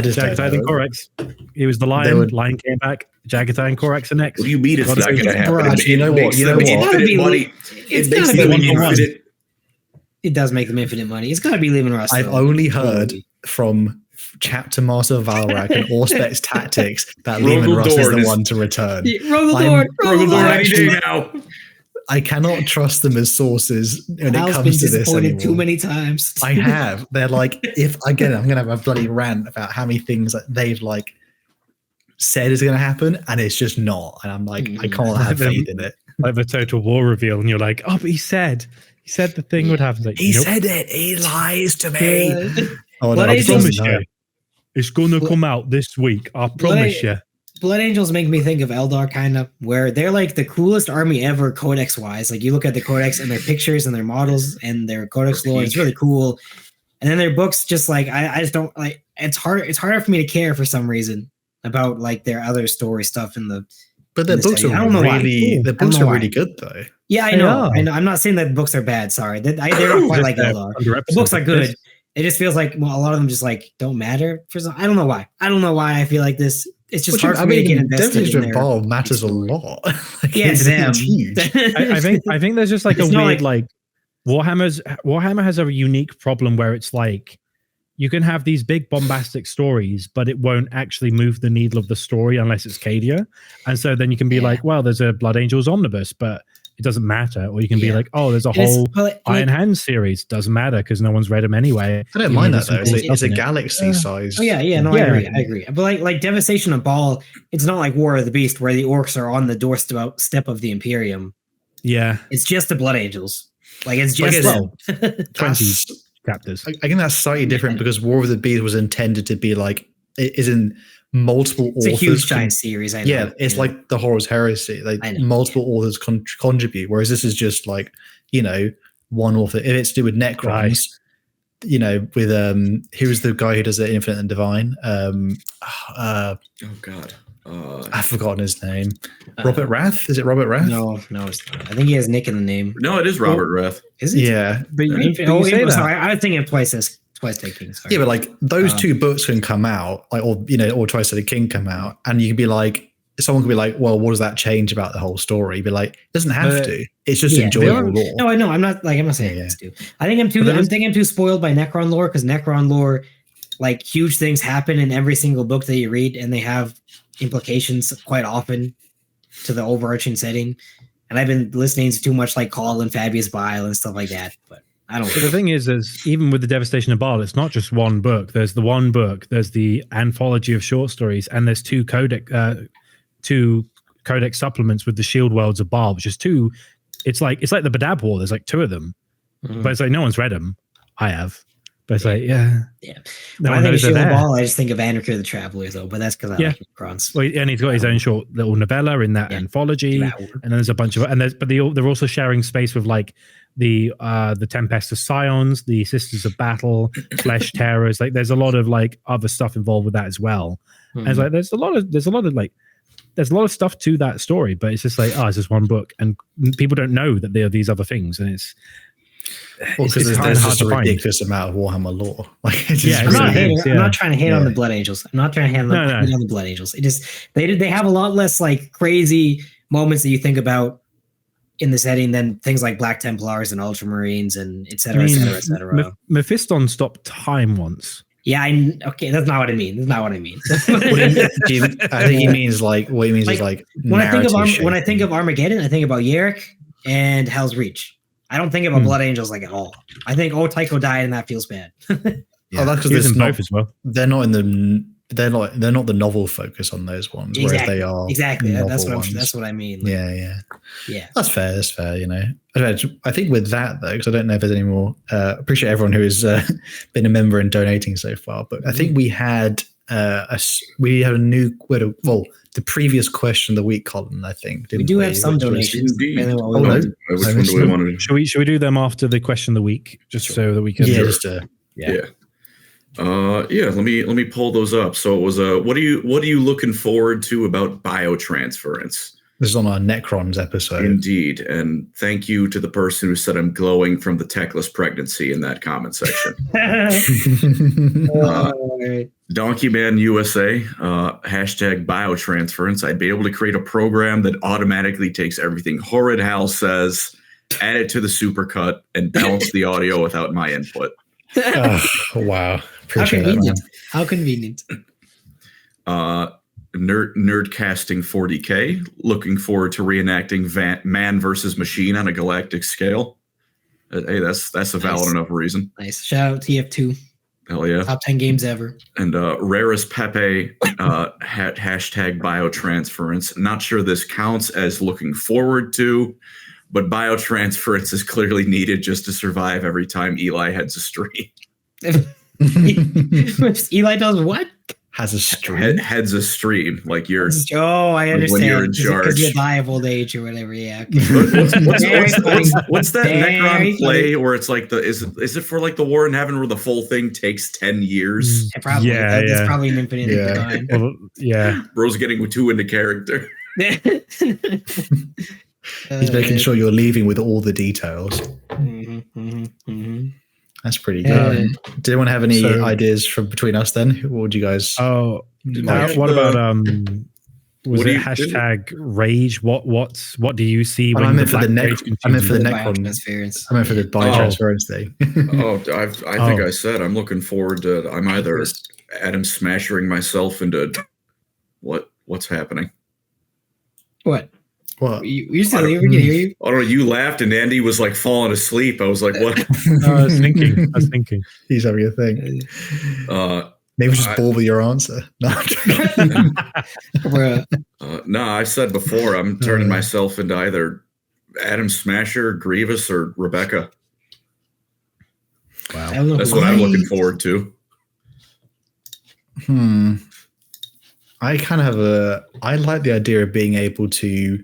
Speaker 1: just
Speaker 3: Jagatai then Corax. He was the Lion. Lion came back. Jagatai and Corax are next.
Speaker 2: What do you mean it's not going to happen?
Speaker 1: Brad, you know what?
Speaker 4: It does make them infinite money. It's got to be Leman Russ.
Speaker 1: I've only heard from Chapter Master Valrak and Auspex Tactics that Leman Russ is the one to return. I cannot trust them as sources when it comes to this anymore.
Speaker 4: Too many times.
Speaker 1: I have. They're like, I'm going to have a bloody rant about how many things that they've like said is going to happen, and it's just not. And I'm like, I can't have faith in it.
Speaker 3: Like the Total War reveal, and you're like, oh, but he said the thing would happen. Like,
Speaker 1: he said it. He lies to me.
Speaker 3: I promise you, it's going to come out this week. I promise you.
Speaker 4: Blood Angels make me think of Eldar, kind of, where they're like the coolest army ever, codex wise. Like you look at the codex and their pictures and their models and their codex lore, it's really cool. And then their books, just like I just don't like. It's harder for me to care for some reason about like their other story stuff in the
Speaker 1: But their books are really good though.
Speaker 4: Yeah, I know. I'm not saying that books are bad. Sorry, they're not quite like Eldar. The books are good. It just feels like a lot of them just like don't matter. I don't know why. I don't know why I feel like this. It's just hard for me to get invested in their
Speaker 1: matters a lot. Like,
Speaker 4: yeah, to them.
Speaker 1: It's huge.
Speaker 3: I think there's just like a weird like Warhammer has a unique problem where it's like you can have these big bombastic stories, but it won't actually move the needle of the story unless it's Cadia. And so then you can be like, well, there's a Blood Angels omnibus, but it doesn't matter. Or you can be like, oh, there's a whole Iron Hand series. Doesn't matter because no one's read them anyway.
Speaker 1: I don't mind that though. It's a galaxy size.
Speaker 4: Oh yeah. No, I agree. But like Devastation of Baal, it's not like War of the Beast where the orcs are on the doorstep of the Imperium.
Speaker 3: Yeah.
Speaker 4: It's just the Blood Angels. Like it's just
Speaker 3: 20 chapters.
Speaker 1: I think that's slightly different because War of the Beast was intended to be like it is in multiple authors.
Speaker 4: It's a huge giant series. I know.
Speaker 1: Yeah, it's like the Horus Heresy. Like multiple authors contribute, whereas this is just like one author. If it's to do with Necrons, with who's the guy who does the Infinite and Divine?
Speaker 2: Oh God.
Speaker 1: I've forgotten his name. Robert Rath? Is it Robert Rath?
Speaker 4: No, it's not. I think he has Nick in the name.
Speaker 2: No, it is Robert Rath.
Speaker 4: Is it?
Speaker 1: Yeah.
Speaker 3: But
Speaker 4: sorry, I was thinking Twice Taking. Sorry.
Speaker 1: Yeah, but like those two books can come out, like or Twice the King come out, and you can be like, someone could be like, well, what does that change about the whole story? You'd be like, it doesn't have to. It's just enjoyable lore.
Speaker 4: No, I know. I'm not saying it has to. I think I'm too spoiled by Necron lore because Necron lore, like huge things happen in every single book that you read, and they have implications quite often to the overarching setting. And I've been listening to too much like Call and Fabius Bile and stuff like that, but I don't know.
Speaker 3: The thing is even with the Devastation of Baal, it's not just one book. There's the one book, there's the anthology of short stories, and there's two codex supplements with the Shield Worlds of Baal, which is two. It's like the Badab War. There's like two of them, but it's like no one's read them. I have. But it's like,
Speaker 4: yeah. When I think of Shield of Baal, I just think of Anarchy of the Travelers, though. But that's because I like Necrons.
Speaker 3: Well, and he's got his own short little novella in that anthology, and then there's a bunch of they're also sharing space with like the Tempest of Scions, the Sisters of Battle, Flesh Terrors. Like, there's a lot of like other stuff involved with that as well. And it's like there's a lot of stuff to that story, but it's just like, it's just one book, and people don't know that there are these other things, and it's.
Speaker 1: Because there's just a ridiculous amount of Warhammer lore. Like,
Speaker 4: I'm not trying to hate on the Blood Angels. I'm not trying to hate on the Blood Angels. It just they have a lot less like crazy moments that you think about in the setting than things like Black Templars and Ultramarines and et cetera, et cetera.
Speaker 3: Mephiston stopped time once.
Speaker 4: Yeah, that's not what I mean. That's not what I mean.
Speaker 1: I think he means like what he means is like
Speaker 4: when I think of Armageddon, I think about Yarick and Hell's Reach. I don't think about Blood Angels like at all. I think Tycho died and that feels bad.
Speaker 1: That's because they're not the novel focus on those ones, whereas they are
Speaker 4: that's what I mean.
Speaker 1: Like, yeah. That's fair. I think with that though, because I don't know if there's any more. Appreciate everyone who has been a member and donating so far, but I think we had the previous question of the week, Colin, I think.
Speaker 4: We do have some donations.
Speaker 3: Should we do them after the question of the week, so that we can?
Speaker 2: Let me pull those up. So it was what are you looking forward to about biotransference?
Speaker 1: This is on our Necrons episode.
Speaker 2: Indeed. And thank you to the person who said I'm glowing from the techless pregnancy in that comment section. Donkey Man USA, hashtag biotransference. I'd be able to create a program that automatically takes everything Horrid Hal says, add it to the supercut, and balance the audio without my input.
Speaker 1: Wow.
Speaker 4: Appreciate that. How convenient.
Speaker 2: Nerdcasting 40K, looking forward to reenacting Man versus Machine on a galactic scale. Hey, that's a valid enough reason.
Speaker 4: Nice. Shout out TF2.
Speaker 2: Hell yeah.
Speaker 4: Top 10 games ever.
Speaker 2: And Rarest Pepe, hashtag biotransference. Not sure this counts as looking forward to, but biotransference is clearly needed just to survive every time Eli heads a stream.
Speaker 4: Eli does what?
Speaker 1: Has a stream.
Speaker 2: Heads a stream. Like you're.
Speaker 4: Oh, I understand.
Speaker 2: When you're in charge.
Speaker 4: Because you die of old age or whatever. Yeah.
Speaker 2: What's that Necron play where it's like is it for like the War in Heaven where the full thing takes 10 years?
Speaker 4: Probably. It's probably an infinite time.
Speaker 3: Well, yeah.
Speaker 2: Bro's getting too into character.
Speaker 1: He's making sure you're leaving with all the details. That's pretty good. Did anyone have any ideas from between us then? What would you guys?
Speaker 3: Oh, what about was it hashtag rage? What do you see when
Speaker 1: I meant for the
Speaker 3: Necron?
Speaker 1: I meant for the Necron. I meant for the biotransference thing.
Speaker 2: I think I said I'm looking forward to. I'm either Adam smashing myself into what's happening.
Speaker 4: What? You said we can hear you.
Speaker 2: I don't know. You laughed and Andy was like falling asleep. I was like, what?
Speaker 3: I was thinking.
Speaker 1: He's having a thing. Maybe just bored with your answer. No,
Speaker 2: I said before, I'm turning myself into either Adam Smasher, Grievous, or Rebecca.
Speaker 1: Wow.
Speaker 2: That's what I'm looking forward to.
Speaker 1: I kind of I like the idea of being able to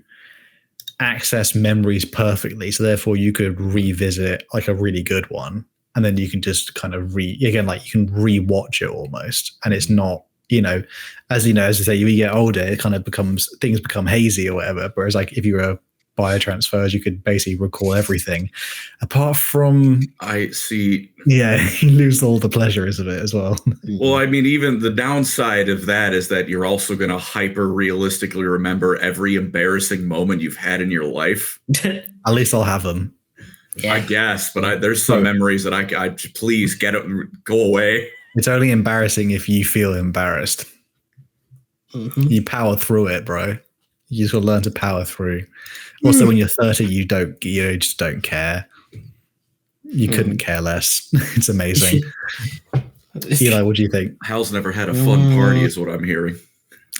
Speaker 1: access memories perfectly, so therefore you could revisit like a really good one, and then you can just kind of you can rewatch it almost, and it's not, as I say, you get older, it kind of things become hazy or whatever. Whereas like if you were biotransfers, you could basically recall everything, apart from
Speaker 2: I see.
Speaker 1: Yeah, you lose all the pleasures of it as well.
Speaker 2: Well, I mean, even the downside of that is that you're also going to hyper realistically remember every embarrassing moment you've had in your life.
Speaker 1: At least I'll have them.
Speaker 4: Yeah.
Speaker 2: I guess, but there's some memories that I please go away.
Speaker 1: It's only embarrassing if you feel embarrassed. You power through it, bro. You just got to learn to power through. Also, when you're 30, you just don't care. You couldn't care less. It's amazing. Eli, what do you think?
Speaker 2: Hal's never had a fun party, is what I'm hearing.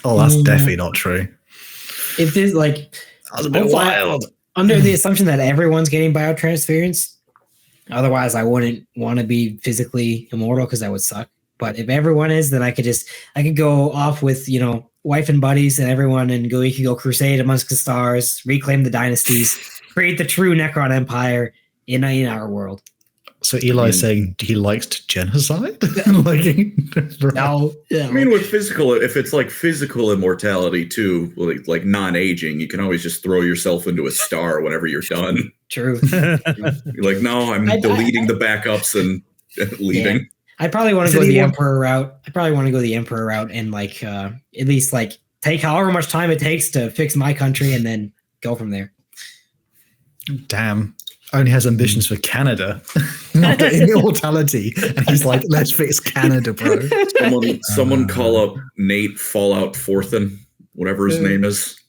Speaker 1: Oh, that's definitely not true.
Speaker 4: If this
Speaker 1: that was a bit wild.
Speaker 4: Under the assumption that everyone's getting biotransference, otherwise I wouldn't want to be physically immortal because that would suck. But if everyone is, then I could go off with, wife and buddies and everyone, and we could go crusade amongst the stars, reclaim the dynasties, create the true Necron Empire in our world.
Speaker 1: So Eli's saying he likes to genocide?
Speaker 4: No.
Speaker 2: I mean, with physical, if it's like physical immortality too, like non-aging, you can always just throw yourself into a star whenever you're done.
Speaker 4: True.
Speaker 2: You're like, no, I'm deleting the backups and leaving.
Speaker 4: Yeah. I probably want to go the Emperor route. And like at least like take however much time it takes to fix my country and then go from there.
Speaker 1: Damn. Only has ambitions for Canada, not the immortality. And he's like, let's fix Canada, bro.
Speaker 2: Someone call up Nate Fallout Forthen, whatever his name is.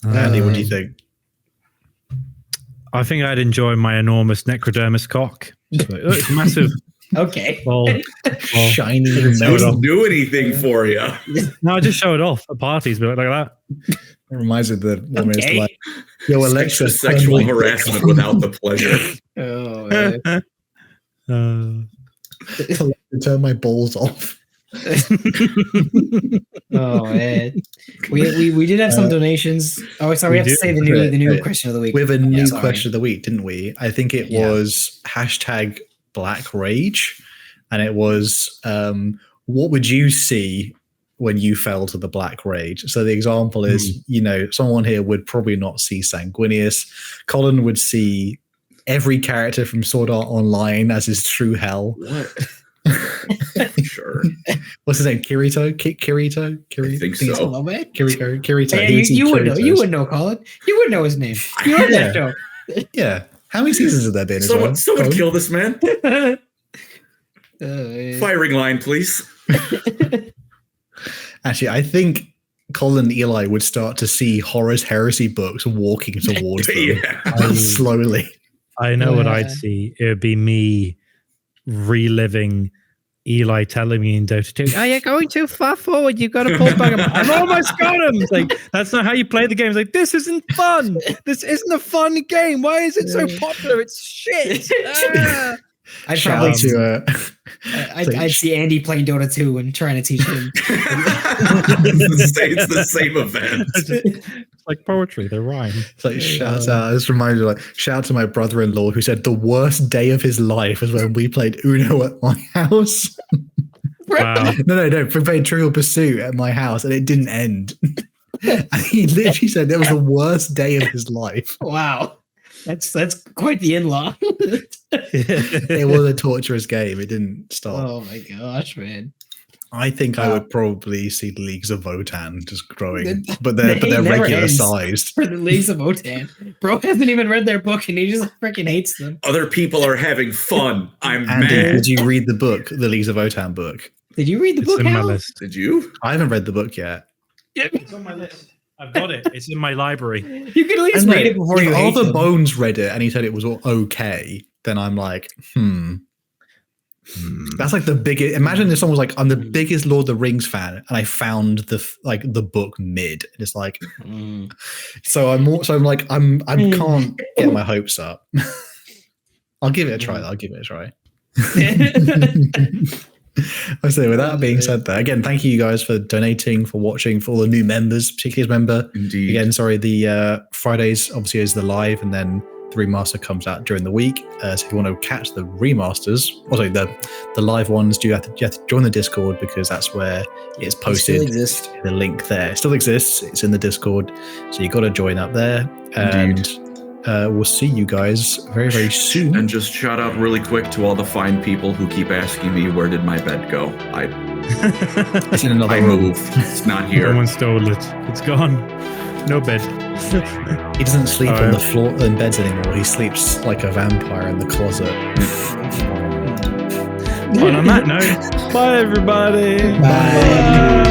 Speaker 1: Andy, what do you think?
Speaker 3: I think I'd enjoy my enormous necrodermis cock. It's massive.
Speaker 4: Okay.
Speaker 1: Shiny.
Speaker 2: It doesn't do anything for you.
Speaker 3: No, I just show it off at parties, but like that.
Speaker 1: It reminds me of the woman is like, yo, Alexa,
Speaker 2: sexual harassment without the pleasure.
Speaker 1: Turn my balls off.
Speaker 4: Oh man, we did have some donations. Oh, sorry, we have to say the new question of the week.
Speaker 1: We have a new question of the week, didn't we? I think it was hashtag Black Rage, and it was what would you see when you fell to the Black Rage? So the example is, someone here would probably not see Sanguinius. Colin would see every character from Sword Art Online as his true hell.
Speaker 2: What? Sure.
Speaker 1: What's his name? Kirito? Kirito?
Speaker 2: I think so.
Speaker 1: Kirito.
Speaker 4: Yeah, you would know. You would know, Colin. You would know his name. You heard that show.
Speaker 1: Yeah. How many seasons have there been?
Speaker 2: Someone kill this man. Firing line, please.
Speaker 1: Actually, I think Colin and Eli would start to see Horus Heresy books walking towards them slowly.
Speaker 3: I know what I'd see. It would be me reliving Eli telling me in Dota 2, oh, you're going too far forward. You've got to pull back. I've almost got him. It's like, that's not how you play the game. It's like, this isn't fun. This isn't a fun game. Why is it so popular? It's shit.
Speaker 4: I'd see Andy playing Dota 2 and trying to teach him.
Speaker 2: It's the same event.
Speaker 3: It's like poetry, they rhyme.
Speaker 1: It's like shout out. This reminds me, shout out to my brother-in-law who said the worst day of his life was when we played Uno at my house.
Speaker 3: Wow.
Speaker 1: No. We played Trivial Pursuit at my house and it didn't end. And he literally said that was the worst day of his life.
Speaker 4: Wow. That's quite the in-law.
Speaker 1: It was a torturous game. It didn't stop.
Speaker 4: Oh my gosh, man.
Speaker 1: I think I would probably see the Leagues of Votan just growing, but they're regular sized.
Speaker 4: For the Leagues of Votan. Bro hasn't even read their book and he just freaking hates them.
Speaker 2: Other people are having fun. I'm
Speaker 1: Andy,
Speaker 2: mad.
Speaker 1: did you read the book, the Leagues of Votan book?
Speaker 4: Did you read the book,
Speaker 3: in my
Speaker 4: Hal?
Speaker 3: list.
Speaker 2: Did you?
Speaker 1: I haven't read the book yet.
Speaker 3: It's on my list. I've got it. It's in my library.
Speaker 4: You can at least read it before you
Speaker 1: if
Speaker 4: hate
Speaker 1: Arthur
Speaker 4: them.
Speaker 1: Bones read it and he said it was all okay, then I'm like, That's like the biggest. Imagine if someone was like, "I'm the biggest Lord of the Rings fan," and I found the book mid. And it's like, so I'm can't get my hopes up. I'll give it a try. I say, with that being said, though, again, thank you guys for donating, for watching, for all the new members, particularly as member.
Speaker 2: Indeed.
Speaker 1: Again, sorry, the Fridays obviously is the live, and then the remaster comes out during the week. So if you want to catch the remasters, the live ones, you have to join the Discord, because that's where it's posted.
Speaker 4: It still exists.
Speaker 1: The link there it still exists. It's in the Discord, so you got to join up there. And we'll see you guys very, very soon.
Speaker 2: And just shout out really quick to all the fine people who keep asking me, where did my bed go?
Speaker 1: It's in another room.
Speaker 2: Moved. It's not here.
Speaker 3: Someone stole it. It's gone. No bed.
Speaker 1: He doesn't sleep on the floor in beds anymore. He sleeps like a vampire in the closet.
Speaker 3: And on that note, bye everybody.
Speaker 1: Bye.